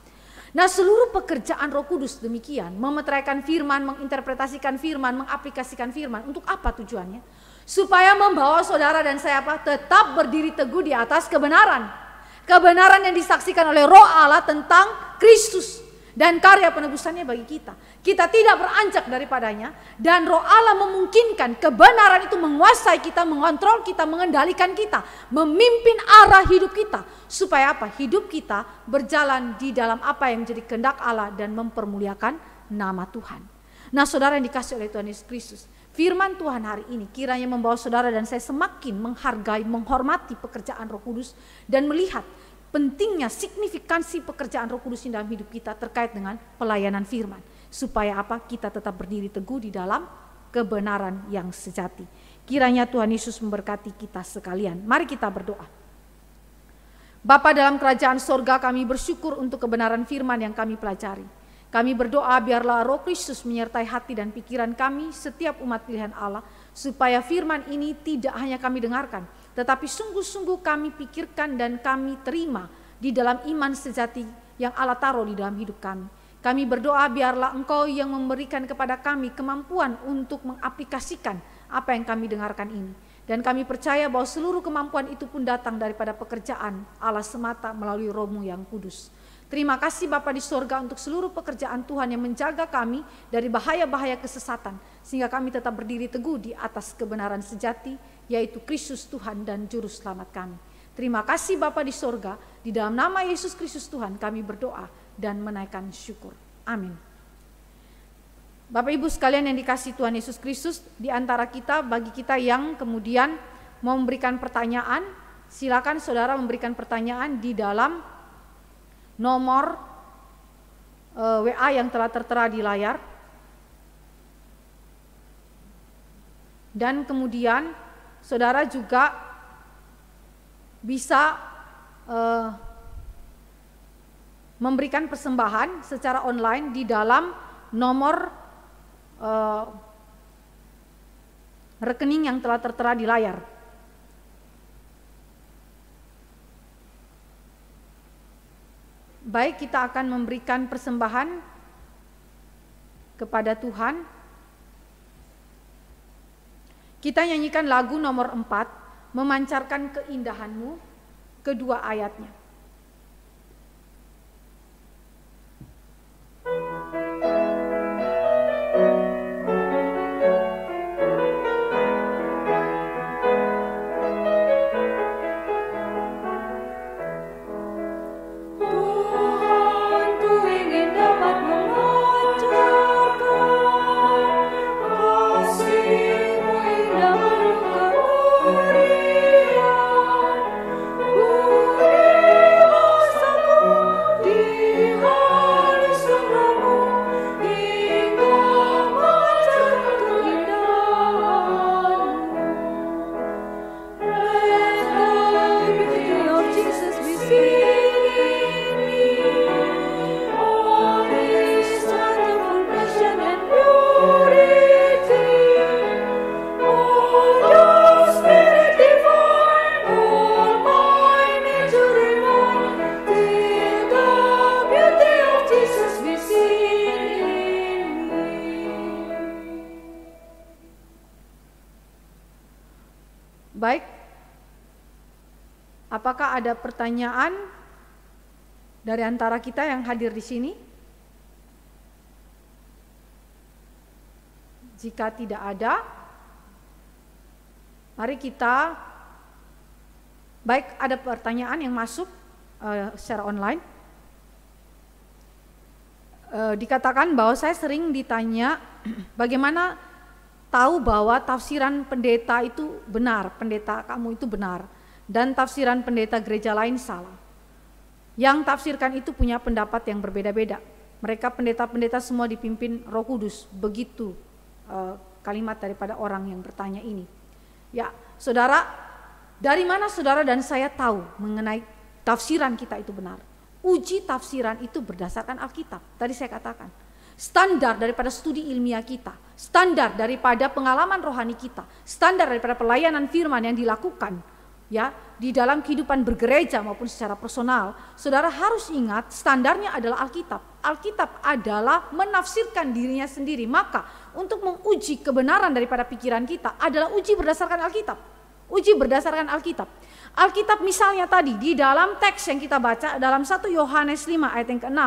[SPEAKER 1] Nah, seluruh pekerjaan Roh Kudus demikian, memeteraikan firman, menginterpretasikan firman, mengaplikasikan firman. Untuk apa tujuannya? Supaya membawa saudara dan saya tetap berdiri teguh di atas kebenaran. Kebenaran yang disaksikan oleh Roh Allah tentang Kristus dan karya penebusannya bagi kita. Kita tidak beranjak daripadanya, dan Roh Allah memungkinkan kebenaran itu menguasai kita, mengontrol kita, mengendalikan kita, memimpin arah hidup kita. Supaya apa? Hidup kita berjalan di dalam apa yang menjadi kehendak Allah dan mempermuliakan nama Tuhan. Nah, saudara yang dikasih oleh Tuhan Yesus Kristus, firman Tuhan hari ini kiranya membawa saudara dan saya semakin menghargai, menghormati pekerjaan Roh Kudus dan melihat pentingnya signifikansi pekerjaan Roh Kudus dalam hidup kita terkait dengan pelayanan firman. Supaya apa? Kita tetap berdiri teguh di dalam kebenaran yang sejati. Kiranya Tuhan Yesus memberkati kita sekalian. Mari kita berdoa. Bapa dalam kerajaan sorga, kami bersyukur untuk kebenaran firman yang kami pelajari. Kami berdoa biarlah Roh Kristus menyertai hati dan pikiran kami setiap umat pilihan Allah, supaya firman ini tidak hanya kami dengarkan, tetapi sungguh-sungguh kami pikirkan dan kami terima di dalam iman sejati yang Allah taruh di dalam hidup kami. Kami berdoa biarlah Engkau yang memberikan kepada kami kemampuan untuk mengaplikasikan apa yang kami dengarkan ini. Dan kami percaya bahwa seluruh kemampuan itu pun datang daripada pekerjaan Allah semata melalui Roh-Mu yang kudus. Terima kasih Bapa di sorga untuk seluruh pekerjaan Tuhan yang menjaga kami dari bahaya-bahaya kesesatan, sehingga kami tetap berdiri teguh di atas kebenaran sejati, yaitu Kristus Tuhan dan Juru Selamat kami. Terima kasih Bapa di sorga, di dalam nama Yesus Kristus Tuhan kami berdoa dan menaikkan syukur. Amin. Bapak Ibu sekalian yang dikasihi Tuhan Yesus Kristus, di antara kita, bagi kita yang kemudian mau memberikan pertanyaan, silakan saudara memberikan pertanyaan di dalam nomor WA yang telah tertera di layar. Dan kemudian saudara juga bisa memberikan persembahan secara online di dalam nomor rekening yang telah tertera di layar. Baik, kita akan memberikan persembahan kepada Tuhan. Kita nyanyikan lagu nomor 4, memancarkan keindahan-Mu, kedua ayatnya. Baik, apakah ada pertanyaan dari antara kita yang hadir di sini? Jika tidak ada, mari kita, baik, ada pertanyaan yang masuk secara online. Dikatakan bahwa saya sering ditanya bagaimana tahu bahwa tafsiran pendeta itu benar, pendeta kamu itu benar, dan tafsiran pendeta gereja lain salah. Yang tafsirkan itu punya pendapat yang berbeda-beda. Mereka pendeta-pendeta semua dipimpin Roh Kudus, begitu kalimat daripada orang yang bertanya ini. Ya, saudara, dari mana saudara dan saya tahu mengenai tafsiran kita itu benar? Uji tafsiran itu berdasarkan Alkitab. Tadi saya katakan, standar daripada studi ilmiah kita, standar daripada pengalaman rohani kita, standar daripada pelayanan firman yang dilakukan ya di dalam kehidupan bergereja maupun secara personal, saudara harus ingat standarnya adalah Alkitab. Alkitab adalah menafsirkan dirinya sendiri. Maka untuk menguji kebenaran daripada pikiran kita adalah uji berdasarkan Alkitab. Uji berdasarkan Alkitab. Alkitab misalnya tadi di dalam teks yang kita baca dalam 1 Yohanes 5 ayat yang ke-6,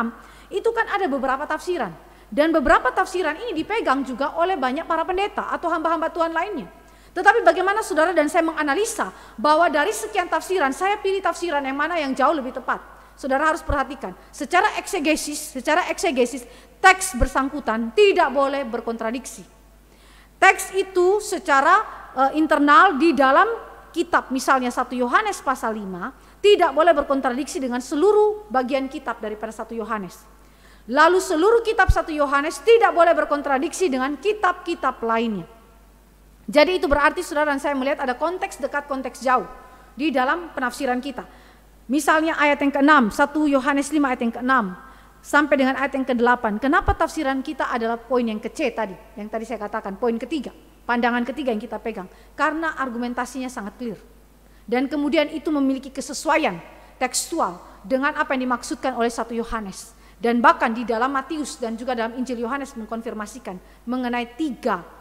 [SPEAKER 1] itu kan ada beberapa tafsiran. Dan beberapa tafsiran ini dipegang juga oleh banyak para pendeta atau hamba-hamba Tuhan lainnya. Tetapi bagaimana saudara dan saya menganalisa bahwa dari sekian tafsiran saya pilih tafsiran yang mana yang jauh lebih tepat. Saudara harus perhatikan, secara eksegesis teks bersangkutan tidak boleh berkontradiksi. Teks itu secara internal di dalam kitab misalnya 1 Yohanes pasal 5 tidak boleh berkontradiksi dengan seluruh bagian kitab daripada 1 Yohanes. Lalu seluruh kitab 1 Yohanes tidak boleh berkontradiksi dengan kitab-kitab lainnya. Jadi itu berarti saudara dan saya melihat ada konteks dekat, konteks jauh di dalam penafsiran kita. Misalnya ayat yang ke-6, 1 Yohanes 5 ayat yang ke-6 sampai dengan ayat yang ke-8. Kenapa tafsiran kita adalah poin yang ke-C tadi, yang tadi saya katakan, poin ketiga, pandangan ketiga yang kita pegang. Karena argumentasinya sangat clear. Dan kemudian itu memiliki kesesuaian tekstual dengan apa yang dimaksudkan oleh 1 Yohanes. Dan bahkan di dalam Matius dan juga dalam Injil Yohanes mengkonfirmasikan mengenai tiga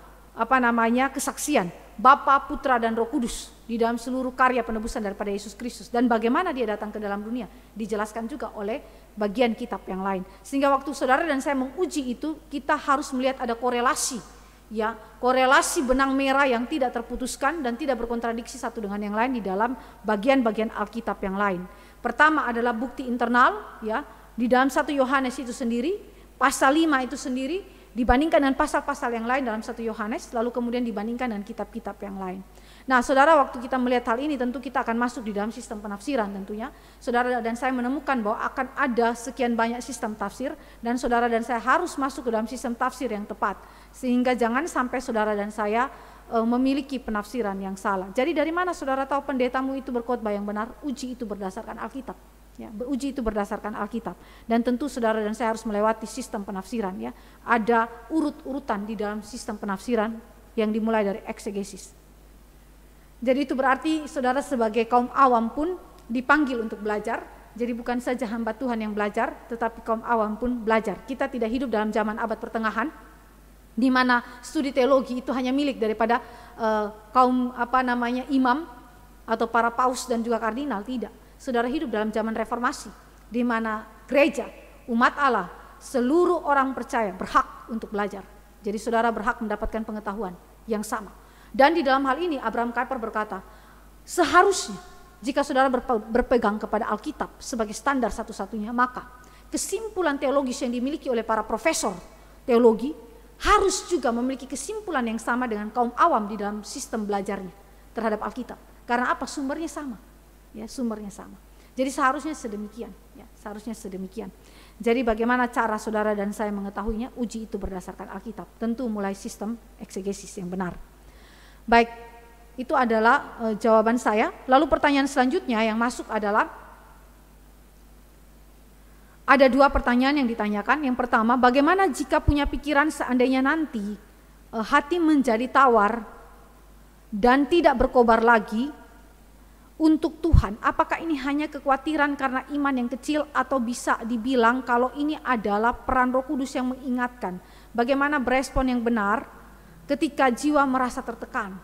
[SPEAKER 1] kesaksian Bapa, Putra dan Roh Kudus di dalam seluruh karya penebusan daripada Yesus Kristus dan bagaimana dia datang ke dalam dunia dijelaskan juga oleh bagian kitab yang lain. Sehingga waktu saudara dan saya menguji itu kita harus melihat ada korelasi, ya, korelasi benang merah yang tidak terputuskan dan tidak berkontradiksi satu dengan yang lain di dalam bagian-bagian Alkitab yang lain. Pertama adalah bukti internal, ya, di dalam 1 Yohanes itu sendiri, pasal 5 itu sendiri dibandingkan dengan pasal-pasal yang lain dalam 1 Yohanes, lalu kemudian dibandingkan dengan kitab-kitab yang lain. Nah, saudara, waktu kita melihat hal ini tentu kita akan masuk di dalam sistem penafsiran tentunya. Saudara dan saya menemukan bahwa akan ada sekian banyak sistem tafsir dan saudara dan saya harus masuk ke dalam sistem tafsir yang tepat. Sehingga jangan sampai saudara dan saya memiliki penafsiran yang salah. Jadi dari mana saudara tahu pendetamu itu berkhotbah yang benar? Uji itu berdasarkan Alkitab. Ya, beruji itu berdasarkan Alkitab. Dan tentu saudara dan saya harus melewati sistem penafsiran. Ya, ada urut-urutan di dalam sistem penafsiran yang dimulai dari eksegesis. Jadi itu berarti saudara sebagai kaum awam pun dipanggil untuk belajar. Jadi bukan saja hamba Tuhan yang belajar, tetapi kaum awam pun belajar. Kita tidak hidup dalam zaman abad pertengahan, di mana studi teologi itu hanya milik daripada kaum imam atau para paus dan juga kardinal. Tidak. Saudara hidup dalam zaman reformasi, di mana gereja, umat Allah, seluruh orang percaya berhak untuk belajar. Jadi saudara berhak mendapatkan pengetahuan yang sama. Dan di dalam hal ini Abraham Kuyper berkata, seharusnya jika saudara berpegang kepada Alkitab sebagai standar satu-satunya, maka kesimpulan teologis yang dimiliki oleh para profesor teologi harus juga memiliki kesimpulan yang sama dengan kaum awam di dalam sistem belajarnya terhadap Alkitab. Karena apa? Sumbernya sama. Ya, sumbernya sama. Jadi seharusnya sedemikian, ya, seharusnya sedemikian. Jadi bagaimana cara saudara dan saya mengetahuinya? Uji itu berdasarkan Alkitab. Tentu mulai sistem eksegesis yang benar. Baik, itu adalah jawaban saya. Lalu pertanyaan selanjutnya yang masuk adalah ada dua pertanyaan yang ditanyakan. Yang pertama, bagaimana jika punya pikiran seandainya nanti hati menjadi tawar dan tidak berkobar lagi untuk Tuhan? Apakah ini hanya kekhawatiran karena iman yang kecil atau bisa dibilang kalau ini adalah peran Roh Kudus yang mengingatkan? Bagaimana berespon yang benar ketika jiwa merasa tertekan?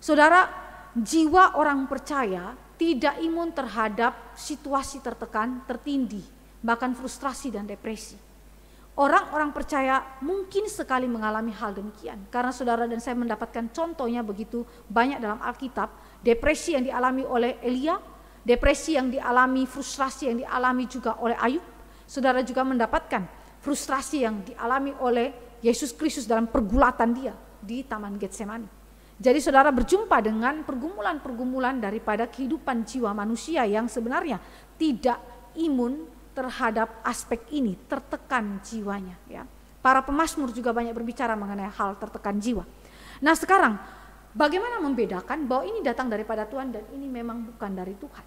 [SPEAKER 1] Saudara, jiwa orang percaya tidak imun terhadap situasi tertekan, tertindih, bahkan frustrasi dan depresi. Orang-orang percaya mungkin sekali mengalami hal demikian. Karena saudara dan saya mendapatkan contohnya begitu banyak dalam Alkitab. Depresi yang dialami oleh Elia, depresi yang dialami, frustrasi yang dialami juga oleh Ayub. Saudara juga mendapatkan frustrasi yang dialami oleh Yesus Kristus dalam pergulatan dia di Taman Getsemani. Jadi saudara berjumpa dengan pergumulan-pergumulan daripada kehidupan jiwa manusia yang sebenarnya tidak imun terhadap aspek ini, tertekan jiwanya, ya. Para pemazmur juga banyak berbicara mengenai hal tertekan jiwa. Nah sekarang, bagaimana membedakan bahwa ini datang daripada Tuhan dan ini memang bukan dari Tuhan?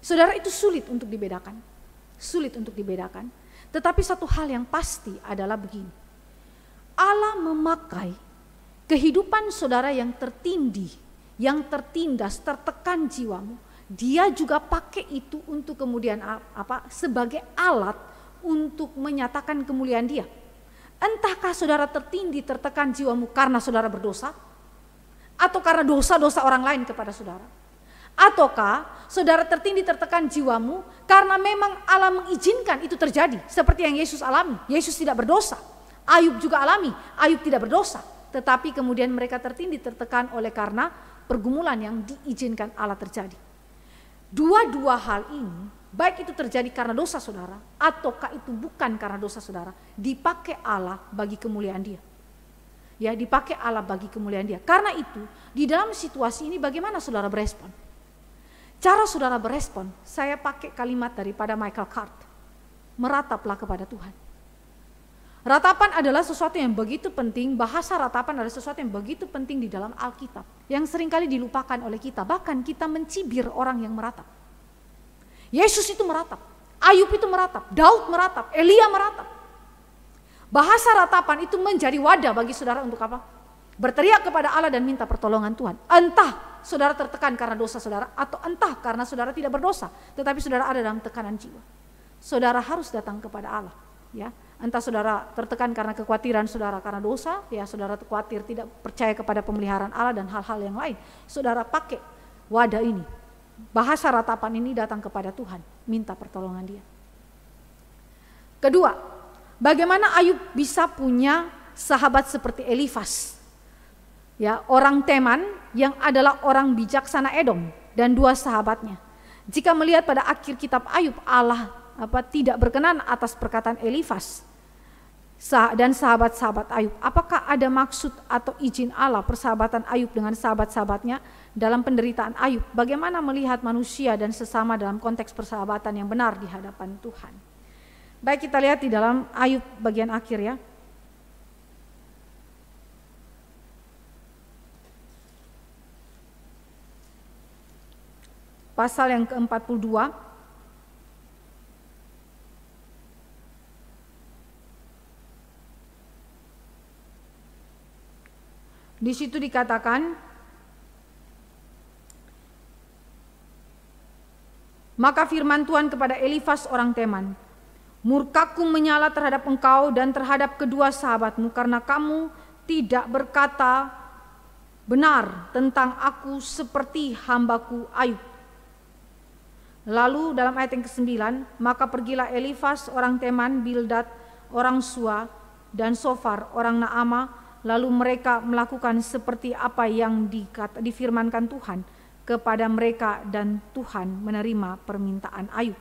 [SPEAKER 1] Saudara, itu sulit untuk dibedakan. Sulit untuk dibedakan. Tetapi satu hal yang pasti adalah begini. Allah memakai kehidupan saudara yang tertindih, yang tertindas, tertekan jiwamu. Dia juga pakai itu untuk kemudian sebagai alat untuk menyatakan kemuliaan Dia. Entahkah saudara tertindih, tertekan jiwamu karena saudara berdosa, atau karena dosa-dosa orang lain kepada saudara, ataukah saudara tertindih, tertekan jiwamu karena memang Allah mengizinkan itu terjadi, seperti yang Yesus alami. Yesus tidak berdosa, Ayub juga alami, Ayub tidak berdosa, tetapi kemudian mereka tertindih, tertekan oleh karena pergumulan yang diizinkan Allah terjadi. Dua-dua hal ini, baik itu terjadi karena dosa saudara ataukah itu bukan karena dosa saudara, dipakai Allah bagi kemuliaan Dia. Ya, dipakai Allah bagi kemuliaan Dia. Karena itu, di dalam situasi ini bagaimana saudara berespon? Cara saudara berespon, saya pakai kalimat daripada Michael Card. Merataplah kepada Tuhan. Ratapan adalah sesuatu yang begitu penting, bahasa ratapan adalah sesuatu yang begitu penting di dalam Alkitab, yang seringkali dilupakan oleh kita, bahkan kita mencibir orang yang meratap. Yesus itu meratap, Ayub itu meratap, Daud meratap, Elia meratap. Bahasa ratapan itu menjadi wadah bagi saudara untuk apa? Berteriak kepada Allah dan minta pertolongan Tuhan. Entah saudara tertekan karena dosa saudara, atau entah karena saudara tidak berdosa, tetapi saudara ada dalam tekanan jiwa. Saudara harus datang kepada Allah. Ya, entah saudara tertekan karena kekhawatiran saudara karena dosa, ya saudara khawatir tidak percaya kepada pemeliharaan Allah dan hal-hal yang lain. Saudara pakai wadah ini. Bahasa ratapan ini datang kepada Tuhan, minta pertolongan Dia. Kedua, bagaimana Ayub bisa punya sahabat seperti Elifas? Ya, orang Teman yang adalah orang bijaksana Edom dan dua sahabatnya. Jika melihat pada akhir kitab Ayub, Allah tidak berkenan atas perkataan Elifas dan sahabat-sahabat Ayub. Apakah ada maksud atau izin Allah persahabatan Ayub dengan sahabat-sahabatnya dalam penderitaan Ayub? Bagaimana melihat manusia dan sesama dalam konteks persahabatan yang benar di hadapan Tuhan? Baik, kita lihat di dalam Ayub bagian akhir ya. Pasal yang ke-42. Di situ dikatakan, maka firman Tuhan kepada Elifas orang Teman, murkaku menyala terhadap engkau dan terhadap kedua sahabatmu karena kamu tidak berkata benar tentang aku seperti hambaku Ayub. Lalu dalam ayat yang ke-9, maka pergilah Elifas orang Teman, Bildad orang Sua dan Sofar orang Naama. Lalu mereka melakukan seperti apa yang difirmankan Tuhan kepada mereka dan Tuhan menerima permintaan Ayub.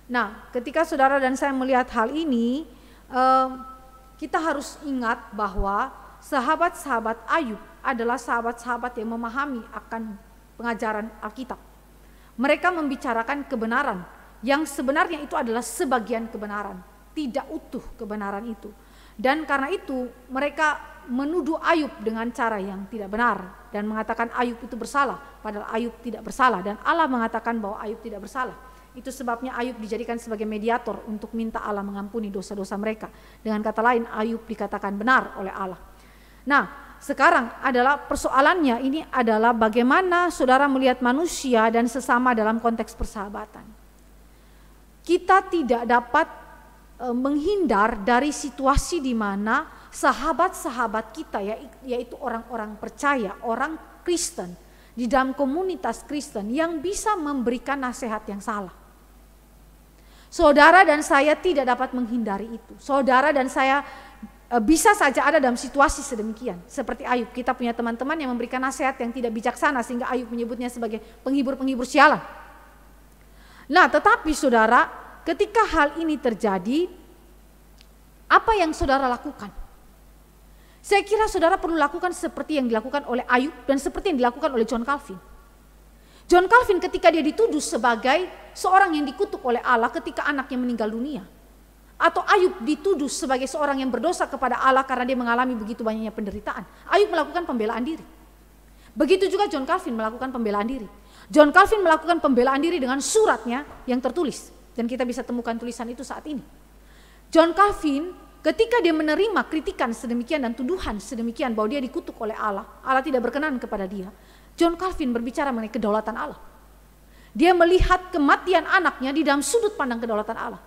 [SPEAKER 1] Nah, ketika saudara dan saya melihat hal ini, kita harus ingat bahwa sahabat-sahabat Ayub adalah sahabat-sahabat yang memahami akan pengajaran Alkitab. Mereka membicarakan kebenaran yang sebenarnya itu adalah sebagian kebenaran, tidak utuh kebenaran itu. Dan karena itu mereka menuduh Ayub dengan cara yang tidak benar dan mengatakan Ayub itu bersalah, padahal Ayub tidak bersalah, dan Allah mengatakan bahwa Ayub tidak bersalah. Itu sebabnya Ayub dijadikan sebagai mediator untuk minta Allah mengampuni dosa-dosa mereka. Dengan kata lain, Ayub dikatakan benar oleh Allah. Nah, sekarang adalah persoalannya ini adalah bagaimana saudara melihat manusia dan sesama dalam konteks persahabatan. Kita tidak dapat menghindar dari situasi di mana sahabat-sahabat kita, yaitu orang-orang percaya, orang Kristen di dalam komunitas Kristen yang bisa memberikan nasihat yang salah. Saudara dan saya tidak dapat menghindari itu. Saudara dan saya bisa saja ada dalam situasi sedemikian. Seperti Ayub, kita punya teman-teman yang memberikan nasihat yang tidak bijaksana sehingga Ayub menyebutnya sebagai penghibur-penghibur sialan. Nah, tetapi saudara, ketika hal ini terjadi, apa yang saudara lakukan? Saya kira saudara perlu lakukan seperti yang dilakukan oleh Ayub dan seperti yang dilakukan oleh John Calvin. John Calvin ketika dia dituduh sebagai seorang yang dikutuk oleh Allah ketika anaknya meninggal dunia. Atau Ayub dituduh sebagai seorang yang berdosa kepada Allah karena dia mengalami begitu banyaknya penderitaan. Ayub melakukan pembelaan diri. Begitu juga John Calvin melakukan pembelaan diri. John Calvin melakukan pembelaan diri dengan suratnya yang tertulis. Dan kita bisa temukan tulisan itu saat ini. John Calvin ketika dia menerima kritikan sedemikian dan tuduhan sedemikian bahwa dia dikutuk oleh Allah, Allah tidak berkenan kepada dia. John Calvin berbicara mengenai kedaulatan Allah. Dia melihat kematian anaknya di dalam sudut pandang kedaulatan Allah.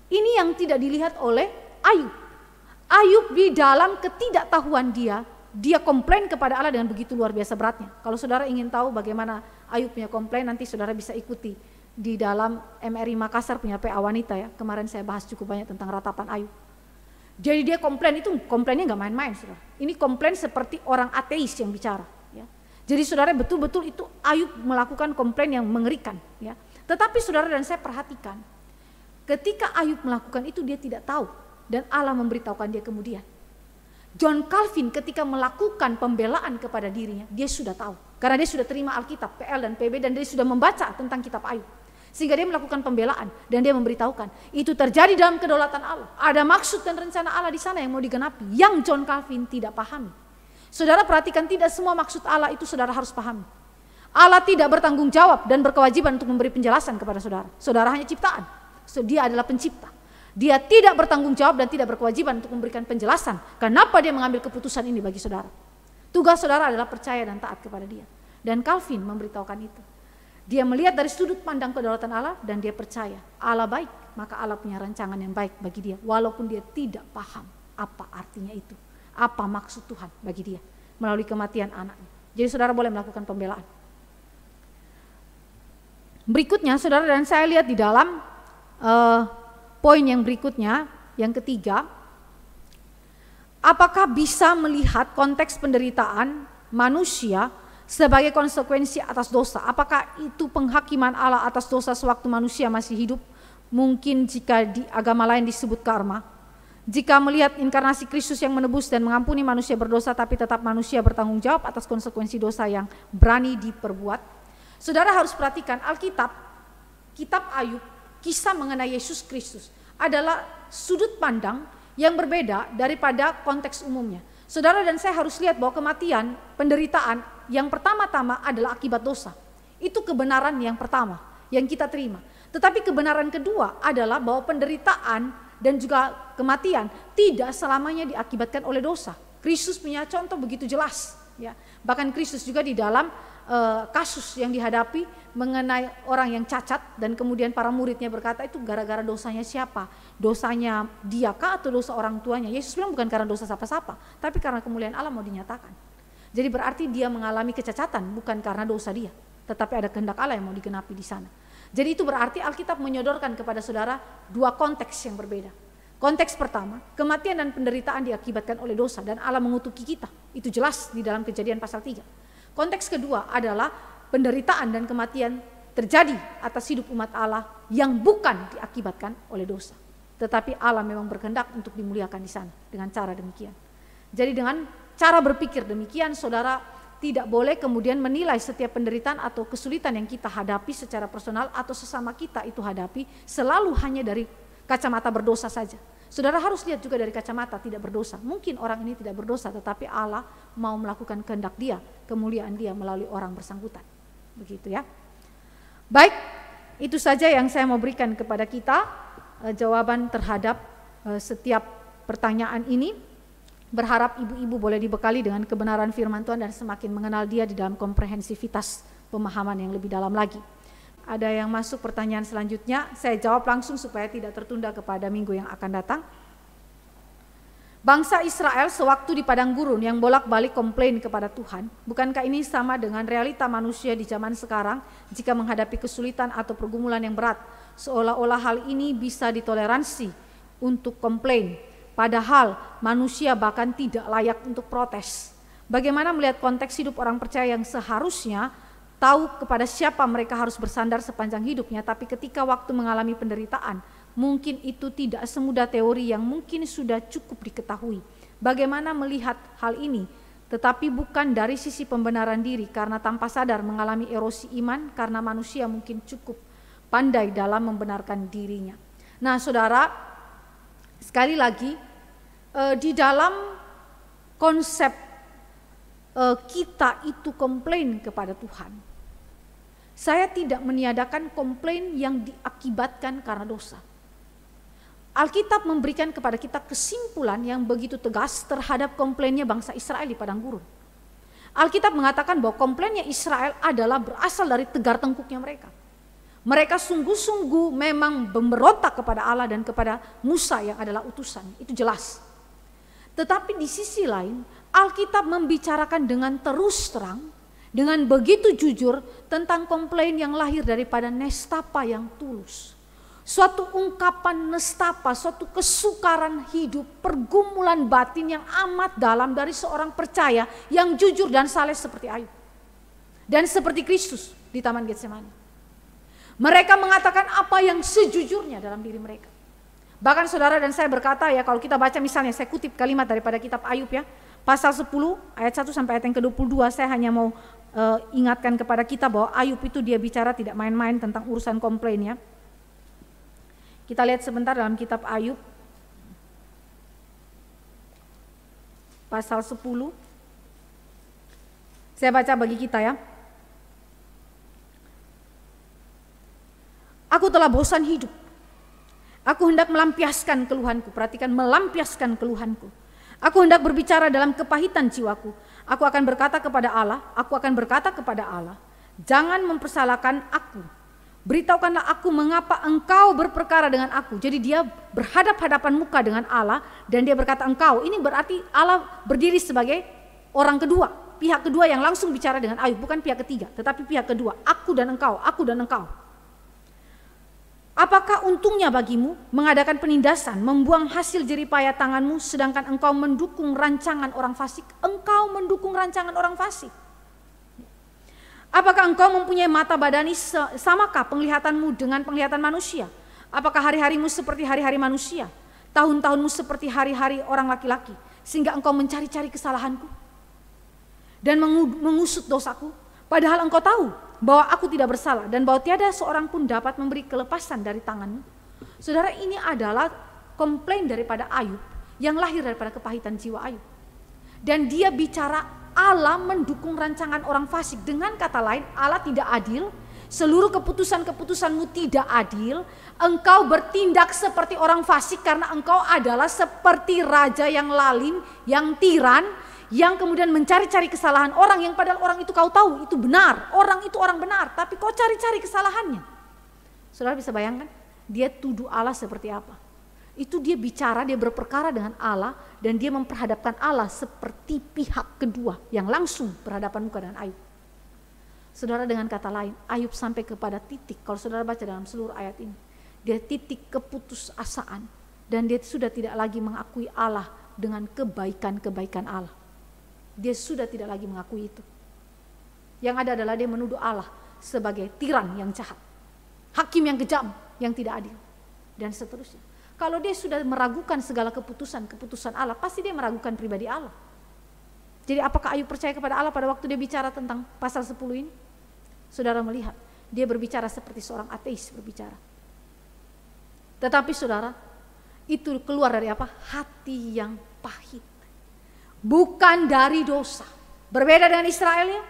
[SPEAKER 1] Ini yang tidak dilihat oleh Ayub. Ayub di dalam ketidaktahuan dia komplain kepada Allah dengan begitu luar biasa beratnya. Kalau saudara ingin tahu bagaimana Ayub punya komplain, nanti saudara bisa ikuti di dalam MRI Makassar punya PA wanita ya. Kemarin saya bahas cukup banyak tentang ratapan Ayub. Jadi dia komplain itu, komplainnya nggak main-main saudara. Ini komplain seperti orang ateis yang bicara. Ya. Jadi saudara betul-betul itu Ayub melakukan komplain yang mengerikan. Ya. Tetapi saudara dan saya perhatikan, ketika Ayub melakukan itu dia tidak tahu dan Allah memberitahukan dia kemudian. John Calvin ketika melakukan pembelaan kepada dirinya, dia sudah tahu. Karena dia sudah terima Alkitab, PL dan PB dan dia sudah membaca tentang kitab Ayub. Sehingga dia melakukan pembelaan dan dia memberitahukan itu terjadi dalam kedaulatan Allah. Ada maksud dan rencana Allah di sana yang mau digenapi, yang John Calvin tidak pahami. Saudara perhatikan, tidak semua maksud Allah itu saudara harus pahami. Allah tidak bertanggung jawab dan berkewajiban untuk memberi penjelasan kepada saudara. Saudara hanya ciptaan. Dia adalah pencipta. Dia tidak bertanggung jawab dan tidak berkewajiban untuk memberikan penjelasan kenapa dia mengambil keputusan ini bagi saudara. Tugas saudara adalah percaya dan taat kepada dia. Dan Calvin memberitahukan itu. Dia melihat dari sudut pandang kedaulatan Allah dan dia percaya Allah baik, maka Allah punya rancangan yang baik bagi dia. Walaupun dia tidak paham apa artinya itu, apa maksud Tuhan bagi dia melalui kematian anaknya. Jadi saudara boleh melakukan pembelaan. Berikutnya saudara dan saya lihat di dalam poin yang berikutnya, yang ketiga, apakah bisa melihat konteks penderitaan manusia sebagai konsekuensi atas dosa? Apakah itu penghakiman Allah atas dosa sewaktu manusia masih hidup? Mungkin jika di agama lain disebut karma. Jika melihat inkarnasi Kristus yang menebus dan mengampuni manusia berdosa, tapi tetap manusia bertanggung jawab atas konsekuensi dosa yang berani diperbuat. Saudara harus perhatikan Alkitab, kitab Ayub, kisah mengenai Yesus Kristus adalah sudut pandang yang berbeda daripada konteks umumnya. Saudara dan saya harus lihat bahwa kematian, penderitaan yang pertama-tama adalah akibat dosa. Itu kebenaran yang pertama yang kita terima. Tetapi kebenaran kedua adalah bahwa penderitaan dan juga kematian tidak selamanya diakibatkan oleh dosa. Kristus punya contoh begitu jelas. Ya. Bahkan Kristus juga di dalam kasus yang dihadapi mengenai orang yang cacat dan kemudian para muridnya berkata itu gara-gara dosanya siapa? Dosanya dia kah atau dosa orang tuanya? Yesus bilang bukan karena dosa siapa-siapa, tapi karena kemuliaan Allah mau dinyatakan. Jadi berarti dia mengalami kecacatan bukan karena dosa dia, tetapi ada kehendak Allah yang mau digenapi di sana. Jadi itu berarti Alkitab menyodorkan kepada saudara dua konteks yang berbeda. Konteks pertama, kematian dan penderitaan diakibatkan oleh dosa dan Allah mengutuki kita. Itu jelas di dalam Kejadian pasal 3. Konteks kedua adalah penderitaan dan kematian terjadi atas hidup umat Allah yang bukan diakibatkan oleh dosa. Tetapi Allah memang berkehendak untuk dimuliakan di sana dengan cara demikian. Jadi dengan cara berpikir demikian, saudara tidak boleh kemudian menilai setiap penderitaan atau kesulitan yang kita hadapi secara personal atau sesama kita itu hadapi selalu hanya dari kacamata berdosa saja. Saudara harus lihat juga dari kacamata tidak berdosa. Mungkin orang ini tidak berdosa, tetapi Allah mau melakukan kehendak dia, kemuliaan dia melalui orang bersangkutan. Begitu ya. Baik, itu saja yang saya mau berikan kepada kita, jawaban terhadap setiap pertanyaan ini. Berharap ibu-ibu boleh dibekali dengan kebenaran firman Tuhan dan semakin mengenal dia di dalam komprehensivitas pemahaman yang lebih dalam lagi. Ada yang masuk pertanyaan selanjutnya, saya jawab langsung supaya tidak tertunda kepada minggu yang akan datang. Bangsa Israel sewaktu di padang gurun yang bolak-balik komplain kepada Tuhan, bukankah ini sama dengan realita manusia di zaman sekarang jika menghadapi kesulitan atau pergumulan yang berat, seolah-olah hal ini bisa ditoleransi untuk komplain, padahal manusia bahkan tidak layak untuk protes. Bagaimana melihat konteks hidup orang percaya yang seharusnya tahu kepada siapa mereka harus bersandar sepanjang hidupnya, tapi ketika waktu mengalami penderitaan, mungkin itu tidak semudah teori yang mungkin sudah cukup diketahui. Bagaimana melihat hal ini, tetapi bukan dari sisi pembenaran diri, karena tanpa sadar mengalami erosi iman, karena manusia mungkin cukup pandai dalam membenarkan dirinya. Nah saudara, Sekali lagi, di dalam konsep kita itu komplain kepada Tuhan, saya tidak meniadakan komplain yang diakibatkan karena dosa. Alkitab memberikan kepada kita kesimpulan yang begitu tegas terhadap komplainnya bangsa Israel di padang gurun. Alkitab mengatakan bahwa komplainnya Israel adalah berasal dari tegar tengkuknya mereka. Mereka sungguh-sungguh memang memberontak kepada Allah dan kepada Musa yang adalah utusan. Itu jelas. Tetapi di sisi lain, Alkitab membicarakan dengan terus terang, dengan begitu jujur tentang komplain yang lahir daripada nestapa yang tulus. Suatu ungkapan nestapa, suatu kesukaran hidup, pergumulan batin yang amat dalam dari seorang percaya yang jujur dan saleh seperti Ayub. Dan seperti Kristus di Taman Getsemani. Mereka mengatakan apa yang sejujurnya dalam diri mereka. Bahkan saudara dan saya berkata ya, kalau kita baca misalnya, saya kutip kalimat daripada kitab Ayub ya, pasal 10 ayat 1 sampai ayat yang ke-22, saya hanya mau ingatkan kepada kita bahwa Ayub itu dia bicara tidak main-main tentang urusan komplain ya. Kita lihat sebentar dalam kitab Ayub pasal 10. Saya baca bagi kita ya. Aku telah bosan hidup. Aku hendak melampiaskan keluhanku. Perhatikan, melampiaskan keluhanku. Aku hendak berbicara dalam kepahitan jiwaku. Aku akan berkata kepada Allah, jangan mempersalahkan aku. Beritahukanlah aku mengapa engkau berperkara dengan aku. Jadi dia berhadap-hadapan muka dengan Allah dan dia berkata engkau. Ini berarti Allah berdiri sebagai orang kedua, pihak kedua yang langsung bicara dengan Ayub, bukan pihak ketiga, tetapi pihak kedua. Aku dan engkau, aku dan engkau. Apakah untungnya bagimu mengadakan penindasan, membuang hasil jeripaya tanganmu, sedangkan engkau mendukung rancangan orang fasik? Engkau mendukung rancangan orang fasik. Apakah engkau mempunyai mata badani, samakah penglihatanmu dengan penglihatan manusia? Apakah hari-harimu seperti hari-hari manusia? Tahun-tahunmu seperti hari-hari orang laki-laki, sehingga engkau mencari-cari kesalahanku dan mengusut dosaku? Padahal engkau tahu bahwa aku tidak bersalah dan bahwa tiada seorang pun dapat memberi kelepasan dari tanganmu. Saudara, ini adalah komplain daripada Ayub yang lahir daripada kepahitan jiwa Ayub. Dan dia bicara Allah mendukung rancangan orang fasik. Dengan kata lain, Allah tidak adil. Seluruh keputusan-keputusanmu tidak adil. Engkau bertindak seperti orang fasik karena engkau adalah seperti raja yang lalim, yang tiran, yang kemudian mencari-cari kesalahan orang yang padahal orang itu kau tahu itu benar. Orang itu orang benar, tapi kau cari-cari kesalahannya. Saudara bisa bayangkan, dia tuduh Allah seperti apa? Itu dia bicara, dia berperkara dengan Allah dan dia memperhadapkan Allah seperti pihak kedua yang langsung berhadapan muka dengan Ayub. Saudara, dengan kata lain, Ayub sampai kepada titik, kalau saudara baca dalam seluruh ayat ini, dia titik keputusasaan dan dia sudah tidak lagi mengakui Allah dengan kebaikan-kebaikan Allah. Dia sudah tidak lagi mengakui itu. Yang ada adalah dia menuduh Allah sebagai tiran yang jahat, hakim yang kejam, yang tidak adil, dan seterusnya. Kalau dia sudah meragukan segala keputusan Allah, pasti dia meragukan pribadi Allah. Jadi apakah Ayub percaya kepada Allah pada waktu dia bicara tentang pasal 10 ini? Saudara melihat, dia berbicara seperti seorang ateis berbicara. Tetapi saudara, itu keluar dari apa? Hati yang pahit. Bukan dari dosa. Berbeda dengan Israel ya.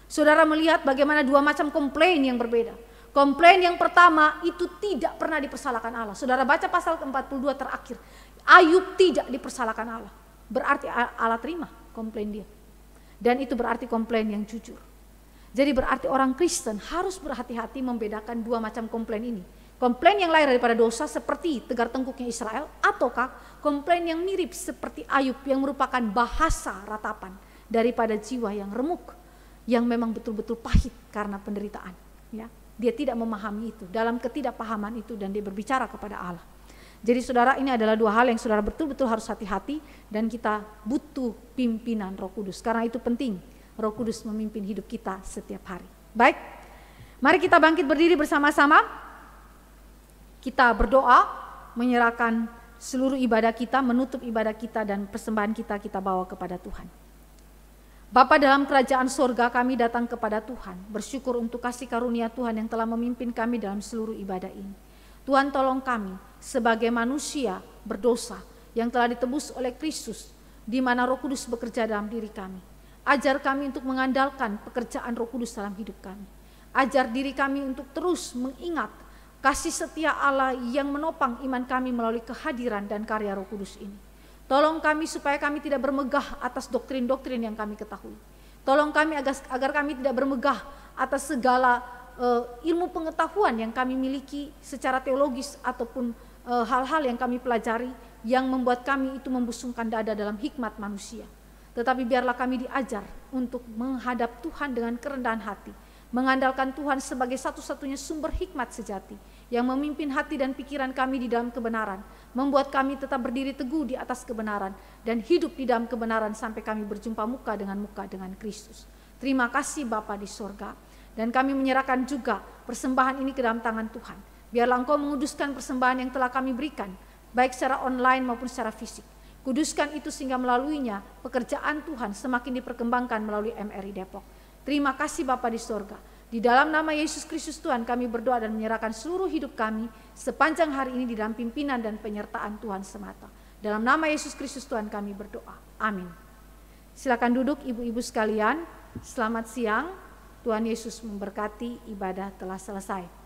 [SPEAKER 1] Saudara melihat bagaimana dua macam komplain yang berbeda. Komplain yang pertama itu tidak pernah dipersalahkan Allah. Saudara baca pasal ke-42 terakhir. Ayub tidak dipersalahkan Allah. Berarti Allah terima komplain dia. Dan itu berarti komplain yang jujur. Jadi berarti orang Kristen harus berhati-hati membedakan dua macam komplain ini. Komplain yang lahir daripada dosa seperti tegar tengkuknya Israel, ataukah komplain yang mirip seperti Ayub yang merupakan bahasa ratapan daripada jiwa yang remuk, yang memang betul-betul pahit karena penderitaan. Ya. Dia tidak memahami itu, dalam ketidakpahaman itu, dan dia berbicara kepada Allah. Jadi saudara, ini adalah dua hal yang saudara betul-betul harus hati-hati, dan kita butuh pimpinan Roh Kudus. Karena itu penting, Roh Kudus memimpin hidup kita setiap hari. Baik, mari kita bangkit berdiri bersama-sama. Kita berdoa, menyerahkan seluruh ibadah kita, menutup ibadah kita dan persembahan kita bawa kepada Tuhan. Bapa dalam kerajaan sorga, kami datang kepada Tuhan, bersyukur untuk kasih karunia Tuhan yang telah memimpin kami dalam seluruh ibadah ini. Tuhan, tolong kami sebagai manusia berdosa yang telah ditebus oleh Kristus, di mana Roh Kudus bekerja dalam diri kami. Ajar kami untuk mengandalkan pekerjaan Roh Kudus dalam hidup kami. Ajar diri kami untuk terus mengingat kasih setia Allah yang menopang iman kami melalui kehadiran dan karya Roh Kudus ini. Tolong kami supaya kami tidak bermegah atas doktrin-doktrin yang kami ketahui. Tolong kami agar kami tidak bermegah atas segala ilmu pengetahuan yang kami miliki secara teologis ataupun hal-hal yang kami pelajari yang membuat kami itu membusungkan dada dalam hikmat manusia. Tetapi biarlah kami diajar untuk menghadap Tuhan dengan kerendahan hati, mengandalkan Tuhan sebagai satu-satunya sumber hikmat sejati yang memimpin hati dan pikiran kami di dalam kebenaran, membuat kami tetap berdiri teguh di atas kebenaran dan hidup di dalam kebenaran sampai kami berjumpa muka dengan Kristus. Terima kasih Bapa di sorga, dan kami menyerahkan juga persembahan ini ke dalam tangan Tuhan. Biarlah Engkau menguduskan persembahan yang telah kami berikan, baik secara online maupun secara fisik. Kuduskan itu sehingga melaluinya pekerjaan Tuhan semakin diperkembangkan melalui MRI Depok. Terima kasih Bapa di sorga. Di dalam nama Yesus Kristus Tuhan kami berdoa dan menyerahkan seluruh hidup kami sepanjang hari ini di dalam pimpinan dan penyertaan Tuhan semata. Dalam nama Yesus Kristus Tuhan kami berdoa. Amin. Silakan duduk ibu-ibu sekalian. Selamat siang. Tuhan Yesus memberkati, ibadah telah selesai.